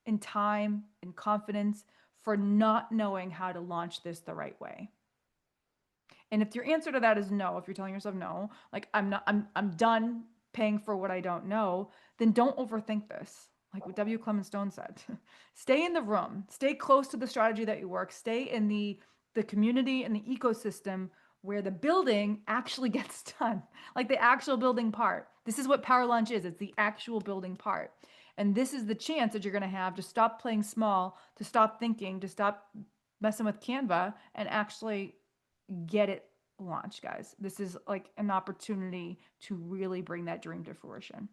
Speaker 1: in time and confidence for not knowing how to launch this the right way? And if your answer to that is no, if you're telling yourself no, like I'm done paying for what I don't know, then don't overthink this. Like what W. Clement Stone said, stay in the room, stay close to the strategy that you work, stay in the community and the ecosystem where the building actually gets done, like the actual building part. This is what PowerLaunch is. It's the actual building part. And this is the chance that you're going to have to stop playing small, to stop thinking, to stop messing with Canva and actually get it launched, guys. This is like an opportunity to really bring that dream to fruition.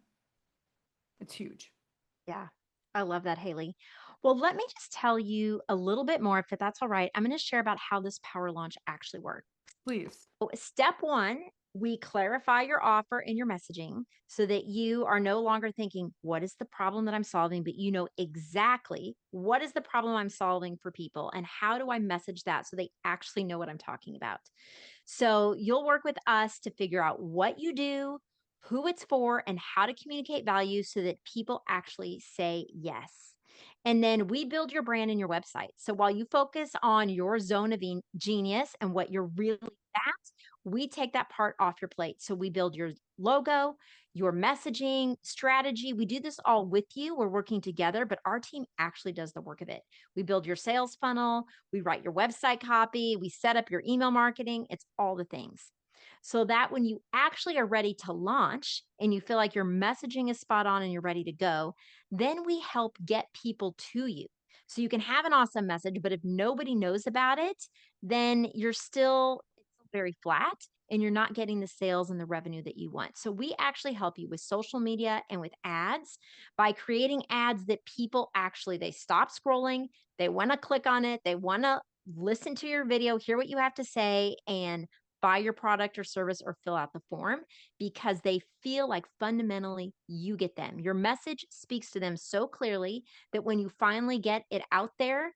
Speaker 1: It's huge.
Speaker 6: Yeah, I love that, Haley. Well, let me just tell you a little bit more, if that's all right. I'm going to share about how this power launch actually works.
Speaker 1: Please.
Speaker 6: So, step one, we clarify your offer and your messaging so that you are no longer thinking, what is the problem that I'm solving? But you know exactly what is the problem I'm solving for people and how do I message that so they actually know what I'm talking about. So you'll work with us to figure out what you do, who it's for, and how to communicate value so that people actually say yes. And then we build your brand and your website. So while you focus on your zone of genius and what you're really at, we take that part off your plate. So we build your logo, your messaging, strategy. We do this all with you. We're working together, but our team actually does the work of it. We build your sales funnel, we write your website copy, we set up your email marketing. It's all the things. So that when you actually are ready to launch and you feel like your messaging is spot on and you're ready to go, then we help get people to you. So you can have an awesome message, but if nobody knows about it, then you're still very flat and you're not getting the sales and the revenue that you want. So we actually help you with social media and with ads by creating ads that people actually, they stop scrolling, they want to click on it, they want to listen to your video, hear what you have to say, and buy your product or service or fill out the form because they feel like fundamentally you get them. Your message speaks to them so clearly that when you finally get it out there,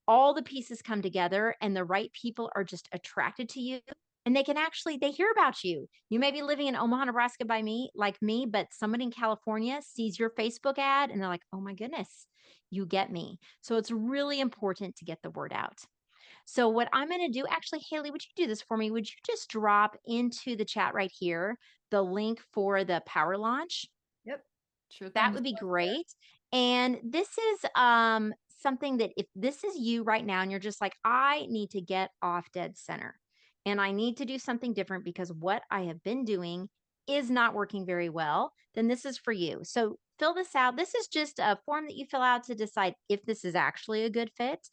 Speaker 6: all the pieces come together and the right people are just attracted to you and they hear about you. You may be living in Omaha, Nebraska like me, but somebody in California sees your Facebook ad and they're like, oh my goodness, you get me. So it's really important to get the word out. So what I'm going to do, actually, Haley, would you do this for me? Would you just drop into the chat right here the link for the power launch?
Speaker 1: Yep. Sure thing.
Speaker 6: That would be great. And this is something that if this is you right now and you're just like, I need to get off dead center. and I need to do something different because what I have been doing is not working very well, then this is for you. So fill this out. This is just a form that you fill out to decide if this is actually a good fit.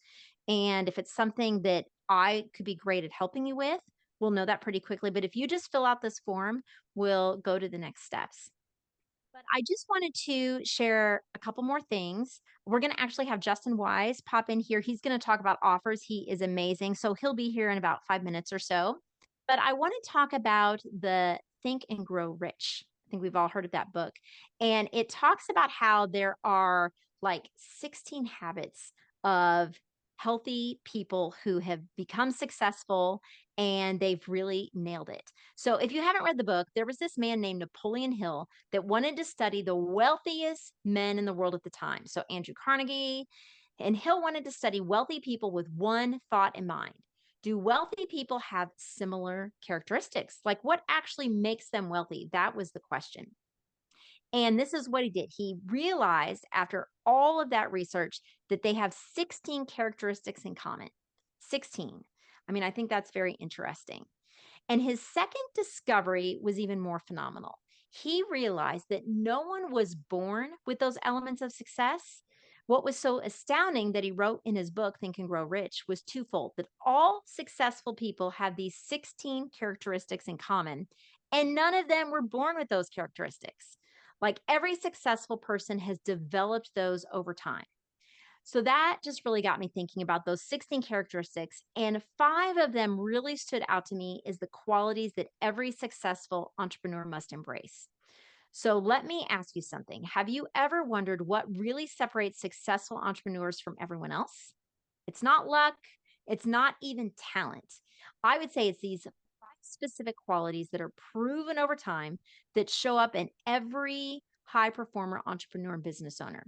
Speaker 6: And if it's something that I could be great at helping you with, we'll know that pretty quickly. But if you just fill out this form, we'll go to the next steps. But I just wanted to share a couple more things. We're going to actually have Justin Wise pop in here. He's going to talk about offers. He is amazing. So he'll be here in about 5 minutes or so. But I want to talk about the Think and Grow Rich. I think we've all heard of that book. And it talks about how there are like 16 habits of healthy people who have become successful and they've really nailed it. So if you haven't read the book, there was this man named Napoleon Hill that wanted to study the wealthiest men in the world at the time. So Andrew Carnegie, and Hill wanted to study wealthy people with one thought in mind. Do wealthy people have similar characteristics? Like what actually makes them wealthy? That was the question. And this is what he did. He realized after all of that research that they have 16 characteristics in common. 16. I mean, I think that's very interesting. And his second discovery was even more phenomenal. He realized that no one was born with those elements of success. What was so astounding that he wrote in his book, Think and Grow Rich, was twofold that all successful people have these 16 characteristics in common, and none of them were born with those characteristics. Like every successful person has developed those over time. So that just really got me thinking about those 16 characteristics. And 5 of them really stood out to me as the qualities that every successful entrepreneur must embrace. So let me ask you something. Have you ever wondered what really separates successful entrepreneurs from everyone else? It's not luck. It's not even talent. I would say it's these 5 specific qualities that are proven over time that show up in every high performer entrepreneur and business owner.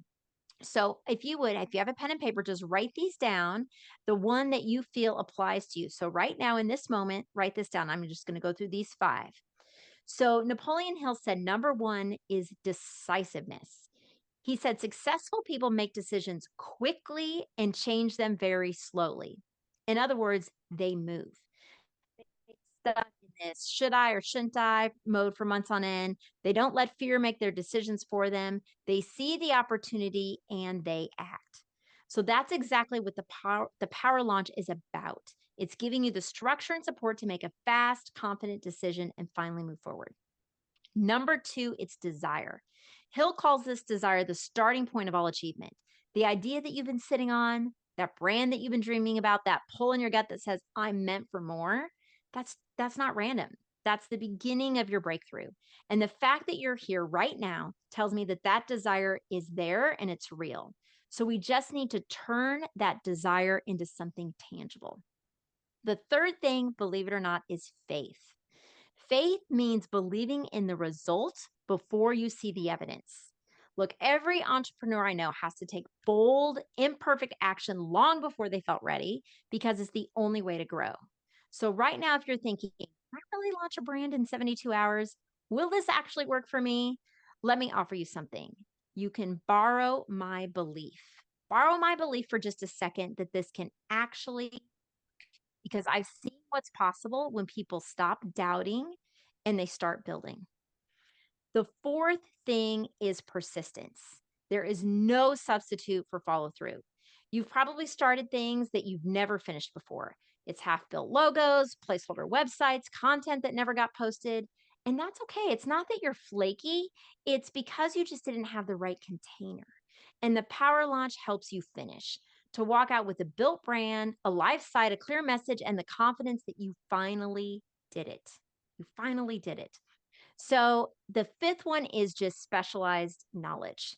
Speaker 6: So if you have a pen and paper, just write these down, the one that you feel applies to you. So right now in this moment, write this down. I'm just going to go through these 5. So Napoleon Hill said number 1 is decisiveness. He said successful people make decisions quickly and change them very slowly. In other words, they move. They get stuck in this should I or shouldn't I mode for months on end. They don't let fear make their decisions for them. They see the opportunity and they act. So that's exactly what the power launch is about. It's giving you the structure and support to make a fast, confident decision and finally move forward. Number 2, it's desire. Hill calls this desire the starting point of all achievement. The idea that you've been sitting on, that brand that you've been dreaming about, that pull in your gut that says, I'm meant for more, that's not random. That's the beginning of your breakthrough. And the fact that you're here right now tells me that that desire is there and it's real. So we just need to turn that desire into something tangible. The third thing, believe it or not, is faith. Faith means believing in the result before you see the evidence. Look, every entrepreneur I know has to take bold, imperfect action long before they felt ready because it's the only way to grow. So, right now, if you're thinking, can I really launch a brand in 72 hours? Will this actually work for me? Let me offer you something. You can borrow my belief. Borrow my belief for just a second that this can actually, because I've seen what's possible when people stop doubting and they start building. The fourth thing is persistence. There is no substitute for follow through. You've probably started things that you've never finished before. It's half built logos, placeholder websites, content that never got posted. And that's okay. It's not that you're flaky, it's because you just didn't have the right container. And the Power Launch helps you finish to walk out with a built brand, a live site, a clear message, and the confidence that you finally did it. You finally did it. So the 5th one is just specialized knowledge.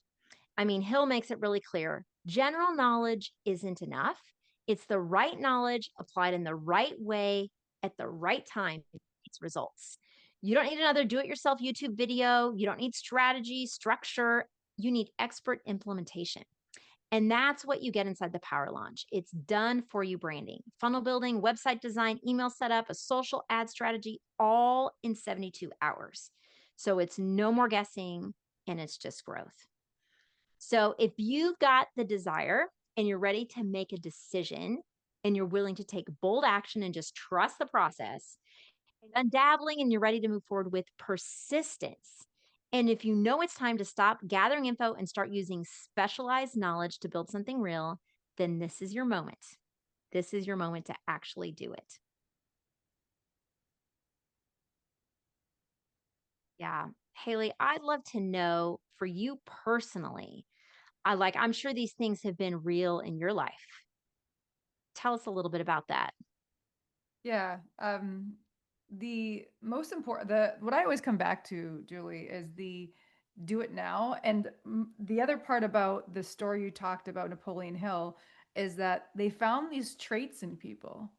Speaker 6: I mean, Hill makes it really clear. General knowledge isn't enough. It's the right knowledge applied in the right way at the right time. It's results. You don't need another do-it-yourself YouTube video. You don't need strategy, structure. You need expert implementation. And that's what you get inside the Power Launch. It's done for you branding, funnel building, website design, email setup, a social ad strategy, all in 72 hours. So it's no more guessing and it's just growth. So if you've got the desire and you're ready to make a decision, and you're willing to take bold action and just trust the process, and dabbling and you're ready to move forward with persistence. And if you know it's time to stop gathering info and start using specialized knowledge to build something real, then this is your moment. This is your moment to actually do it. Yeah. Haley, I'd love to know for you personally, I'm sure these things have been real in your life. Tell us a little bit about that.
Speaker 1: Yeah. The most important, what I always come back to, Julie, is the do it now. And the other part about the story you talked about, Napoleon Hill, is that they found these traits in people.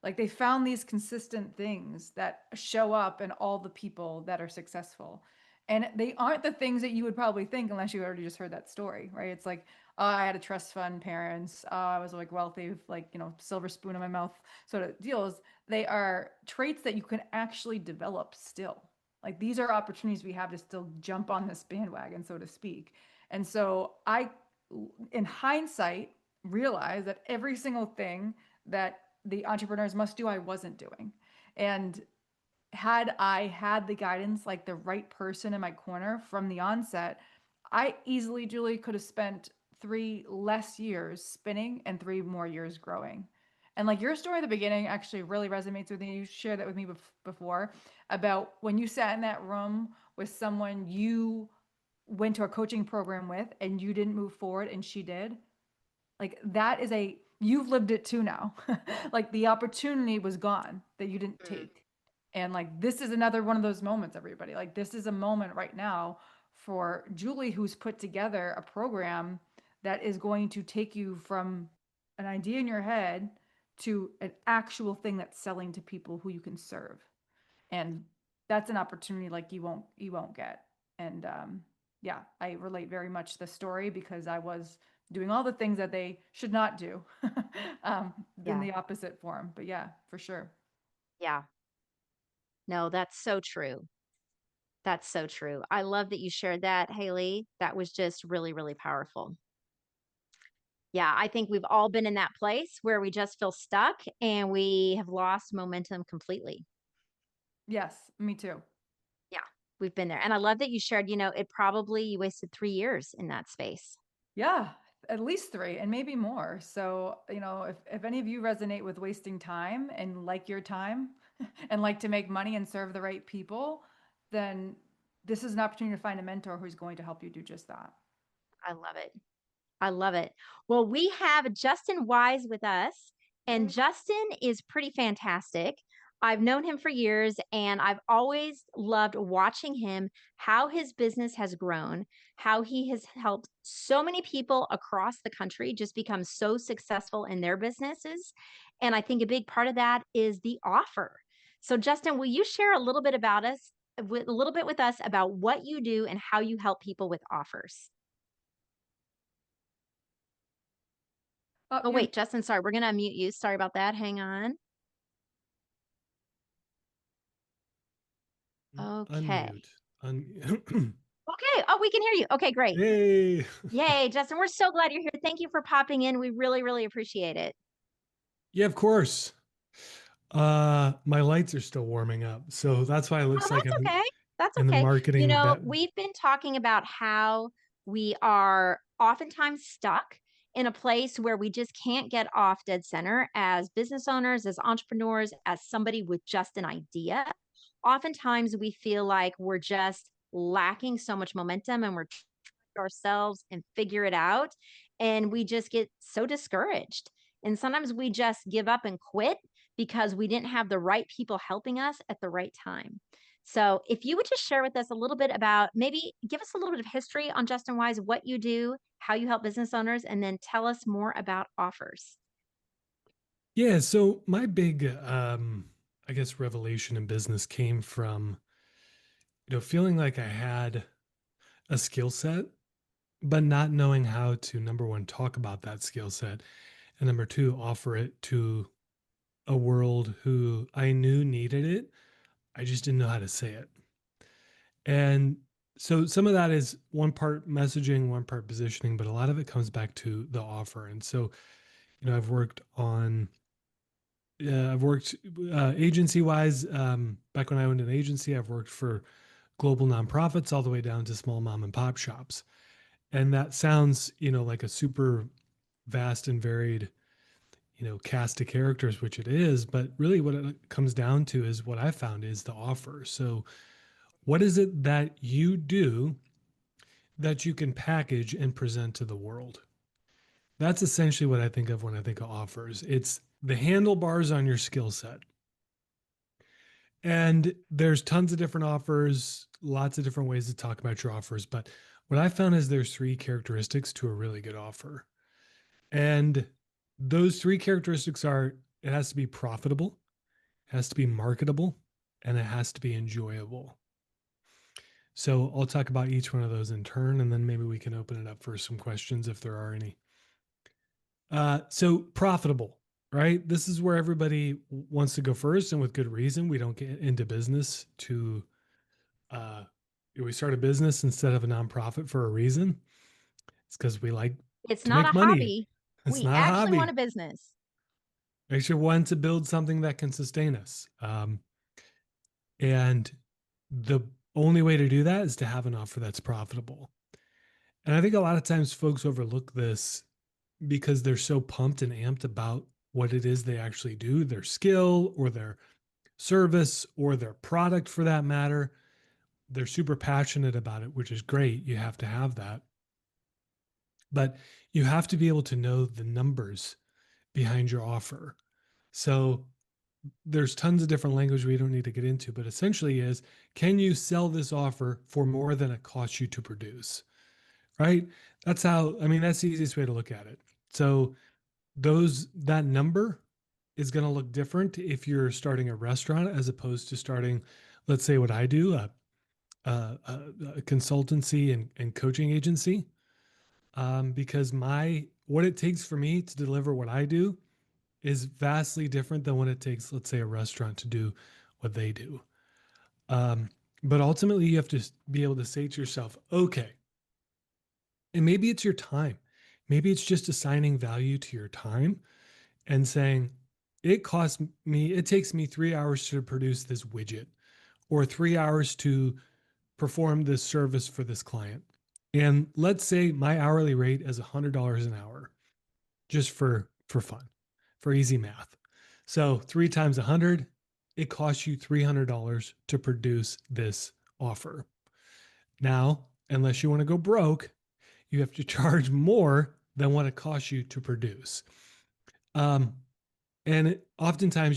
Speaker 1: Like they found these consistent things that show up in all the people that are successful. And they aren't the things that you would probably think unless you already just heard that story, right? It's like, oh, I had a trust fund parents. Oh, I was like wealthy, with like, silver spoon in my mouth sort of deals. They are traits that you can actually develop still. Like these are opportunities we have to still jump on this bandwagon, so to speak. And so in hindsight, realize that every single thing that the entrepreneurs must do, I wasn't doing. And had I had the guidance, like the right person in my corner from the onset, I easily, Julie, could have spent 3 less years spinning and 3 more years growing. And like your story at the beginning actually really resonates with me. You shared that with me before about when you sat in that room with someone you went to a coaching program with and you didn't move forward and she did. Like that is you've lived it too now. Like the opportunity was gone that you didn't take. And like this is another one of those moments, everybody. Like this is a moment right now for Julie, who's put together a program that is going to take you from an idea in your head to an actual thing that's selling to people who you can serve. And that's an opportunity like you won't get. And yeah, I relate very much to the story because I was doing all the things that they should not do in
Speaker 6: Yeah.
Speaker 1: the opposite form. But yeah, for sure.
Speaker 6: Yeah. No, that's so true. That's so true. I love that you shared that, Haley. That was just really, really powerful. Yeah, I think we've all been in that place where we just feel stuck and we have lost momentum completely.
Speaker 1: Yes, me too.
Speaker 6: Yeah, we've been there. And I love that you shared, you wasted 3 years in that space.
Speaker 1: Yeah, at least three and maybe more. So, if any of you resonate with wasting time and like your time and like to make money and serve the right people, then this is an opportunity to find a mentor who's going to help you do just that.
Speaker 6: I love it. I love it. Well, we have Justin Wise with us, and Justin is pretty fantastic. I've known him for years, and I've always loved watching him, how his business has grown, how he has helped so many people across the country just become so successful in their businesses. And I think a big part of that is the offer. So, Justin, will you share a little bit with us about what you do and how you help people with offers? Oh,
Speaker 1: You're
Speaker 6: wait, Justin, sorry, we're gonna unmute you. Sorry about that. Hang on. Okay.
Speaker 11: Unmute.
Speaker 6: Okay. Oh, we can hear you. Okay, great.
Speaker 11: Hey.
Speaker 6: Yay, Justin. We're so glad you're here. Thank you for popping in. We really, really appreciate it.
Speaker 11: Yeah, of course. My lights are still warming up, so that's why it
Speaker 6: Oh,
Speaker 11: looks like
Speaker 6: that's
Speaker 11: I'm
Speaker 6: okay. That's
Speaker 11: in the
Speaker 6: okay.
Speaker 11: marketing
Speaker 6: We've been talking about how we are oftentimes stuck in a place where we just can't get off dead center as business owners, as entrepreneurs, as somebody with just an idea. Oftentimes we feel like we're just lacking so much momentum and we're trying ourselves and figure it out. And we just get so discouraged. And sometimes we just give up and quit because we didn't have the right people helping us at the right time. So, if you would just share with us a little bit about maybe give us a little bit of history on Justin Wise, what you do, how you help business owners, and then tell us more about offers.
Speaker 11: Yeah, so my big I guess revelation in business came from feeling like I had a skill set but not knowing how to number 1 talk about that skill set and number 2 offer it to a world who I knew needed it. I just didn't know how to say it. And so some of that is one part messaging, one part positioning, but a lot of it comes back to the offer. And so, I've worked on I've worked agency wise. Back when I owned an agency, I've worked for global nonprofits all the way down to small mom and pop shops. And that sounds, like a super vast and varied, cast of characters, which it is. But really what it comes down to is what I found is the offer. So what is it that you do that you can package and present to the world? That's essentially what I think of when I think of offers. It's the handlebars on your skill set. And there's tons of different offers, lots of different ways to talk about your offers. But what I found is there's 3 characteristics to a really good offer. And those 3 characteristics are it has to be profitable, it has to be marketable, and it has to be enjoyable. So I'll talk about each one of those in turn, and then maybe we can open it up for some questions if there are any. So profitable, right? This is where everybody wants to go first, and with good reason. We don't get into business to, we start a business instead of a nonprofit for a reason. It's because we like
Speaker 6: It's
Speaker 11: to
Speaker 6: not
Speaker 11: make
Speaker 6: a
Speaker 11: money.
Speaker 6: hobby.
Speaker 11: It's
Speaker 6: We
Speaker 11: not a
Speaker 6: actually want
Speaker 11: hobby.
Speaker 6: a business.
Speaker 11: Actually want to build something that can sustain us. And the only way to do that is to have an offer that's profitable. And I think a lot of times folks overlook this because they're so pumped and amped about what it is they actually do, their skill or their service or their product for that matter. They're super passionate about it, which is great. You have to have that. But you have to be able to know the numbers behind your offer. So there's tons of different language we don't need to get into, but essentially is, can you sell this offer for more than it costs you to produce? Right? That's that's the easiest way to look at it. So that number is going to look different if you're starting a restaurant as opposed to starting, let's say what I do, a consultancy and coaching agency. Because what it takes for me to deliver what I do is vastly different than what it takes, let's say, a restaurant to do what they do. But ultimately, you have to be able to say to yourself, okay, and maybe it's your time. Maybe it's just assigning value to your time and saying, it takes me 3 hours to produce this widget or 3 hours to perform this service for this client. And let's say my hourly rate is $100 an hour, just for fun, for easy math. So 3 times 100, it costs you $300 to produce this offer. Now, unless you want to go broke, you have to charge more than what it costs you to produce. Oftentimes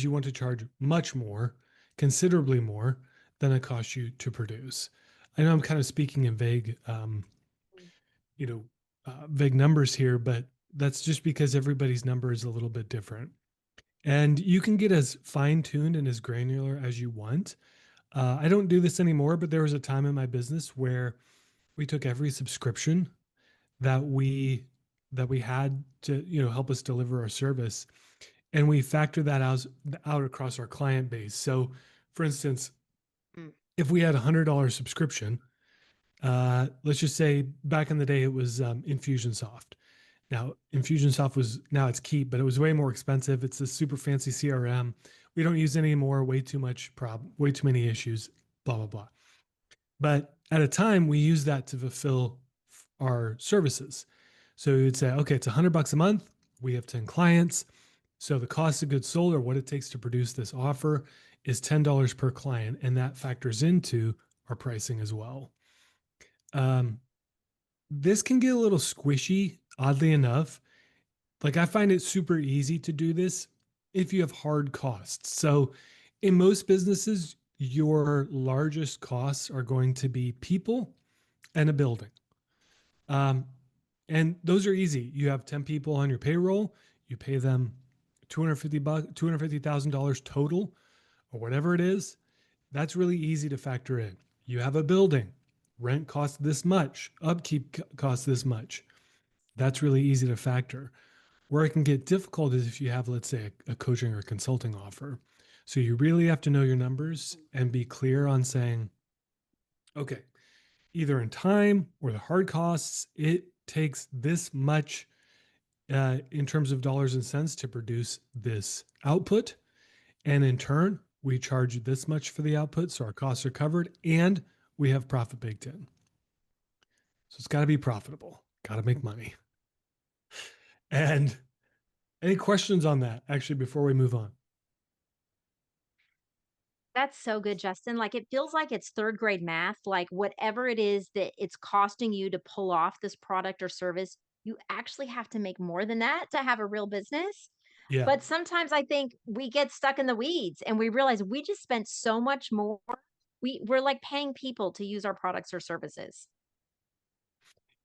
Speaker 11: you want to charge much more, considerably more than it costs you to produce. I know I'm kind of speaking in vague, vague numbers here, but that's just because everybody's number is a little bit different. And you can get as fine-tuned and as granular as you want. I don't do this anymore, but there was a time in my business where we took every subscription that we had to help us deliver our service, and we factor that out across our client base. So, for instance, if we had $100 subscription, let's just say back in the day it was Infusionsoft. Now, Infusionsoft now it's Keep, but it was way more expensive. It's a super fancy CRM. We don't use it anymore. Way too many issues, blah, blah, blah. But at a time, we used that to fulfill our services. So you'd say, okay, it's $100 a month. We have 10 clients. So the cost of goods sold, or what it takes to produce this offer, is $10 per client. And that factors into our pricing as well. This can get a little squishy, oddly enough. Like, I find it super easy to do this if you have hard costs. So in most businesses, your largest costs are going to be people and a building. And those are easy. You have 10 people on your payroll, you pay them $250,000 total, or whatever it is. That's really easy to factor in. You have a building, rent costs this much, upkeep costs this much. That's really easy to factor. Where it can get difficult is if you have, let's say, a coaching or consulting offer. So you really have to know your numbers and be clear on saying, okay, either in time or the hard costs, it takes this much in terms of dollars and cents to produce this output. And in turn, we charge you this much for the output. So our costs are covered and we have profit baked in. So it's got to be profitable, got to make money. And any questions on that actually before we move on?
Speaker 6: That's so good, Justin. Like, it feels like it's third grade math. Like, whatever it is that it's costing you to pull off this product or service, you actually have to make more than that to have a real business.
Speaker 11: Yeah.
Speaker 6: But sometimes I think we get stuck in the weeds and we realize we just spent so much more. We're like paying people to use our products or services.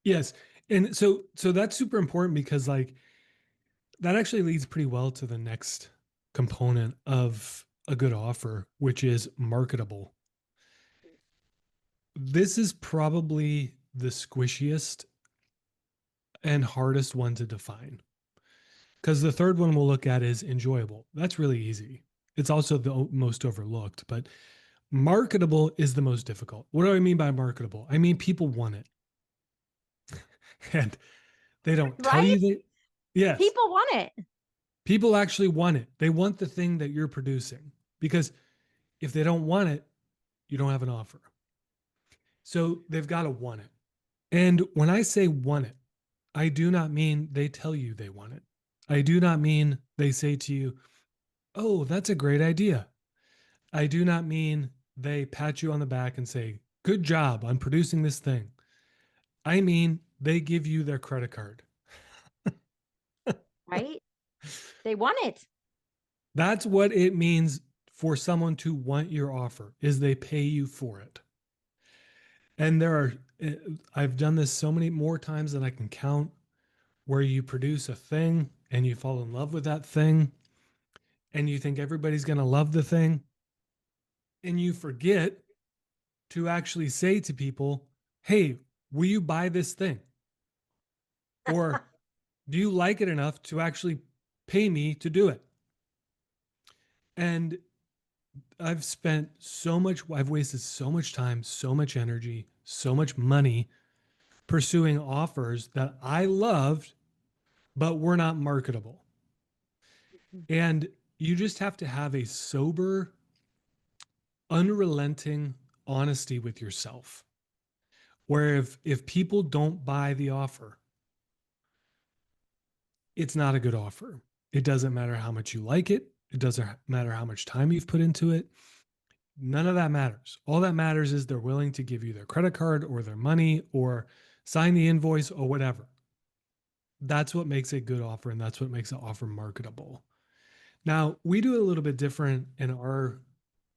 Speaker 11: Yes. And so that's super important because like that actually leads pretty well to the next component of a good offer, which is marketable. This is probably the squishiest and hardest one to define. Because the third one we'll look at is enjoyable. That's really easy. It's also the most overlooked, but marketable is the most difficult. What do I mean by marketable? I mean, people want it. And they don't tell you that. Yes.
Speaker 6: People want it.
Speaker 11: People actually want it. They want the thing that you're producing because if they don't want it, you don't have an offer. So they've got to want it. And when I say want it, I do not mean they tell you they want it. I do not mean they say to you, oh, that's a great idea. I do not mean they pat you on the back and say, good job on producing this thing. I mean, they give you their credit card.
Speaker 6: Right? They want it.
Speaker 11: That's what it means for someone to want your offer, is they pay you for it. And I've done this so many more times than I can count, where you produce a thing and you fall in love with that thing and you think everybody's going to love the thing. And you forget to actually say to people, hey, will you buy this thing? Or do you like it enough to actually pay me to do it? And I've wasted so much time, so much energy, so much money pursuing offers that I loved, but were not marketable. And you just have to have a sober, unrelenting honesty with yourself. Where if people don't buy the offer, it's not a good offer. It doesn't matter how much you like it. It doesn't matter how much time you've put into it. None of that matters. All that matters is they're willing to give you their credit card or their money or sign the invoice or whatever. That's what makes a good offer, and that's what makes an offer marketable. Now, we do it a little bit different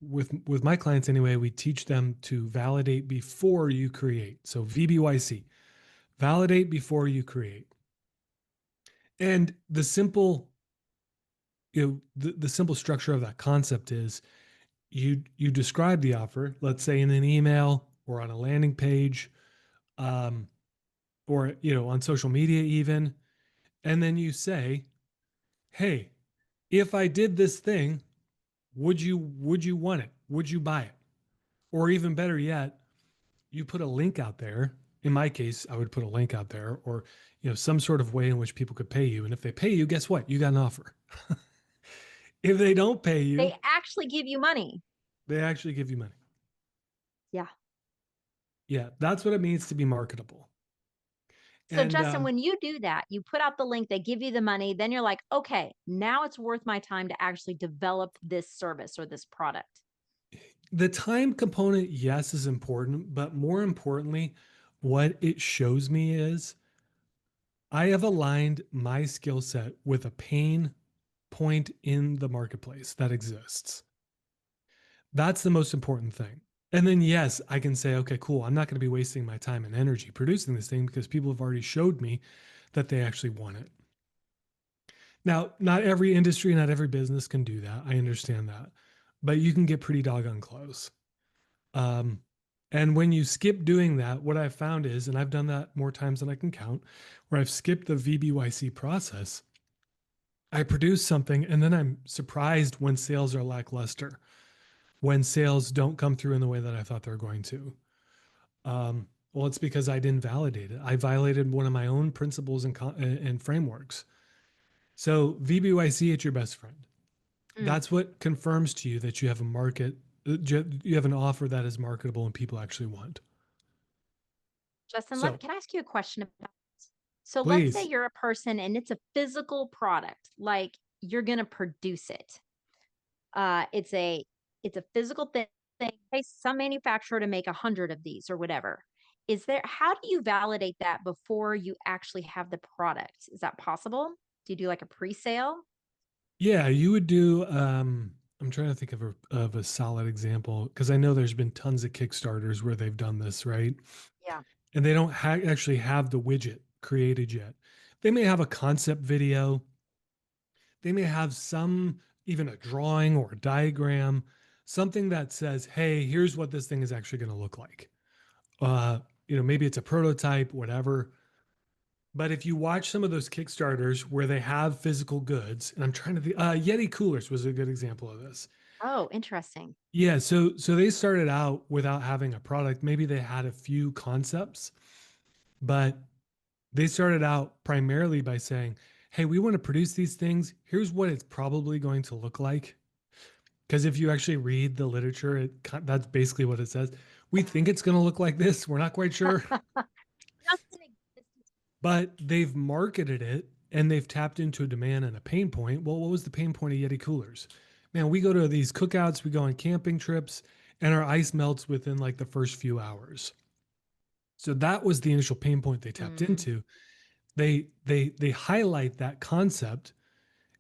Speaker 11: with my clients anyway. We teach them to validate before you create. So VBYC, validate before you create. And the simple structure of that concept is you describe the offer, let's say in an email or on a landing page, or on social media even, and then you say, hey, if I did this thing, would you want it? Would you buy it? Or even better yet, you put a link out there. In my case, I would put a link out there, or some sort of way in which people could pay you. And if they pay you, guess what? You got an offer. If they don't pay you,
Speaker 6: they actually give you money.
Speaker 11: They actually give you money.
Speaker 6: Yeah.
Speaker 11: Yeah, that's what it means to be marketable.
Speaker 6: So Justin, when you do that, you put out the link, they give you the money, then you're like, okay, now it's worth my time to actually develop this service or this product.
Speaker 11: The time component, yes, is important, but more importantly, what it shows me is I have aligned my skill set with a pain point in the marketplace that exists. That's the most important thing. And then, yes, I can say, okay, cool. I'm not going to be wasting my time and energy producing this thing because people have already showed me that they actually want it. Now, not every industry, not every business can do that. I understand that, but you can get pretty doggone close. And when you skip doing that, what I've found is, and I've done that more times than I can count, where I've skipped the VBYC process, I produce something and then I'm surprised when sales are lackluster, when sales don't come through in the way that I thought they were going to. Well, it's because I didn't validate it. I violated one of my own principles and frameworks. So VBYC, it's your best friend.
Speaker 6: Mm.
Speaker 11: That's what confirms to you that you have a market, you have an offer that is marketable and people actually want.
Speaker 6: Justin,
Speaker 11: So
Speaker 6: can I ask you a question about so let's say
Speaker 11: please,
Speaker 6: you're a person and it's a physical product, like you're going to produce it. It's a physical thing. Hey, some manufacturer to make 100 of these or whatever. How do you validate that before you actually have the product? Is that possible? Do you do like a pre-sale?
Speaker 11: yeah, you would do, I'm trying to think of a solid example because I know there's been tons of Kickstarters where they've done this, right?
Speaker 6: Yeah.
Speaker 11: And they don't actually have the widget created yet. They may have a concept video. They may have even a drawing or a diagram, something that says, hey, here's what this thing is actually going to look like. Maybe it's a prototype, whatever. But if you watch some of those Kickstarters where they have physical goods, and I'm trying to think, Yeti coolers was a good example of this.
Speaker 6: Oh, interesting.
Speaker 11: Yeah, so they started out without having a product. Maybe they had a few concepts, but they started out primarily by saying, hey, we want to produce these things. Here's what it's probably going to look like. Because if you actually read the literature, that's basically what it says. We think it's going to look like this. We're not quite sure. But they've marketed it and they've tapped into a demand and a pain point. Well, what was the pain point of Yeti coolers? Man, we go to these cookouts, we go on camping trips, and our ice melts within like the first few hours. So that was the initial pain point they tapped into. They highlight that concept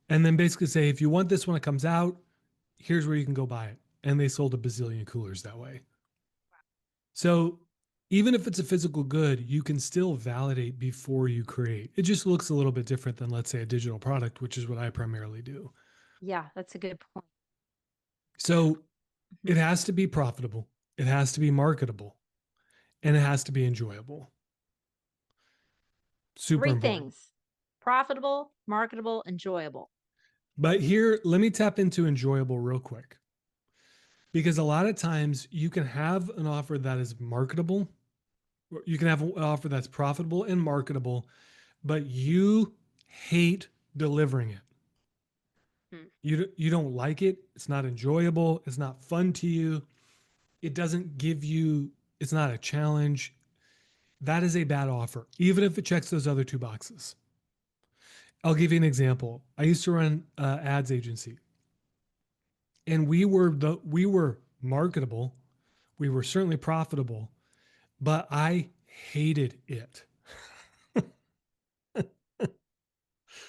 Speaker 11: and then basically say, if you want this when it comes out, here's where you can go buy it. And they sold a bazillion coolers that way. So even if it's a physical good, you can still validate before you create. It just looks a little bit different than, let's say, a digital product, which is what I primarily do.
Speaker 6: Yeah, that's a good point.
Speaker 11: So it has to be profitable, it has to be marketable, and it has to be enjoyable. Super
Speaker 6: Three
Speaker 11: important.
Speaker 6: things: profitable, marketable, enjoyable.
Speaker 11: But here, let me tap into enjoyable real quick. Because a lot of times you can have an offer that is marketable, or you can have an offer that's profitable and marketable, but you hate delivering it. You don't like it. It's not enjoyable. It's not fun to you. It doesn't give you, it's not a challenge. That is a bad offer, even if it checks those other two boxes. I'll give you an example. I used to run an ads agency, and we were marketable. We were certainly profitable, but I hated it.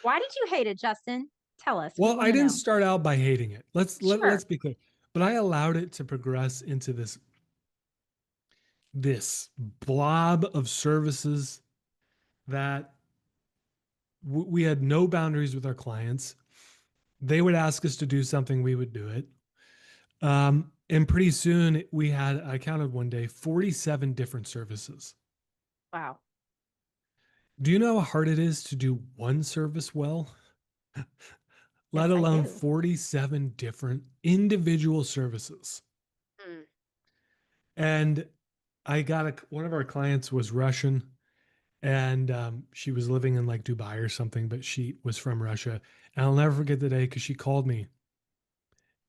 Speaker 6: Why did you hate it, Justin? Tell us. We
Speaker 11: Well,
Speaker 6: want
Speaker 11: I
Speaker 6: to
Speaker 11: didn't
Speaker 6: know.
Speaker 11: start out by hating it. Let's
Speaker 6: Sure.
Speaker 11: be clear. But I allowed it to progress into this blob of services that we had no boundaries with our clients. They would ask us to do something, we would do it. And pretty soon I counted one day, 47 different services.
Speaker 6: Wow.
Speaker 11: Do you know how hard it is to do one service well? Let
Speaker 6: Yes, I
Speaker 11: alone
Speaker 6: do.
Speaker 11: 47 different individual services.
Speaker 6: Mm.
Speaker 11: And one of our clients was Russian, and she was living in like Dubai or something, but she was from Russia. And I'll never forget the day because she called me.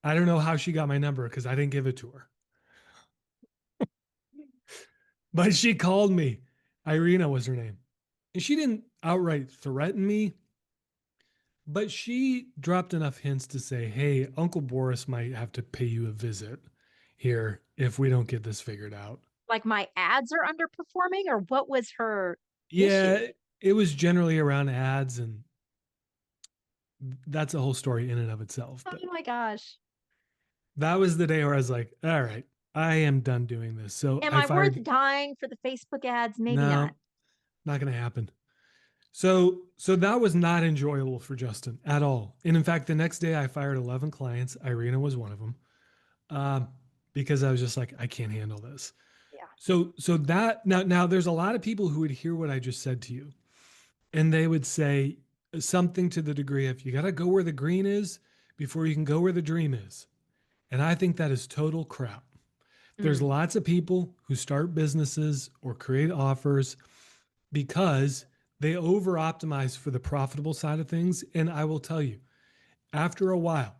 Speaker 11: I don't know how she got my number because I didn't give it to her. But she called me. Irina was her name. And she didn't outright threaten me, but she dropped enough hints to say, hey, Uncle Boris might have to pay you a visit here if we don't get this figured out.
Speaker 6: Like my ads are underperforming, or what was her
Speaker 11: Yeah,
Speaker 6: issue?
Speaker 11: it was generally around ads, and that's a whole story in and of itself.
Speaker 6: Oh
Speaker 11: But
Speaker 6: my gosh.
Speaker 11: that was the day where I was like, all right, I am done doing this. So
Speaker 6: Am
Speaker 11: I
Speaker 6: I
Speaker 11: fired,
Speaker 6: worth dying for the Facebook ads? Maybe
Speaker 11: no,
Speaker 6: not.
Speaker 11: not going to happen. So that was not enjoyable for Justin at all. And in fact, the next day I fired 11 clients. Irina was one of them, because I was just like, I can't handle this.
Speaker 6: Yeah.
Speaker 11: So that now there's a lot of people who would hear what I just said to you, and they would say something to the degree of, you got to go where the green is before you can go where the dream is. And I think that is total crap. There's lots of people who start businesses or create offers because they over optimize for the profitable side of things. And I will tell you, after a while,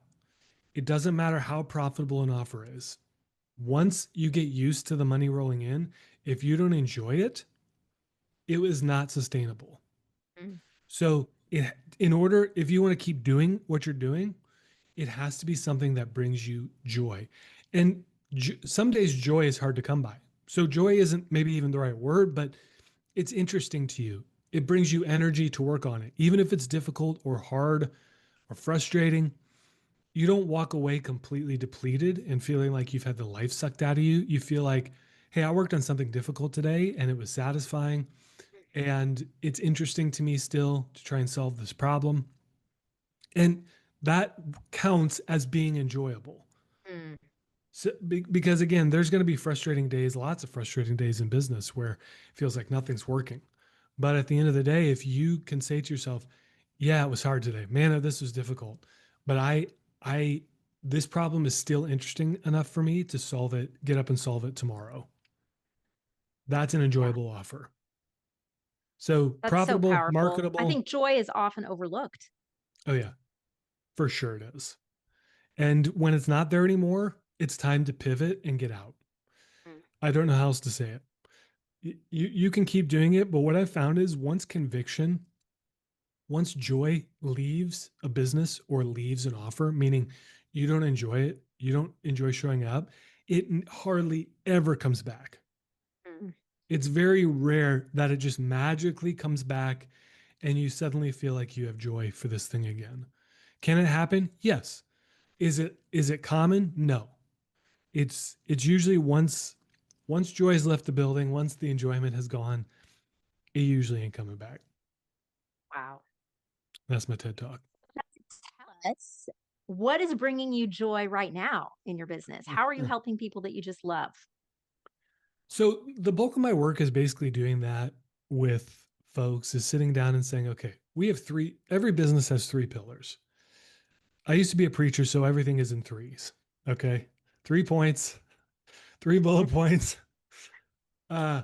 Speaker 11: it doesn't matter how profitable an offer is. Once you get used to the money rolling in, if you don't enjoy it, it was not sustainable.
Speaker 6: Mm.
Speaker 11: So in order, if you want to keep doing what you're doing, it has to be something that brings you joy. And some days joy is hard to come by. So joy isn't maybe even the right word, but it's interesting to you. It brings you energy to work on it. Even if it's difficult or hard or frustrating, you don't walk away completely depleted and feeling like you've had the life sucked out of you. You feel like, hey, I worked on something difficult today and it was satisfying. And it's interesting to me still to try and solve this problem. And that counts as being enjoyable.
Speaker 6: Mm.
Speaker 11: So, because again, there's going to be frustrating days, lots of frustrating days in business where it feels like nothing's working. But at the end of the day, if you can say to yourself, yeah, it was hard today, man, this was difficult, but this problem is still interesting enough for me to solve it, get up and solve it tomorrow. That's an
Speaker 6: Yeah,
Speaker 11: enjoyable offer. So
Speaker 6: that's so
Speaker 11: profitable,
Speaker 6: powerful. I
Speaker 11: marketable.
Speaker 6: think joy is often overlooked.
Speaker 11: Oh yeah, for sure it is. And when it's not there anymore, it's time to pivot and get out.
Speaker 6: Mm.
Speaker 11: I don't know how else to say it. You can keep doing it, but what I've found is once joy leaves a business or leaves an offer, meaning you don't enjoy it, you don't enjoy showing up, it hardly ever comes back.
Speaker 6: Mm.
Speaker 11: It's very rare that it just magically comes back and you suddenly feel like you have joy for this thing again. Can it happen? Yes. Is it common? No. It's usually once joy has left the building, once the enjoyment has gone, it usually ain't coming back.
Speaker 6: Wow.
Speaker 11: That's my TED Talk.
Speaker 6: Tell us, what is bringing you joy right now in your business? How are you helping people that you just love?
Speaker 11: So the bulk of my work is basically doing that with folks, is sitting down and saying, okay, we have every business has 3 pillars. I used to be a preacher, so everything is in threes. Okay. 3 points, 3 bullet points. Uh,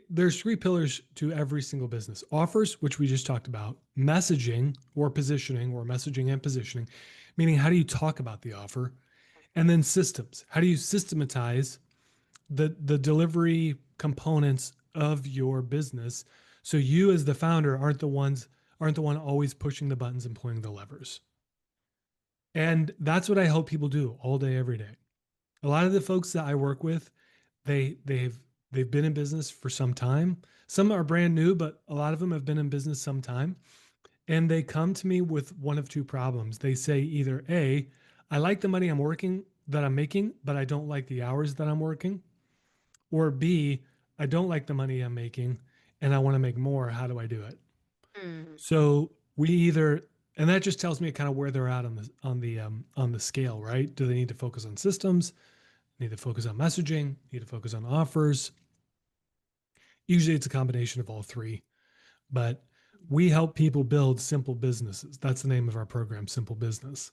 Speaker 11: there's 3 pillars to every single business: offers, which we just talked about; messaging or positioning, or messaging and positioning, meaning how do you talk about the offer; and then systems. How do you systematize the delivery components of your business so you as the founder aren't the one always pushing the buttons and pulling the levers. And that's what I help people do all day, every day. A lot of the folks that I work with, they've been in business for some time. Some are brand new, but a lot of them have been in business some time. And they come to me with one of two problems. They say either A, I like the money I'm making, but I don't like the hours that I'm working. Or B, I don't like the money I'm making and I want to make more. How do I do it?
Speaker 6: Mm.
Speaker 11: So and that just tells me kind of where they're at on the scale, right? Do they need to focus on systems? Need to focus on messaging? Need to focus on offers? Usually it's a combination of all three, but we help people build simple businesses. That's the name of our program, Simple Business.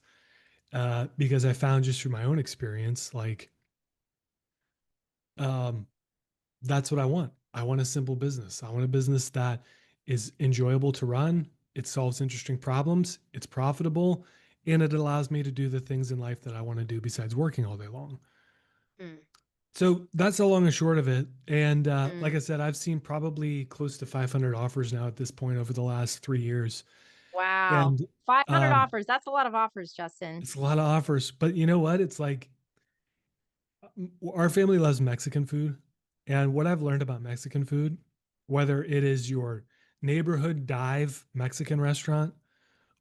Speaker 11: Because I found just through my own experience, like, um, that's what I want. I want a simple business. I want a business that is enjoyable to run. It solves interesting problems. It's profitable, and it allows me to do the things in life that I want to do besides working all day long.
Speaker 6: Mm.
Speaker 11: So that's the long and short of it. And like
Speaker 6: Mm.
Speaker 11: I said, I've seen probably close to 500 offers now at this point over the last 3 years.
Speaker 6: Wow.
Speaker 11: And
Speaker 6: 500
Speaker 11: um,
Speaker 6: offers. That's a lot of offers, Justin.
Speaker 11: it's a lot of offers. But you know what? It's like our family loves Mexican food. And what I've learned about Mexican food, whether it is your neighborhood dive Mexican restaurant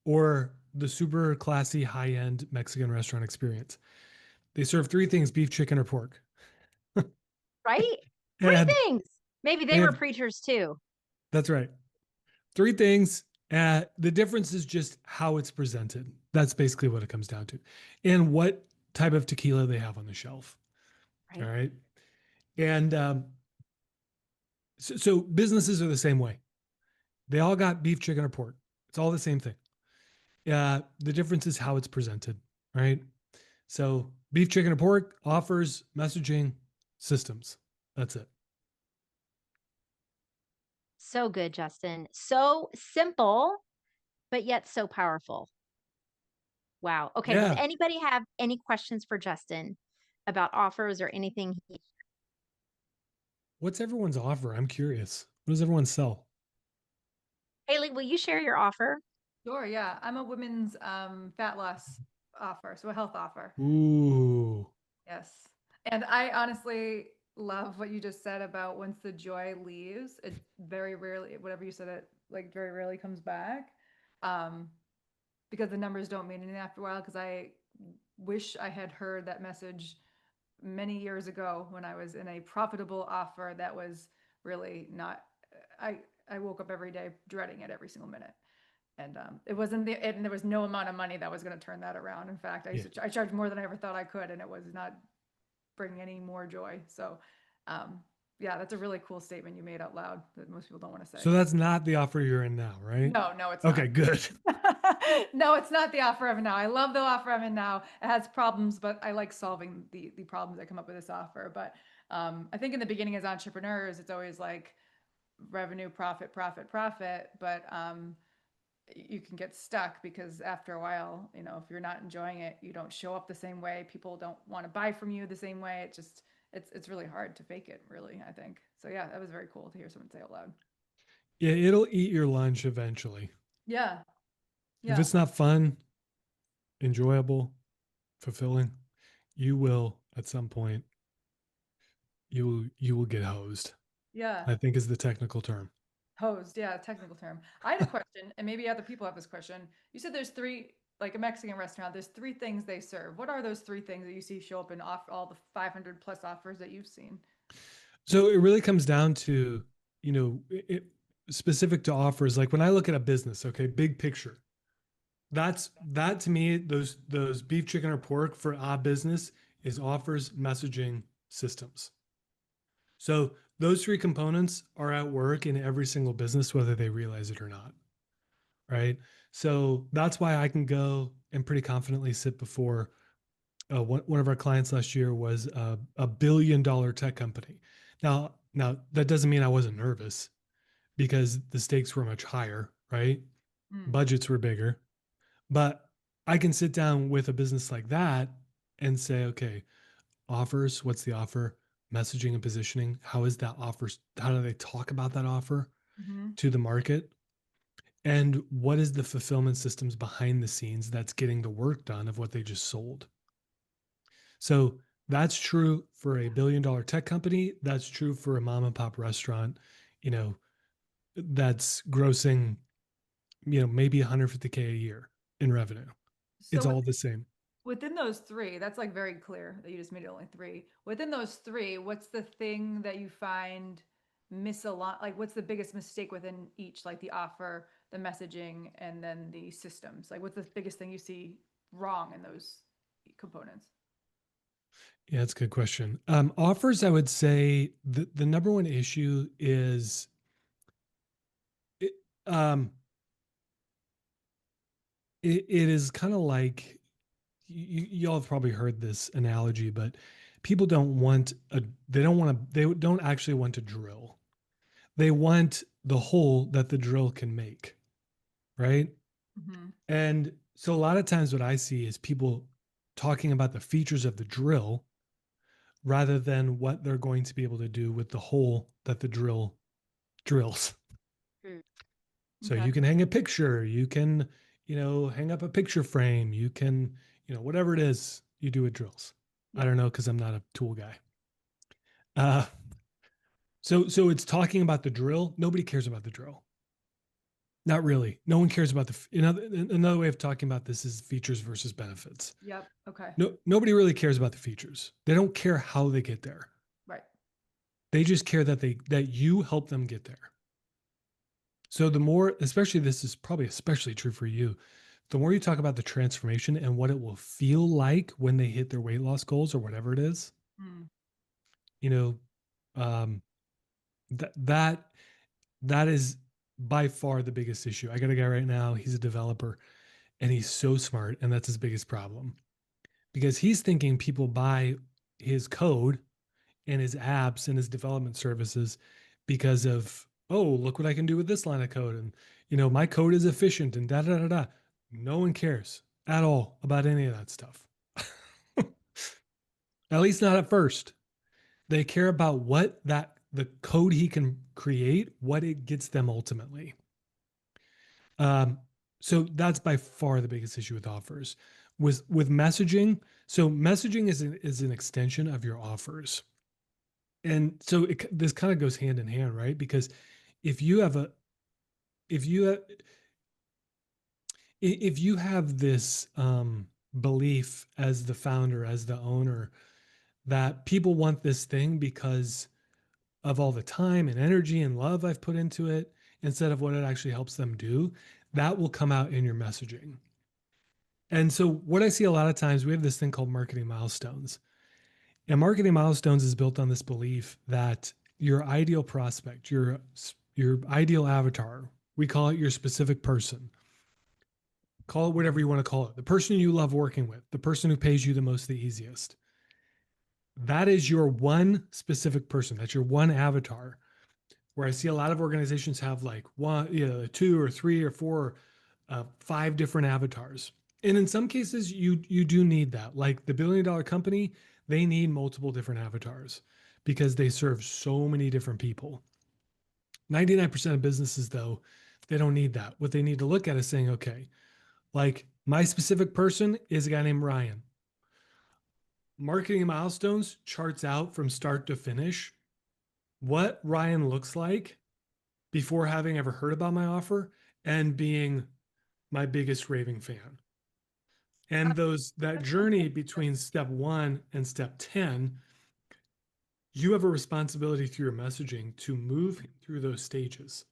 Speaker 11: or the super classy high end Mexican restaurant experience, they serve 3 things: beef, chicken, or pork.
Speaker 6: Right? Three
Speaker 11: And
Speaker 6: things. Maybe
Speaker 11: they
Speaker 6: they were
Speaker 11: have,
Speaker 6: preachers too.
Speaker 11: that's right, 3 things. The difference is just how it's presented. That's basically what it comes down to. And what type of tequila they have on the shelf. All
Speaker 6: Right.
Speaker 11: right. And so businesses are the same way. They all got beef, chicken, or pork. It's all the same thing. The difference is how it's presented, right? So beef, chicken, or pork, offers, messaging, systems. That's it.
Speaker 6: So good, Justin. So simple, but yet so powerful. Wow. Okay. Does
Speaker 11: Yeah.
Speaker 6: anybody have any questions for Justin about offers or anything?
Speaker 11: What's everyone's offer? I'm curious. What does everyone sell?
Speaker 6: Haley, will you share your offer?
Speaker 1: Sure, yeah. I'm a women's fat loss offer, so a health offer.
Speaker 11: Ooh.
Speaker 1: Yes. And I honestly love what you just said about once the joy leaves, it very rarely, whatever you said, it like very rarely comes back. Um, because the numbers don't mean anything after a while. Because I wish I had heard that message many years ago when I was in a profitable offer that was really not. I I woke up every day dreading it every single minute, and it wasn't and there was no amount of money that was going to turn that around. In fact,
Speaker 11: Yeah.
Speaker 1: I charged more than I ever thought I could, and it was not bringing any more joy. So, um, yeah, that's a really cool statement you made out loud that most people don't want to say.
Speaker 11: So that's not the offer you're in now, right?
Speaker 1: No, it's
Speaker 11: Okay,
Speaker 1: not.
Speaker 11: good.
Speaker 1: No, it's not the offer I'm in now. I love the offer I'm in now. It has problems, but I like solving the problems that come up with this offer. But I think in the beginning as entrepreneurs, it's always like revenue, profit, profit, profit. But you can get stuck because after a while, if you're not enjoying it, you don't show up the same way. People don't want to buy from you the same way. It's really hard to fake it, really, I think. So yeah, that was very cool to hear someone say out loud.
Speaker 11: Yeah, it'll eat your lunch eventually.
Speaker 1: Yeah.
Speaker 11: If
Speaker 1: Yeah.
Speaker 11: it's not fun, enjoyable, fulfilling, you will at some point you will get hosed.
Speaker 1: Yeah.
Speaker 11: I think is the technical term.
Speaker 1: Hosed, yeah, technical term. I had a question, and maybe other people have this question. You said there's three, like a Mexican restaurant, there's three things they serve. What are those three things that you see show up in all the 500 plus offers that you've seen?
Speaker 11: So it really comes down to, specific to offers. Like when I look at a business, okay, big picture, that to me, those beef, chicken, or pork for a business is offers, messaging, systems. So those three components are at work in every single business, whether they realize it or not. Right. So that's why I can go and pretty confidently sit before one of our clients last year was a $1 billion tech company. Now that doesn't mean I wasn't nervous because the stakes were much higher, right?
Speaker 1: Mm.
Speaker 11: Budgets were bigger, but I can sit down with a business like that and say, okay, offers, what's the offer? Messaging and positioning. How is that offer? How do they talk about that offer
Speaker 1: Mm-hmm.
Speaker 11: to the market? And what is the fulfillment systems behind the scenes that's getting the work done of what they just sold? So that's true for a $1 billion tech company. That's true for a mom and pop restaurant, you know, that's grossing, maybe 150K a year in revenue.
Speaker 1: So
Speaker 11: It's all the same.
Speaker 1: within those three, that's like very clear that you just made it only three. Within those three, what's the thing that you find misalign? Like, what's the biggest mistake within each? Like the offer, the messaging, and then the systems. Like, what's the biggest thing you see wrong in those components?
Speaker 11: Yeah, that's a good question. Offers, I would say the number one issue is it, um, it is kind of like y'all have probably heard this analogy, but people they don't actually want to drill. They want the hole that the drill can make, right?
Speaker 1: Mm-hmm.
Speaker 11: And so a lot of times what I see is people talking about the features of the drill rather than what they're going to be able to do with the hole that the drill drills.
Speaker 6: Hmm.
Speaker 11: So
Speaker 1: Okay.
Speaker 11: you can hang a picture, you can, hang up a picture frame, you can, whatever it is you do with drills. I
Speaker 1: Yeah.
Speaker 11: don't know because I'm not a tool guy. Uh, so it's talking about the drill. Nobody cares about the drill. Not really. No one cares about another way of talking about this is features versus benefits.
Speaker 1: Yep. Okay.
Speaker 11: No, nobody really cares about the features. They don't care how they get there.
Speaker 1: Right.
Speaker 11: They just care that you help them get there. So the more, especially this is probably especially true for you, the more you talk about the transformation and what it will feel like when they hit their weight loss goals or whatever it is,
Speaker 1: Mm.
Speaker 11: you know, um, that is by far the biggest issue. I got a guy right now, he's a developer and he's so smart. And that's his biggest problem because he's thinking people buy his code and his apps and his development services because of, oh, look what I can do with this line of code. And, my code is efficient and da da da da. No one cares. at all about any of that stuff. At least not at first. They care about what the code he can create, what it gets them ultimately. So that's by far the biggest issue with offers. With messaging, so messaging is an extension of your offers. And so this kind of goes hand in hand, right? Because if you have this belief as the founder, as the owner, that people want this thing because of all the time and energy and love I've put into it, instead of what it actually helps them do, that will come out in your messaging. And so what I see a lot of times, we have this thing called marketing milestones. And marketing milestones is built on this belief that your ideal prospect, your ideal avatar, we call it your specific person. Call it whatever you want to call it. The person you love working with, the person who pays you the most, the easiest. That is your one specific person. That's your one avatar. Where I see a lot of organizations have like one, two or three or four, 5 different avatars. And in some cases, you do need that. Like the $1 billion company, they need multiple different avatars because they serve so many different people. 99% of businesses, though, they don't need that. What they need to look at is saying, okay, like my specific person is a guy named Ryan. Marketing milestones charts out from start to finish what Ryan looks like before having ever heard about my offer and being my biggest raving fan. And that journey between step 1 and step 10, you have a responsibility through your messaging to move through those stages.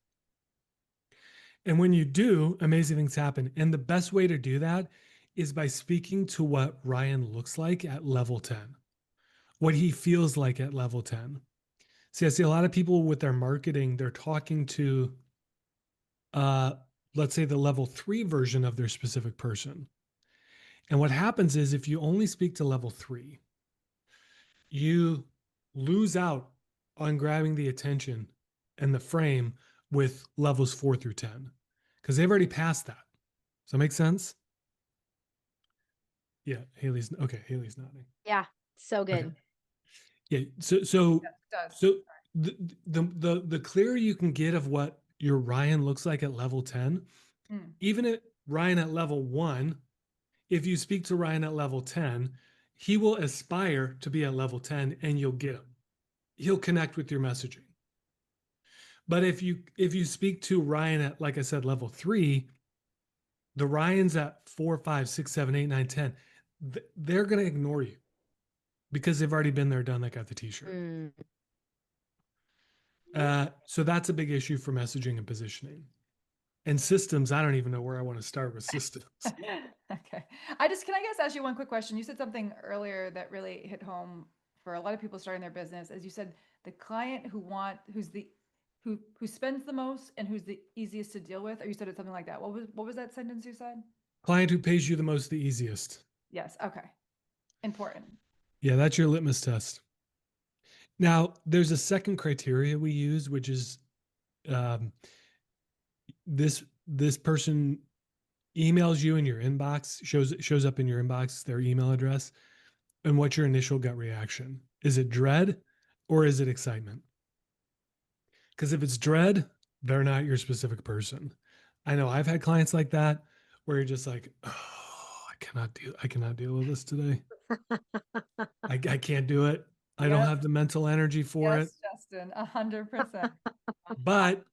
Speaker 11: And when you do, amazing things happen. And the best way to do that is by speaking to what Ryan looks like at level 10, what he feels like at level 10. See, I see a lot of people with their marketing, they're talking to, let's say, the level 3 version of their specific person. And what happens is if you only speak to level 3, you lose out on grabbing the attention and the frame with levels 4 through 10 because they've already passed that. Does that make sense? Yeah, Haley's nodding.
Speaker 6: Yeah, so good.
Speaker 11: Okay. Yeah, so the clearer you can get of what your Ryan looks like at level 10, even at Ryan at level 1, if you speak to Ryan at level 10, he will aspire to be at level 10 and you'll get him. He'll connect with your messaging. But if you speak to Ryan at, like I said, level 3, the Ryans at 4, 5, 6, 7, 8, 9, 10, they're going to ignore you because they've already been there, done that, got the t-shirt. So that's a big issue for messaging and positioning. And systems, I don't even know where I want to start with systems.
Speaker 1: Okay. Can I just ask you one quick question? You said something earlier that really hit home for a lot of people starting their business. As you said, the client who spends the most and who's the easiest to deal with, or you said it something like that. What was that sentence you said?
Speaker 11: Client who pays you the most, the easiest.
Speaker 1: Yes. Okay. Important.
Speaker 11: Yeah, that's your litmus test. Now, there's a second criteria we use, which is this person emails you in your inbox, shows up in your inbox, their email address, and what's your initial gut reaction? Is it dread or is it excitement? Because if it's dread, they're not your specific person. I know I've had clients like that where you're just like, oh, I cannot deal with this today. I can't do it. I don't have the mental energy for it.
Speaker 1: Yes, Justin, 100%.
Speaker 11: But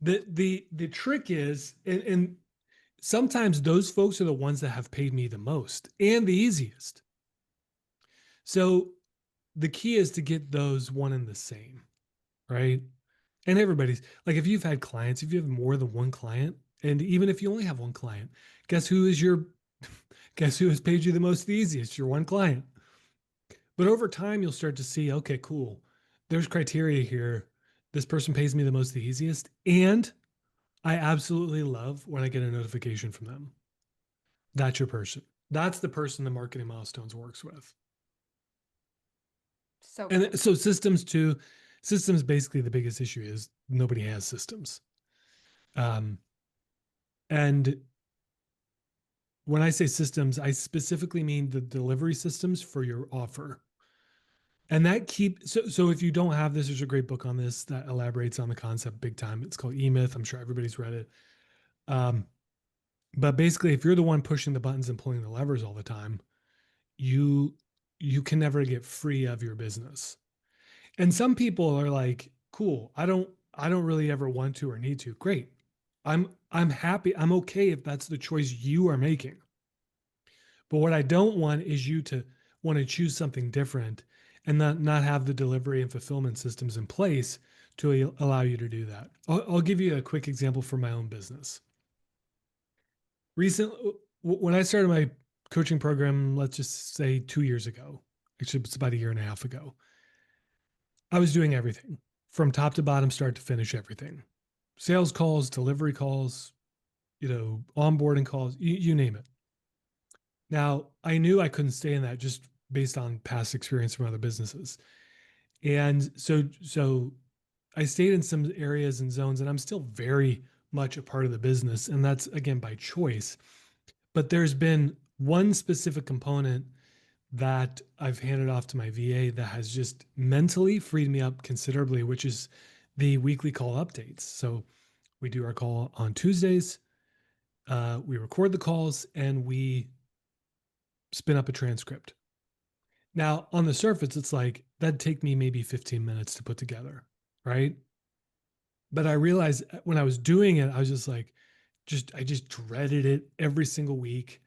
Speaker 11: the trick is, and sometimes those folks are the ones that have paid me the most and the easiest. So the key is to get those one and the same, right? And everybody's like, if you've had clients, if you have more than one client, and even if you only have one client, guess who has paid you the most, the easiest? Your one client. But over time, you'll start to see, okay, cool. There's criteria here. This person pays me the most, the easiest. And I absolutely love when I get a notification from them. That's your person. That's the person the marketing milestones works with. So systems too. Systems, basically the biggest issue is nobody has systems. And when I say systems, I specifically mean the delivery systems for your offer. And that so if you don't have this, there's a great book on this that elaborates on the concept big time. It's called E-Myth. I'm sure everybody's read it. But basically, if you're the one pushing the buttons and pulling the levers all the time, you can never get free of your business. And some people are like, cool, I don't really ever want to or need to. Great. I'm happy. I'm okay if that's the choice you are making. But what I don't want is you to want to choose something different and not have the delivery and fulfillment systems in place to allow you to do that. I'll give you a quick example from my own business. Recently, when I started my coaching program, let's just say 2 years ago, actually it's about a year and a half ago, I was doing everything from top to bottom, start to finish, everything. Sales calls, delivery calls, onboarding calls, you name it. Now, I knew I couldn't stay in that just based on past experience from other businesses. And so I stayed in some areas and zones, and I'm still very much a part of the business. And that's, again, by choice. But there's been one specific component that I've handed off to my VA that has just mentally freed me up considerably, which is the weekly call updates. So we do our call on Tuesdays. We record the calls and we spin up a transcript. Now, on the surface, it's like that'd take me maybe 15 minutes to put together, right? But I realized when I was doing it, I was just like, I just dreaded it every single week.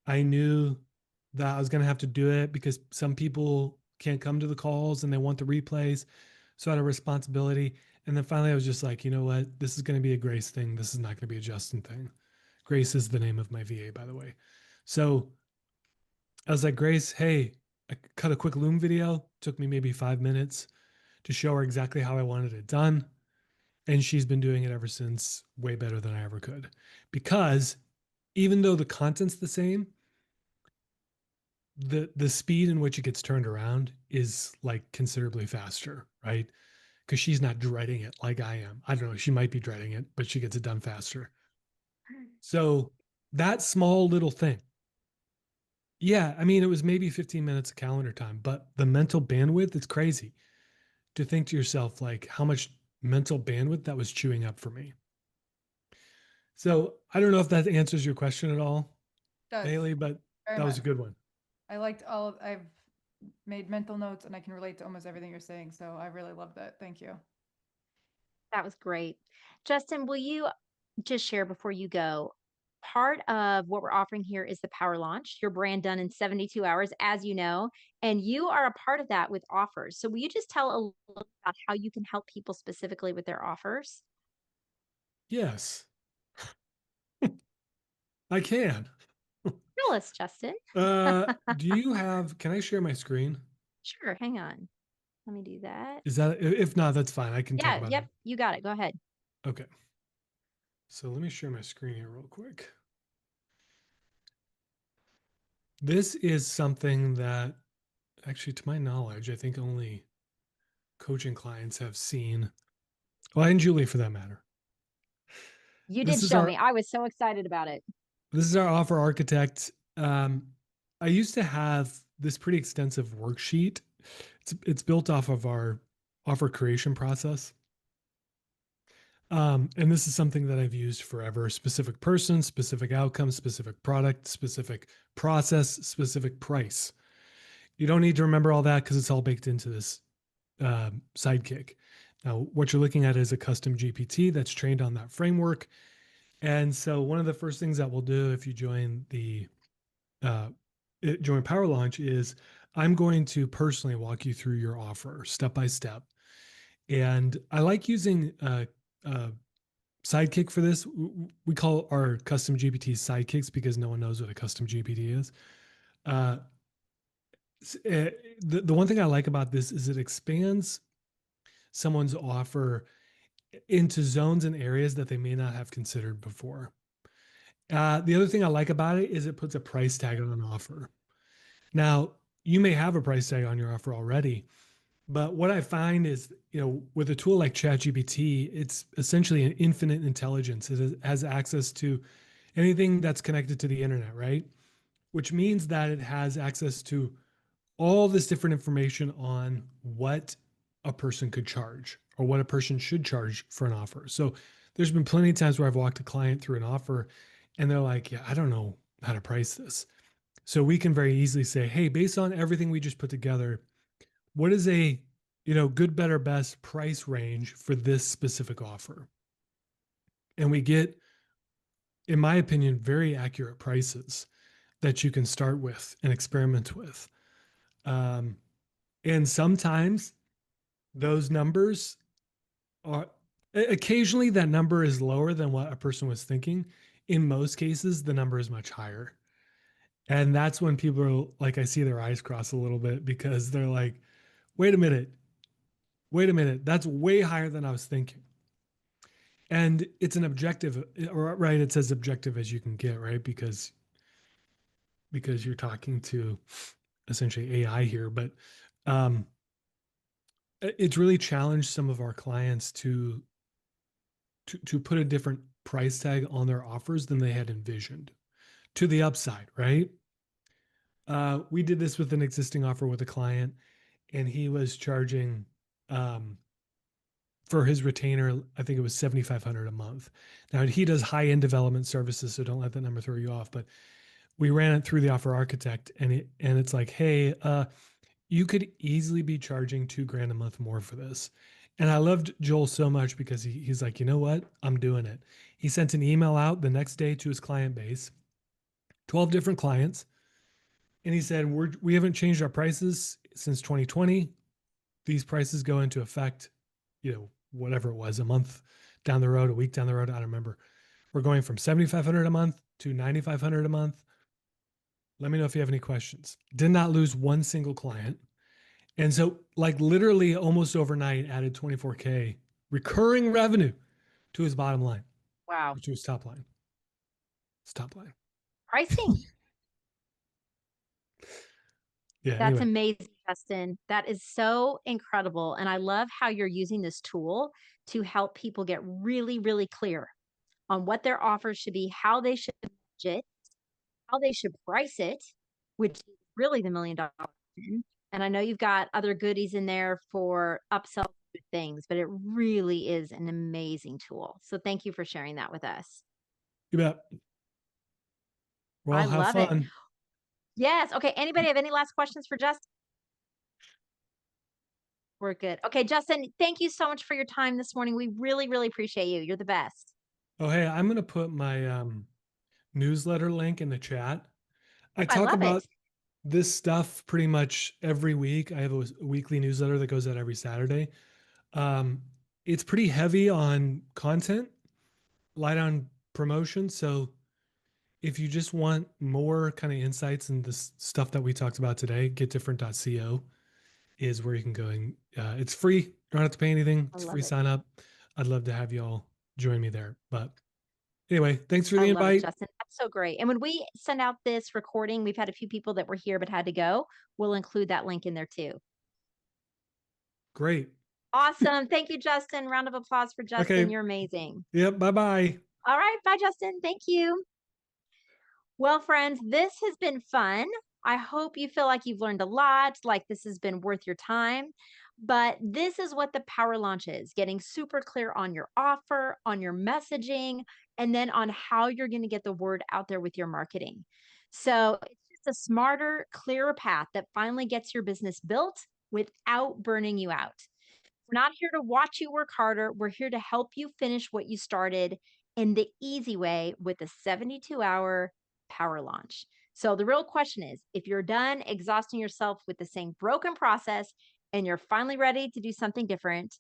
Speaker 11: I knew that I was going to have to do it because some people can't come to the calls and they want the replays. So I had a responsibility. And then finally, I was just like, you know what? This is going to be a Grace thing. This is not going to be a Justin thing. Grace is the name of my VA, by the way. So I was like, Grace, hey, I cut a quick Loom video. Took me maybe 5 minutes to show her exactly how I wanted it done. And she's been doing it ever since, way better than I ever could. Because even though the content's the same, the speed in which it gets turned around is like considerably faster, right? Because she's not dreading it like I am. I don't know, she might be dreading it, but she gets it done faster. So that small little thing, yeah, I mean, it was maybe 15 minutes of calendar time, but the mental bandwidth, it's crazy to think to yourself, like how much mental bandwidth that was chewing up for me. So I don't know if that answers your question at all,
Speaker 1: Does
Speaker 11: Haley, but
Speaker 1: very
Speaker 11: that was
Speaker 1: much.
Speaker 11: a good one.
Speaker 1: I liked I've made mental notes and I can relate to almost everything you're saying. So I really love that. Thank you.
Speaker 6: That was great. Justin, will you just share before you go? Part of what we're offering here is the Power Launch, your brand done in 72 hours, as you know, and you are a part of that with offers. So will you just tell a little about how you can help people specifically with their offers?
Speaker 11: Yes, I can.
Speaker 6: Tell us, Justin.
Speaker 11: Can I share my screen?
Speaker 6: Sure, hang on. Let me do that.
Speaker 11: Is that, if not, that's fine. I can talk
Speaker 6: Yeah,
Speaker 11: about
Speaker 6: yep,
Speaker 11: it.
Speaker 6: you got it. Go ahead.
Speaker 11: Okay. So let me share my screen here real quick. This is something that actually, to my knowledge, I think only coaching clients have seen. Well, and Julie for that matter.
Speaker 6: You
Speaker 11: This
Speaker 6: did
Speaker 11: is
Speaker 6: show
Speaker 11: our
Speaker 6: me. I was so excited about it.
Speaker 11: this is our offer architect. I used to have this pretty extensive worksheet. It's built off of our offer creation process. And this is something that I've used forever. Specific person, specific outcome, specific product, specific process, specific price. You don't need to remember all that because it's all baked into this sidekick. Now, what you're looking at is a custom GPT that's trained on that framework. And so one of the first things that we'll do if you join join PowerLaunch is I'm going to personally walk you through your offer step by step. And I like using Sidekick for this. We call our custom GPTs sidekicks because no one knows what a custom GPT is. The one thing I like about this is it expands someone's offer into zones and areas that they may not have considered before. The other thing I like about it is it puts a price tag on an offer. Now, you may have a price tag on your offer already, but what I find is, with a tool like ChatGPT, it's essentially an infinite intelligence. It has access to anything that's connected to the internet, right? Which means that it has access to all this different information on what a person could charge or what a person should charge for an offer. So there's been plenty of times where I've walked a client through an offer and they're like, yeah, I don't know how to price this. So we can very easily say, hey, based on everything we just put together, what is a, good, better, best price range for this specific offer? And we get, in my opinion, very accurate prices that you can start with and experiment with. And sometimes those numbers are, occasionally that number is lower than what a person was thinking. In most cases, the number is much higher. And that's when people are like, I see their eyes cross a little bit because they're like, wait a minute, that's way higher than I was thinking. And it's an objective, or right? It's as objective as you can get, right? Because you're talking to essentially AI here, but it's really challenged some of our clients to put a different price tag on their offers than they had envisioned to the upside, right? We did this with an existing offer with a client, and he was charging for his retainer, I think it was $7,500 a month. Now he does high-end development services, so don't let that number throw you off. But we ran it through the offer architect, and it's like, hey, you could easily be charging $2,000 a month more for this. And I loved Joel so much because he's like, you know what? I'm doing it. He sent an email out the next day to his client base, 12 different clients. And he said, we haven't changed our prices since 2020. These prices go into effect, whatever it was, a month down the road, a week down the road. I don't remember. We're going from $7,500 a month to $9,500 a month. Let me know if you have any questions. Did not lose one single client. And so, like, literally almost overnight added 24K recurring revenue to his bottom line.
Speaker 6: Wow.
Speaker 11: To his top line. His top line.
Speaker 6: Pricing.
Speaker 11: Yeah.
Speaker 6: That's
Speaker 11: Anyway.
Speaker 6: amazing, Justin. That is so incredible. And I love how you're using this tool to help people get really, really clear on what their offers should be, how they should budget, how they should price it, which is really the $1 million question. And I know you've got other goodies in there for upsell things, but it really is an amazing tool. So thank you for sharing that with us.
Speaker 11: You bet. Well,
Speaker 6: I
Speaker 11: have
Speaker 6: love
Speaker 11: fun.
Speaker 6: it. Yes. Okay. Anybody have any last questions for Justin? We're good. Okay, Justin, thank you so much for your time this morning. We really, really appreciate you. You're the best.
Speaker 11: Oh, hey, I'm going to put my newsletter link in the chat. I talk
Speaker 6: love
Speaker 11: about
Speaker 6: it.
Speaker 11: this stuff pretty much every week. I have a weekly newsletter that goes out every Saturday. It's pretty heavy on content, light on promotion. So if you just want more kind of insights and this stuff that we talked about today, getdifferent.co is where you can go. And it's free. You don't have to pay anything. It's free sign up. I'd love to have you all join me there. But anyway, thanks for the invite.
Speaker 6: I love it, Justin. That's so great. And when we send out this recording, we've had a few people that were here but had to go. We'll include that link in there too.
Speaker 11: Great.
Speaker 6: Awesome. Thank you, Justin. Round of applause for Justin.
Speaker 11: Okay.
Speaker 6: You're amazing.
Speaker 11: Yep. Bye-bye.
Speaker 6: All right. Bye, Justin. Thank you. Well, friends, this has been fun. I hope you feel like you've learned a lot, like this has been worth your time. But this is what the Power Launch is, getting super clear on your offer, on your messaging, and then on how you're going to get the word out there with your marketing. So it's just a smarter, clearer path that finally gets your business built without burning you out. We're not here to watch you work harder. We're here to help you finish what you started in the easy way with a 72-hour Power Launch. So the real question is, if you're done exhausting yourself with the same broken process and you're finally ready to do something different,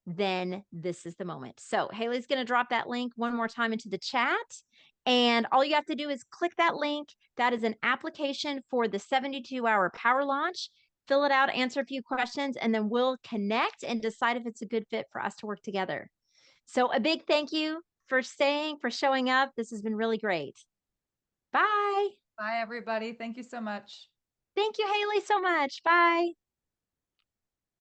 Speaker 6: then this is the moment. So Haley's going to drop that link one more time into the chat. And all you have to do is click that link. That is an application for the 72-hour Power Launch. Fill it out, answer a few questions, and then we'll connect and decide if it's a good fit for us to work together. So a big thank you for staying, for showing up. This has been really great. Bye.
Speaker 1: Bye, everybody. Thank you so much.
Speaker 6: Thank you, Haley, so much. Bye.